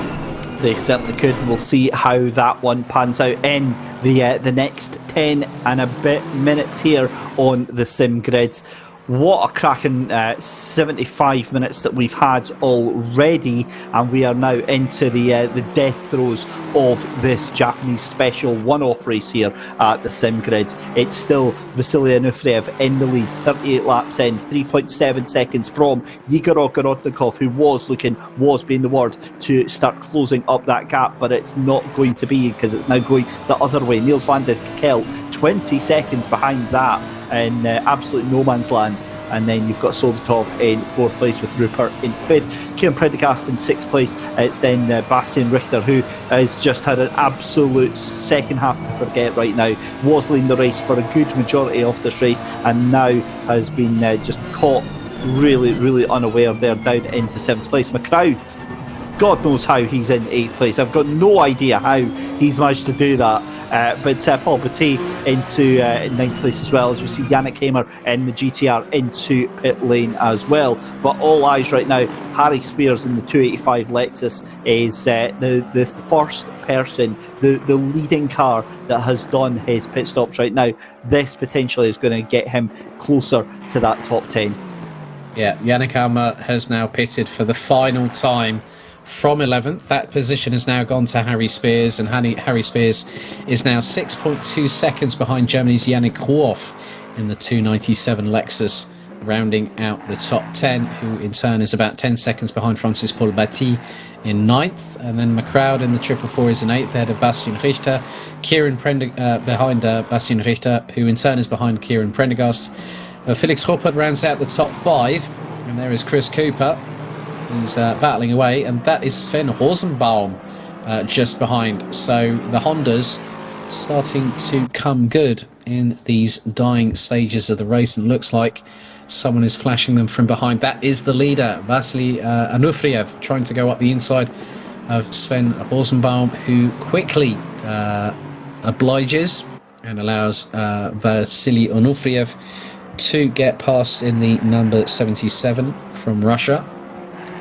They certainly could. We'll see how that one pans out in the next 10 and a bit minutes here on the Sim Grid. What a cracking 75 minutes that we've had already, and we are now into the death throes of this Japanese special one-off race here at the Sim Grid. It's still Vasily Onufriev in the lead, 38 laps in, 3.7 seconds from Igor Ogorodnikov, who was being the word to start closing up that gap, but it's not going to be, because it's now going the other way. Niels van der Kekelt 20 seconds behind that in absolute no man's land. And then you've got Soldatov in 4th place with Rupert in 5th. Kieran Prendergast in 6th place. It's then Bastian Richter, who has just had an absolute second half to forget right now. was leading the race for a good majority of this race, and now has been just caught really unaware there down into 7th place. McLeod, God knows how he's in 8th place. I've got no idea how he's managed to do that. But Paul Boutet into 9th place as well, as we see Yannick Hamer in the GTR into pit lane as well. But all eyes right now, Harry Spears in the 285 Lexus is the first person, the leading car that has done his pit stops right now. This potentially is going to get him closer to that top 10. Yeah, Yannick Hamer has now pitted for the final time from 11th. That position has now gone to Harry Spears, and Harry Spears is now 6.2 seconds behind Germany's Yannick Ruoff in the 297 Lexus, rounding out the top 10, who in turn is about 10 seconds behind Francis Paul Batty in 9th, and then McLeod in the 444 is in 8th, ahead of Bastien Richter. Behind Bastien Richter, who in turn is behind Kieran Prendergast. Felix Ruppert rounds out the top 5, and there is Chris Cooper. He's battling away, and that is Sven Rosenbaum just behind. So the Hondas starting to come good in these dying stages of the race, and looks like someone is flashing them from behind. That is the leader, Vasily Anufriev, trying to go up the inside of Sven Rosenbaum, who quickly obliges and allows Vasily Anufriev to get past in the number 77 from Russia.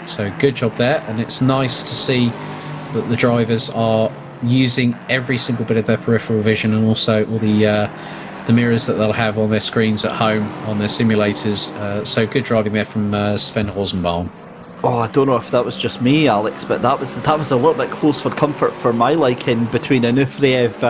So good job there, and it's nice to see that the drivers are using every single bit of their peripheral vision, and also all the mirrors that they'll have on their screens at home on their simulators. So good driving there from Sven Rosenbaum. Oh, I don't know if that was just me, Alex, but that was a little bit close for comfort for my liking between Anufriev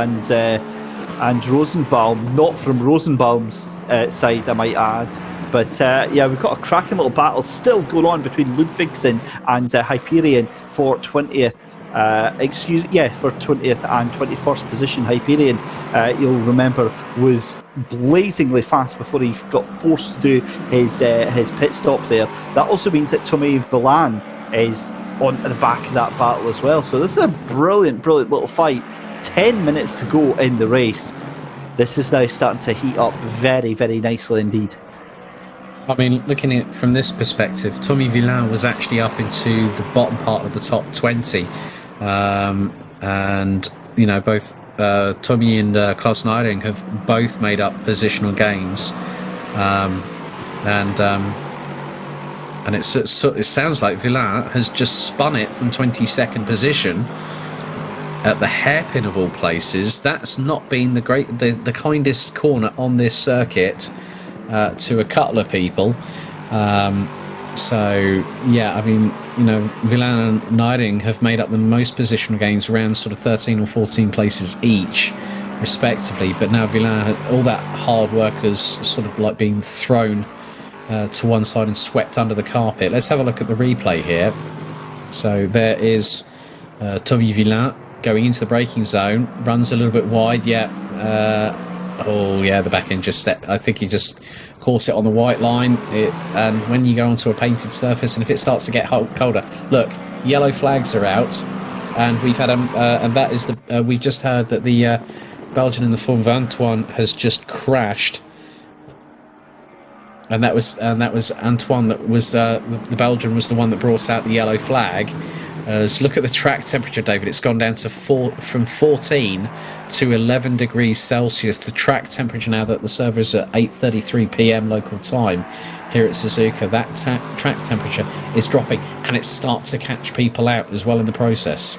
and Rosenbaum. Not from Rosenbaum's side, I might add. But yeah, we've got a cracking little battle still going on between Ludvigsen and Hyperion for 20th. For 20th and 21st position. Hyperion, you'll remember, was blazingly fast before he got forced to do his pit stop there. That also means that Tommy Villan is on the back of that battle as well. So this is a brilliant little fight. 10 minutes to go in the race. This is now starting to heat up very, very nicely indeed. I mean, looking at it from this perspective, Tommy Villan was actually up into the bottom part of the top 20. And, you know, both Tommy and Klaus Neiding have both made up positional gains. And it sounds like Villan has just spun it from 22nd position at the hairpin of all places. That's not been the kindest corner on this circuit to a couple of people. So yeah, I mean, you know, Villan and Neiding have made up the most positional gains, around sort of 13 or 14 places each, respectively. But now Villan, all that hard work has sort of like been thrown to one side and swept under the carpet. Let's have a look at the replay here. So there is Tommy Villan going into the braking zone, runs a little bit wide. Yeah. The back end just stepped. I think he just caught it on the white line. And when you go onto a painted surface, and if it starts to get colder, look, yellow flags are out, and we've had and that is we just heard that the Belgian in the form of Antoine has just crashed, and that was Antoine. That was the Belgian was the one that brought out the yellow flag. So look at the track temperature, David. It's gone down to from 14 to 11 degrees Celsius. The track temperature now that the server is at 8:33 p.m. local time here at Suzuka, that track temperature is dropping, and it starts to catch people out as well in the process.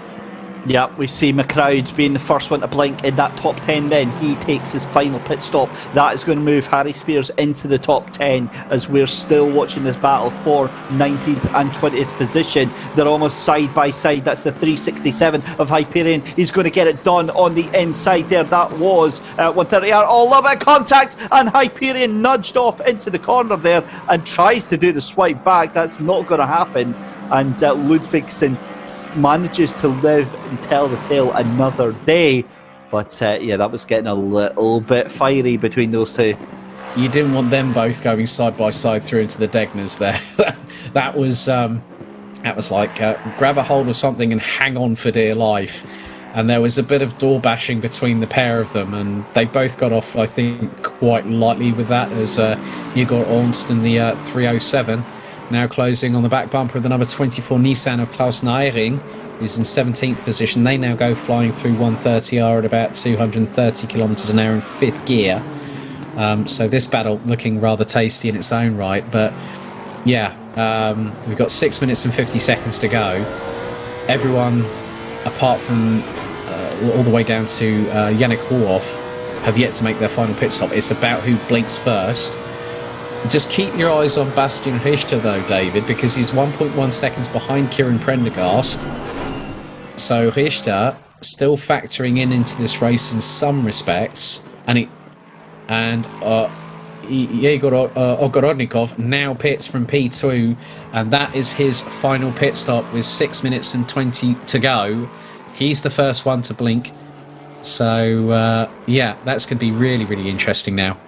Yeah, we see McLeod being the first one to blink in that top 10 then. He takes his final pit stop. That is going to move Harry Spears into the top 10 as we're still watching this battle for 19th and 20th position. They're almost side by side. That's the 367 of Hyperion. He's going to get it done on the inside there. That was 130. Oh, love it, contact! And Hyperion nudged off into the corner there and tries to do the swipe back. That's not going to happen. And Ludvigsen manages to live and tell the tale another day. But yeah, that was getting a little bit fiery between those two. You didn't want them both going side by side through into the Degners there. that was like grab a hold of something and hang on for dear life. and there was a bit of door bashing between the pair of them, and they both got off, I think, quite lightly with that, as Igor Ornst in the 307 now closing on the back bumper of the number 24 Nissan of Klaus Neiring, who's in 17th position. They now go flying through 130R at about 230 kilometres an hour in 5th gear. So this battle looking rather tasty in its own right, but yeah, we've got 6 minutes and 50 seconds to go. Everyone, apart from all the way down to Yannick Horhoff, have yet to make their final pit stop. It's about who blinks first. Just keep your eyes on Bastian Richter, though, David, because he's 1.1 seconds behind Kieran Prendergast. So Richter still factoring into this race in some respects, and Yegor Ogorodnikov now pits from P2, and that is his final pit stop with 6 minutes and 20 to go. He's the first one to blink. So, yeah, that's going to be really, really interesting now.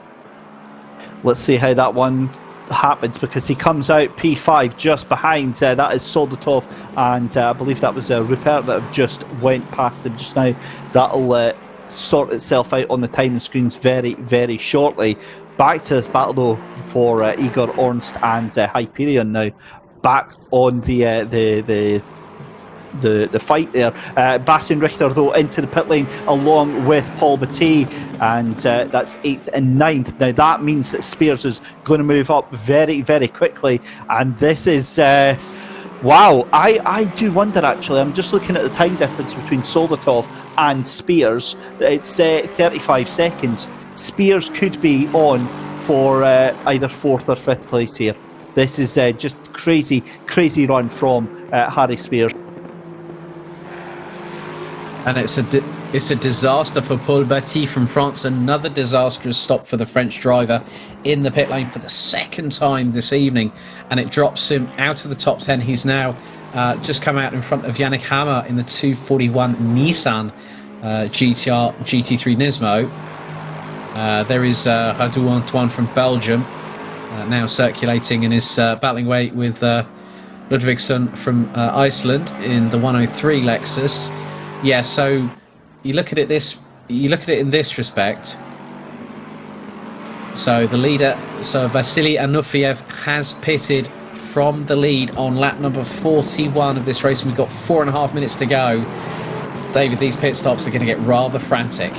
Let's see how that one happens, because he comes out P5 just behind. That is Soldatov, and I believe that was Rupert that have just went past him just now. That'll sort itself out on the timing screens very, very shortly. Back to this battle though for Igor Ornst and Hyperion now. Back on the fight there. Bastian Richter though into the pit lane along with Paul Batty, and that's 8th and 9th. Now that means that Spears is going to move up very, very quickly, and this is wow, I do wonder actually. I'm just looking at the time difference between Soldatov and Spears. It's 35 seconds. Spears could be on for either 4th or 5th place here. This is just crazy run from Harry Spears. And it's a disaster for Paul Batty from France. Another disastrous stop for the French driver in the pit lane for the second time this evening, and it drops him out of the top 10. He's now just come out in front of Yannick Hammer in the 241 Nissan GTR GT3 Nismo. There is Radou Antoine from Belgium now circulating in his battling weight with Ludvigsson from Iceland in the 103 Lexus. Yeah, so you look at it in this respect. So the leader, Vasily Anufriev, has pitted from the lead on lap number 41 of this race, and we've got 4.5 minutes to go. David, these pit stops are going to get rather frantic.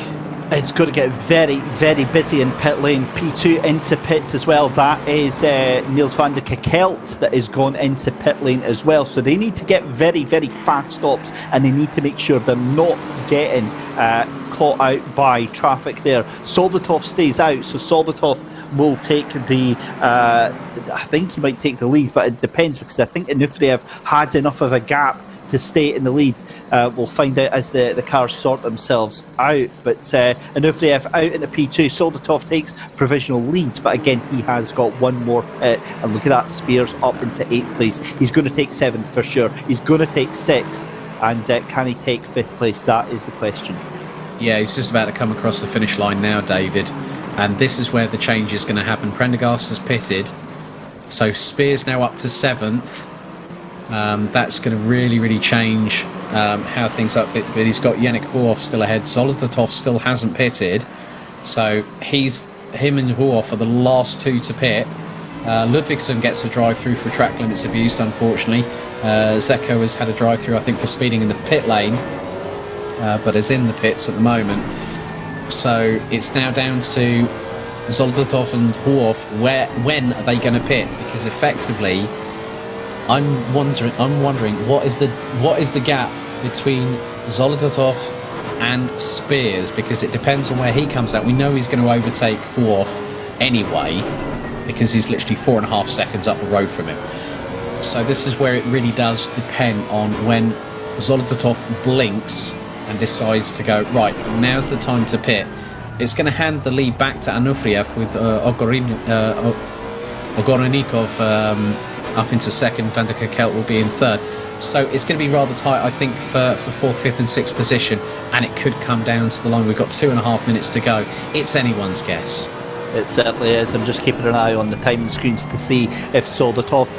It's going to get very, very busy in pit lane. P2 into pits as well. That is Niels van der Kekelt that is gone into pit lane as well. So they need to get very, very fast stops, and they need to make sure they're not getting caught out by traffic there. Soldatov stays out, so Soldatov will take the I think he might take the lead, but it depends, because I think Anufriev had enough of a gap to stay in the lead. We'll find out as the cars sort themselves out. But Anufriev out into P2. Soldatov takes provisional leads, but again he has got one more hit. And look at that, Spears up into 8th place. He's going to take 7th for sure. He's going to take 6th, and can he take 5th place? That is the question. Yeah, he's just about to come across the finish line now, David, and this is where the change is going to happen. Prendergast has pitted, so Spears now up to 7th. That's going to really, really change how things up. But he's got Yannick Horhoff still ahead. Soldatov still hasn't pitted, so him and Horhoff are the last two to pit. Ludvigsson gets a drive-through for track limits abuse, unfortunately. Zeko has had a drive-through, I think, for speeding in the pit lane, but is in the pits at the moment. So it's now down to Soldatov and Horhoff. When are they going to pit? Because effectively, I'm wondering what is the gap between Zolotatov and Spears, because it depends on where he comes out. We know he's going to overtake Horhoff anyway, because he's literally 4.5 seconds up the road from him. So this is where it really does depend on when Zolotatov blinks and decides to go, right, now's the time to pit. It's going to hand the lead back to Anufriev with Ogorodnikov up into 2nd. Van der Kekelt will be in 3rd. So it's going to be rather tight, I think, for 4th, 5th and 6th position, and it could come down to the line. We've got 2.5 minutes to go. It's anyone's guess. It certainly is. I'm just keeping an eye on the timing screens to see if Soldatov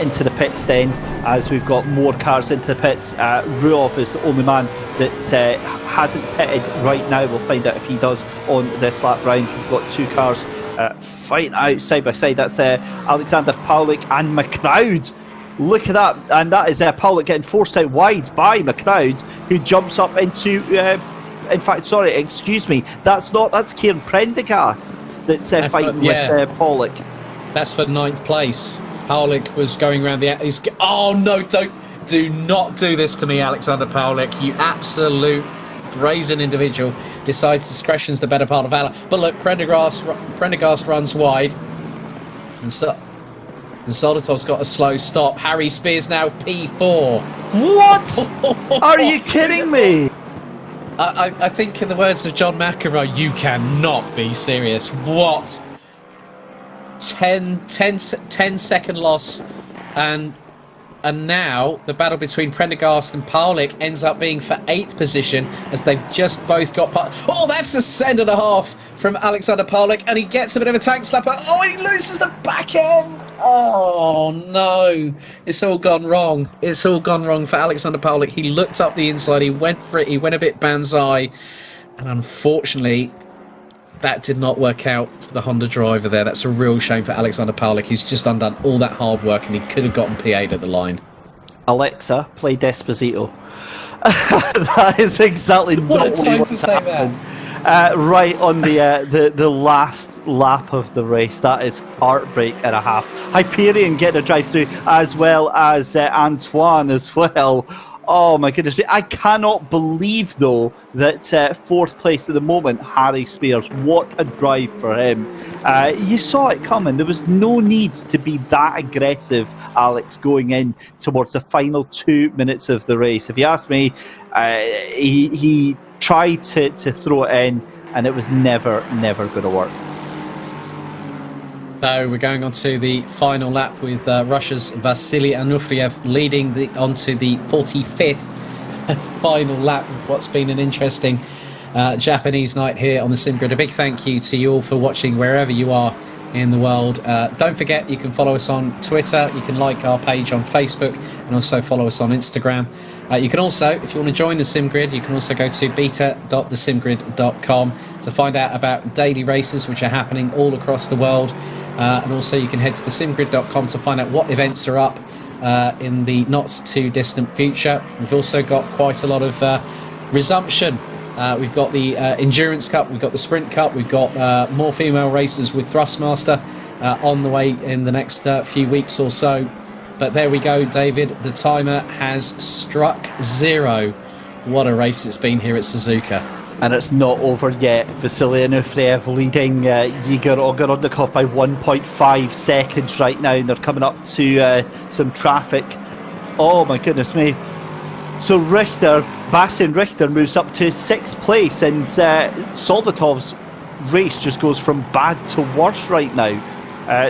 into the pits then, as we've got more cars into the pits. Ruov is the only man that hasn't pitted right now. We'll find out if he does on this lap round. We've got 2 cars fighting out side by side. That's Alexander Paulik and McLeod. Look at that, and that is Paulik getting forced out wide by McLeod, who jumps up into in fact, sorry, excuse me, that's Kieran Prendergast that's fighting with Paulik. That's for 9th place. Paulik was going around the... oh no, do not do this to me, Alexander Paulik, you absolute brazen individual. Decides discretion's the better part of valor. But look, Prendergast runs wide, and Soldatov's got a slow stop. Harry Spears now P4. What? Are you kidding me? I think in the words of John McEnroe, you cannot be serious. What? 10 second loss, and now the battle between Prendergast and Paulik ends up being for 8th position, as they've just both got... oh, that's a second and a half from Alexander Paulik, and he gets a bit of a tank slapper. Oh, he loses the back end. Oh, no. It's all gone wrong. It's all gone wrong for Alexander Paulik. He looked up the inside. He went for it. He went a bit banzai. And unfortunately, that did not work out for the Honda driver there. That's a real shame for Alexander Paulik. He's just undone all that hard work, and he could have gotten P8 at the line. Alexa, play Desposito. That is exactly what not a time to say that. Right on the last lap of the race. That is heartbreak and a half. Hyperion getting a drive through, as well as Antoine as well. Oh my goodness. I cannot believe though that 4th place at the moment, Harry Spears. What a drive for him. You saw it coming. There was no need to be that aggressive, Alex, going in towards the final 2 minutes of the race. If you ask me, he tried to throw it in, and it was never going to work. So we're going on to the final lap with Russia's Vasily Anufriev leading onto the 45th final lap of what's been an interesting Japanese night here on the SimGrid. A big thank you to you all for watching wherever you are in the world. Don't forget, you can follow us on Twitter, you can like our page on Facebook, and also follow us on Instagram. You can also, if you want to join the SimGrid, you can also go to beta.thesimgrid.com to find out about daily races which are happening all across the world. And also you can head to thesimgrid.com to find out what events are up in the not too distant future. We've also got quite a lot of resumption. We've got the Endurance Cup, we've got the Sprint Cup, we've got more female races with Thrustmaster on the way in the next few weeks or so. But there we go, David. The timer has struck 0. What a race it's been here at Suzuka. And it's not over yet. Vasily Anufriev leading Igor Ogorodnikov by 1.5 seconds right now, and they're coming up to some traffic. Oh my goodness me. So Bastian Richter moves up to 6th place, and Soldatov's race just goes from bad to worse right now.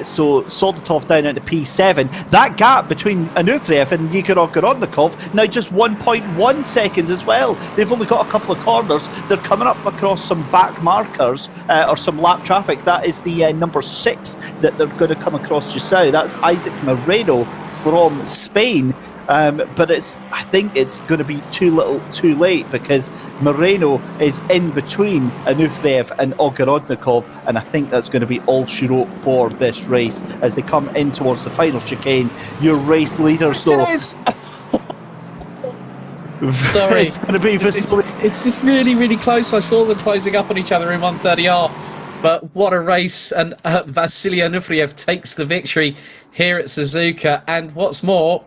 So Soldatov down into P7. That gap between Anufriev and Igor Ogorodnikov now just 1.1 seconds as well. They've only got a couple of corners. They're coming up across some back markers or some lap traffic. That is the number 6 that they're going to come across just now. That's Isaac Moreno from Spain. But I think it's going to be too little too late, because Moreno is in between Anufriev and Ogorodnikov, and I think that's going to be all she wrote for this race as they come in towards the final chicane. Your race leaders, though. It is. Sorry. It's going to be it's just really, really close. I saw them closing up on each other in 130R. But what a race, and Vasily Anufriev takes the victory here at Suzuka. And what's more,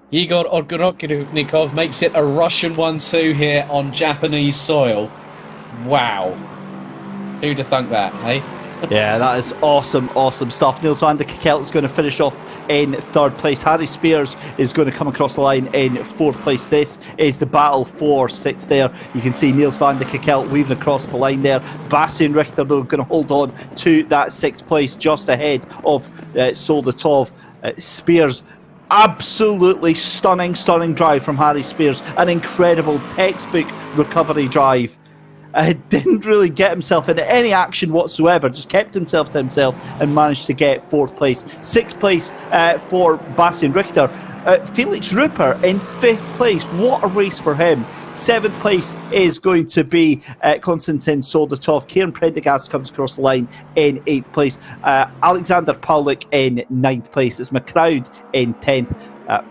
Igor Ogorodnikov makes it a Russian 1-2 here on Japanese soil. Wow. Who'd have thunk that, eh? Yeah, that is awesome stuff. Niels van der Kekelt is going to finish off in 3rd place. Harry Spears is going to come across the line in 4th place. This is the battle for 6th there. You can see Niels van der Kekelt weaving across the line there. Bastian Richter, though, going to hold on to that 6th place just ahead of Soldatov. Spears, absolutely stunning drive from Harry Spears. An incredible textbook recovery drive. Didn't really get himself into any action whatsoever, just kept himself to himself and managed to get 4th place. 6th place for Bastian Richter. Felix Rupert in 5th place. What a race for him. 7th place is going to be Konstantin Soldatov. Kieran Prendergast comes across the line in 8th place. Alexander Paulik in 9th place. It's McLeod in 10th.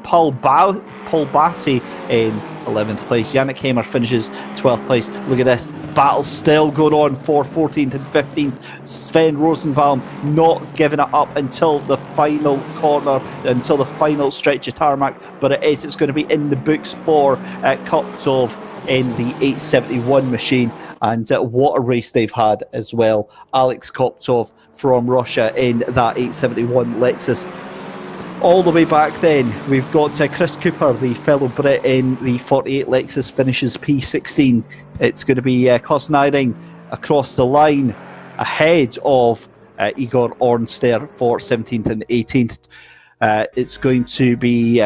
Paul Batty in 11th place. Yannick Hamer finishes 12th place. Look at this. Battle still going on for 14th and 15th. Sven Rosenbaum not giving it up until the final corner, until the final stretch of tarmac. But it's going to be in the books for Koptov in the 871 machine. And what a race they've had as well. Alex Koptov from Russia in that 871 Lexus. All the way back then, we've got Chris Cooper, the fellow Brit in the 48 Lexus, finishes P16. It's going to be Klaus Nyring across the line ahead of Igor Ornster for 17th and 18th. It's going to be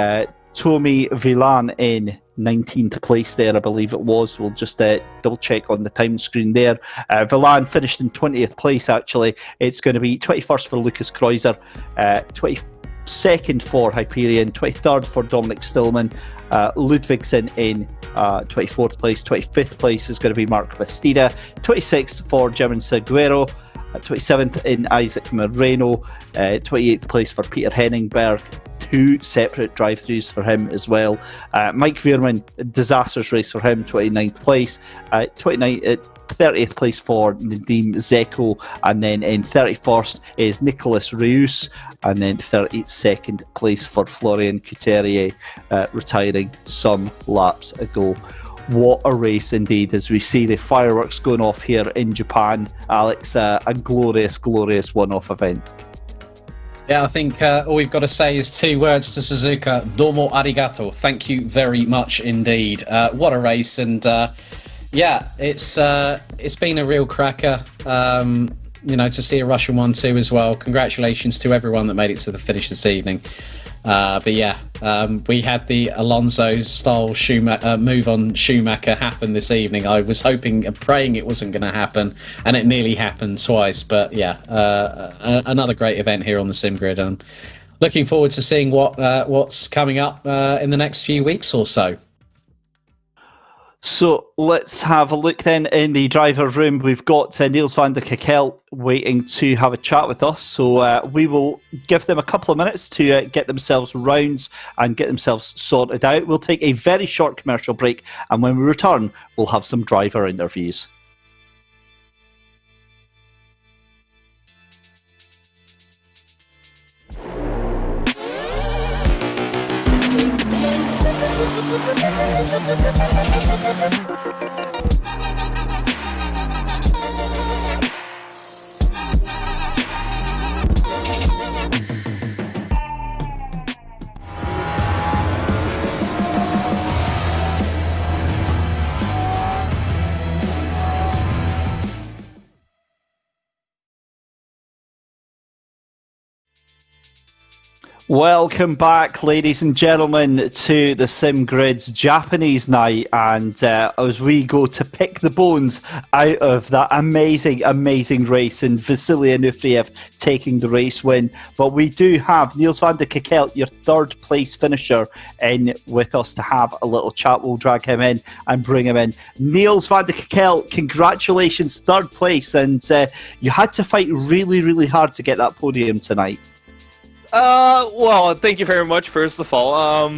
Tomi Vilan in 19th place there, I believe it was. We'll just double check on the time screen there. Vilan finished in 20th place, actually. It's going to be 21st for Lucas Kreuzer, 22nd for Hyperion, 23rd for Dominic Stillman, Ludvigsen in 24th place, 25th place is going to be Mark Bastida, 26th for German Seguero, 27th in Isaac Moreno, 28th place for Peter Henningberg, 2 separate drive-throughs for him as well. Mike Veerman, disastrous race for him, 29th place, 30th place for Nadim Zeko, and then in 31st is Nicolas Reus, and then 32nd place for Florian Couturier, retiring some laps ago. What a race indeed, as we see the fireworks going off here in Japan. Alex, a glorious, glorious one-off event. Yeah, I think all we've got to say is 2 words to Suzuka: domo arigato. Thank you very much indeed. What a race, and yeah, it's been a real cracker. To see a Russian 1-2 as well. Congratulations to everyone that made it to the finish this evening. But yeah, we had the Alonso-style move on Schumacher happen this evening. I was hoping and praying it wasn't going to happen, and it nearly happened twice. But yeah, another great event here on the Sim Grid. And looking forward to seeing what's coming up in the next few weeks or so. So let's have a look then in the driver room. We've got Niels van der Kekkel waiting to have a chat with us. So we will give them a couple of minutes to get themselves rounds and get themselves sorted out. We'll take a very short commercial break, and when we return, we'll have some driver interviews. Welcome back, ladies and gentlemen, to the Sim Grid's Japanese night, and as we go to pick the bones out of that amazing, amazing race and Vasily Anufriev taking the race win. But we do have Niels van der Kekkel, your 3rd place finisher, in with us to have a little chat. We'll drag him in and bring him in. Niels van der Kekkel, congratulations, 3rd place, and you had to fight really, really hard to get that podium tonight. Well, thank you very much, first of all.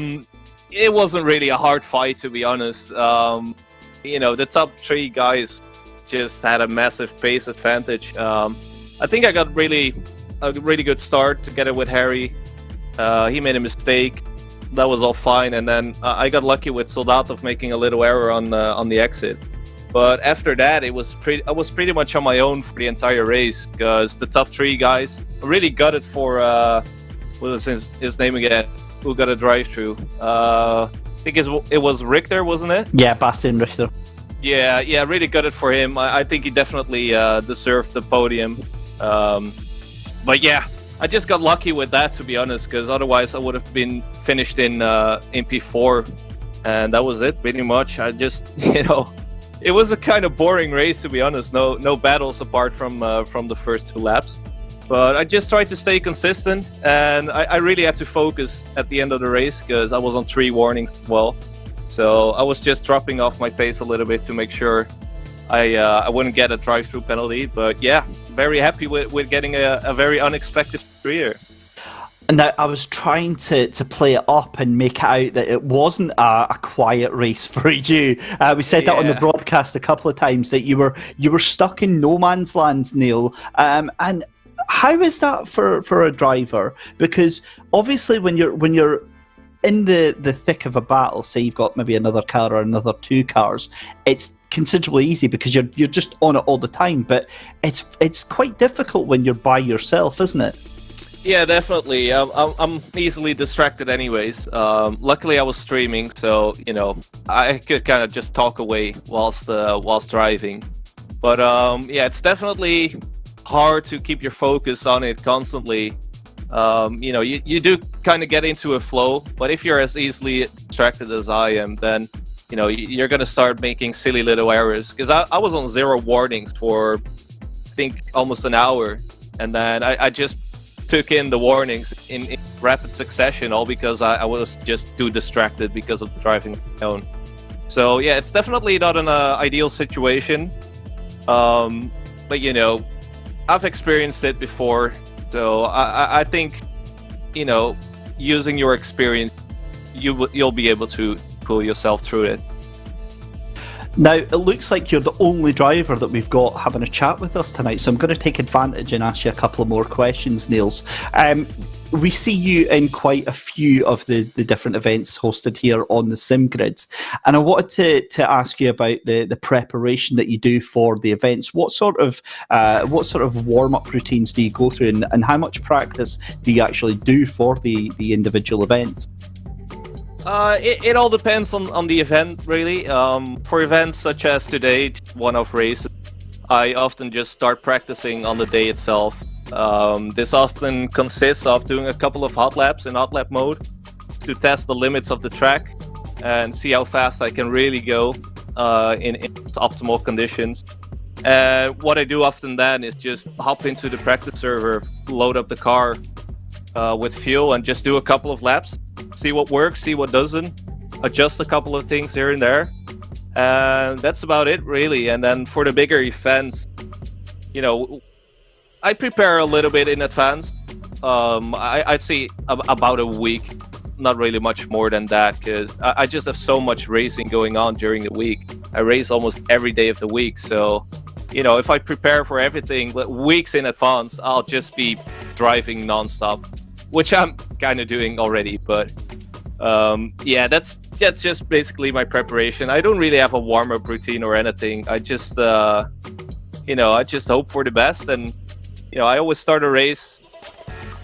It wasn't really a hard fight, to be honest. The top 3 guys just had a massive pace advantage. I think I got a really good start together with Harry. He made a mistake. That was all fine, and then I got lucky with Soldatov making a little error on the exit. But after that, I was pretty much on my own for the entire race, because the top 3 guys really got it for what was his name again? Who got a drive-through? I think it was Richter, wasn't it? Yeah, Bastian Richter. Yeah, really got it for him. I think he definitely deserved the podium. But yeah, I just got lucky with that, to be honest, because otherwise I would have been finished in P4, and that was it, pretty much. I just, it was a kind of boring race, to be honest. No battles apart from the first 2 laps. But I just tried to stay consistent, and I really had to focus at the end of the race because I was on 3 warnings as well. So I was just dropping off my pace a little bit to make sure I wouldn't get a drive-through penalty. But yeah, very happy with getting a very unexpected career. And I was trying to play it up and make it out that it wasn't a quiet race for you. We said that on the broadcast a couple of times, that you were stuck in no man's land, Neil. And how is that for a driver? Because obviously when you're in the thick of a battle, say you've got maybe another car or another 2 cars, it's considerably easy because you're just on it all the time. But it's quite difficult when you're by yourself, isn't it? Yeah, definitely. I'm easily distracted anyways. Luckily I was streaming, so I could kind of just talk away whilst driving. But yeah, it's definitely hard to keep your focus on it constantly. You do kind of get into a flow, but if you're as easily distracted as I am, then you're gonna start making silly little errors. Because I was on 0 warnings for I think almost an hour, and then I just took in the warnings in rapid succession, all because I was just too distracted because of driving on my own. So yeah, it's definitely not an ideal situation, but I've experienced it before, so I think using your experience, you'll be able to pull yourself through it. Now, it looks like you're the only driver that we've got having a chat with us tonight, so I'm going to take advantage and ask you a couple of more questions, Niels. We see you in quite a few of the different events hosted here on the sim grids, and I wanted to ask you about the preparation that you do for the events. What sort of warm-up routines do you go through, and how much practice do you actually do for the individual events? It all depends on the event, really. For events such as today, one-off race, I often just start practicing on the day itself. This often consists of doing a couple of hot laps in hot lap mode to test the limits of the track and see how fast I can really go in optimal conditions. And what I do often then is just hop into the practice server, load up the car with fuel, and just do a couple of laps. See what works, see what doesn't, adjust a couple of things here and there, and that's about it, really. And then for the bigger events, I prepare a little bit in advance. I'd say about a week, not really much more than that, because I just have so much racing going on during the week. I race almost every day of the week, so if I prepare for everything weeks in advance, I'll just be driving non-stop, which I'm kind of doing already. But yeah, that's just basically my preparation. I don't really have a warm-up routine or anything. I just I just hope for the best, and I always start a race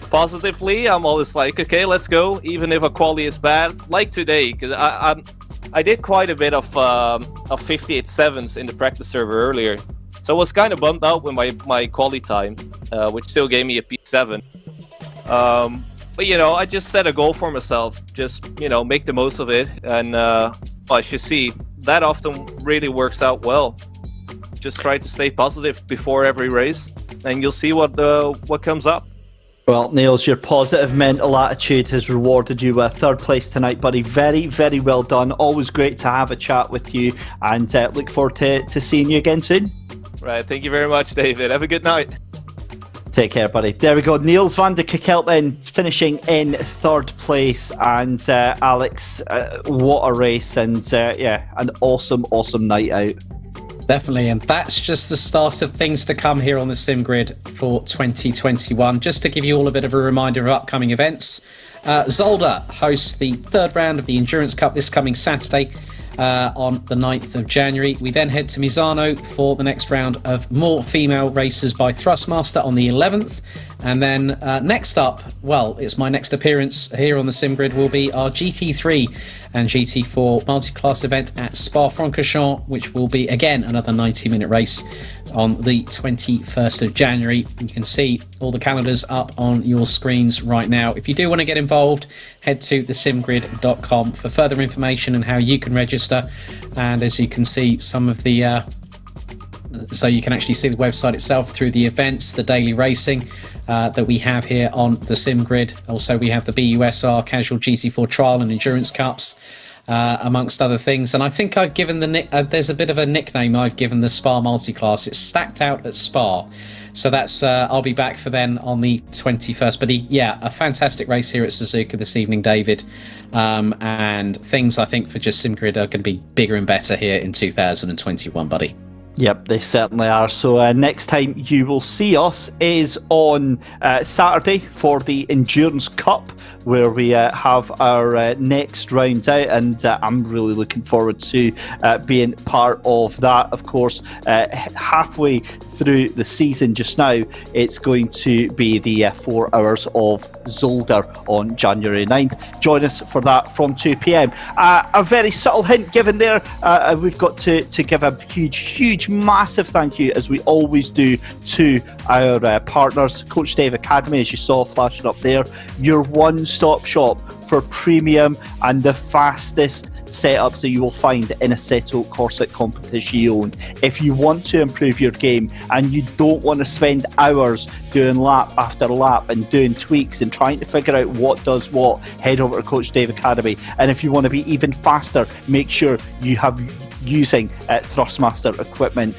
positively. I'm always like, okay, let's go, even if a quali is bad, like today, because I did quite a bit of 58.7s in the practice server earlier, so I was kind of bummed out with my quali time, which still gave me a P7. But I just set a goal for myself, just make the most of it, and as you see, that often really works out well. Just try to stay positive before every race, and you'll see what comes up. Well, Niels, your positive mental attitude has rewarded you with 3rd place tonight, buddy. Very, very well done. Always great to have a chat with you, and look forward to seeing you again soon. Right, thank you very much, David. Have a good night. Take care, buddy. There we go. Niels van de Kekelt then finishing in 3rd place, and Alex, what a race, and an awesome night out. Definitely, and that's just the start of things to come here on the Sim Grid for 2021. Just to give you all a bit of a reminder of upcoming events, Zolder hosts the 3rd round of the Endurance Cup this coming Saturday on the 9th of January. We then head to Misano for the next round of more female races by Thrustmaster on the 11th, And then next up, well, it's my next appearance here on the Sim Grid, will be our GT3 and GT4 multi-class event at Spa-Francorchamps, which will be, again, another 90-minute race on the 21st of January. You can see all the calendars up on your screens right now. If you do want to get involved, head to thesimgrid.com for further information on how you can register. And as you can see, some of the... so you can actually see the website itself through the events, the daily racing that we have here on the Sim Grid. Also, we have the BUSR Casual GT4 Trial and Endurance Cups, amongst other things. And I think I've given there's a bit of a nickname I've given the Spa multi-class. It's Stacked Out at Spa. So that's I'll be back for then on the 21st. But a fantastic race here at Suzuka this evening, David. And things I think for just Sim Grid are going to be bigger and better here in 2021, buddy. Yep, they certainly are. So next time you will see us is on Saturday for the Endurance Cup, where we have our next round out, and I'm really looking forward to being part of that. Of course, halfway through the season just now, it's going to be the 4 hours of Zolder on January 9th. Join us for that from 2 p.m. A very subtle hint given there. We've got to give a huge, massive thank you, as we always do, to our partners, Coach Dave Academy, as you saw flashing up there, your one-stop shop for premium and the fastest setups that you will find in Assetto Corsa Competizione. If you want to improve your game and you don't want to spend hours doing lap after lap and doing tweaks and trying to figure out what does what, head over to Coach Dave Academy. And if you want to be even faster, make sure you have using Thrustmaster equipment.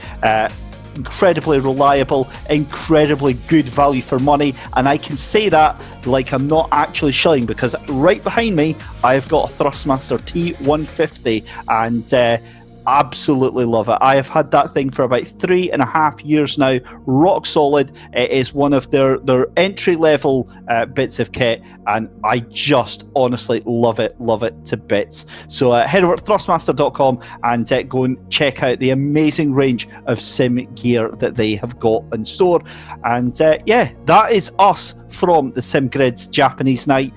Incredibly reliable, incredibly good value for money, and I can say that like I'm not actually shilling, because right behind me I've got a Thrustmaster T150 and absolutely love it. I have had that thing for about 3.5 years now, rock solid. It is one of their entry level bits of kit, and I just honestly love it to bits. So head over to thrustmaster.com and go and check out the amazing range of sim gear that they have got in store. And that is us from the Sim Grid's Japanese night.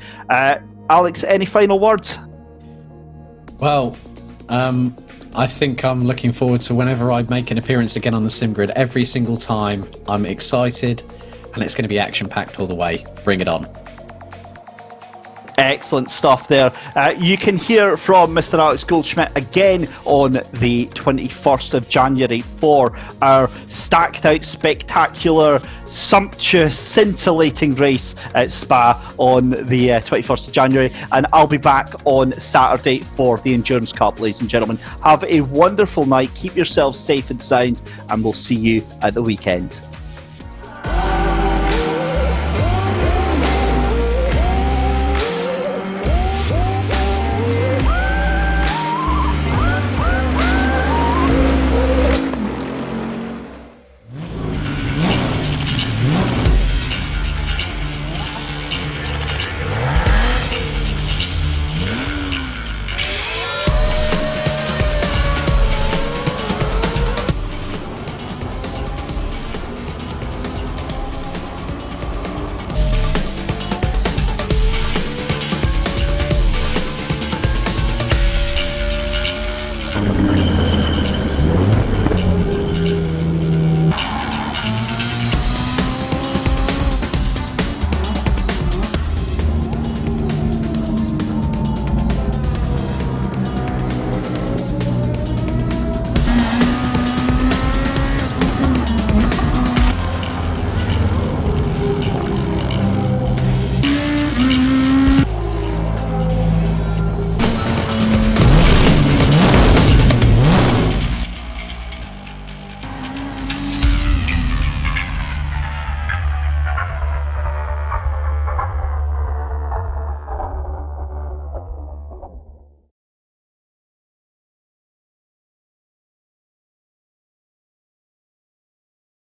Alex, any final words? Well, I think I'm looking forward to whenever I make an appearance again on the Sim Grid. Every single time I'm excited, and it's going to be action-packed all the way. Bring it on. Excellent stuff there. You can hear from Mr. Alex Goldschmidt again on the 21st of January for our stacked out, spectacular, sumptuous, scintillating race at Spa on the 21st of January. And I'll be back on Saturday for the Endurance Cup, ladies and gentlemen. Have a wonderful night. Keep yourselves safe and sound, and we'll see you at the weekend.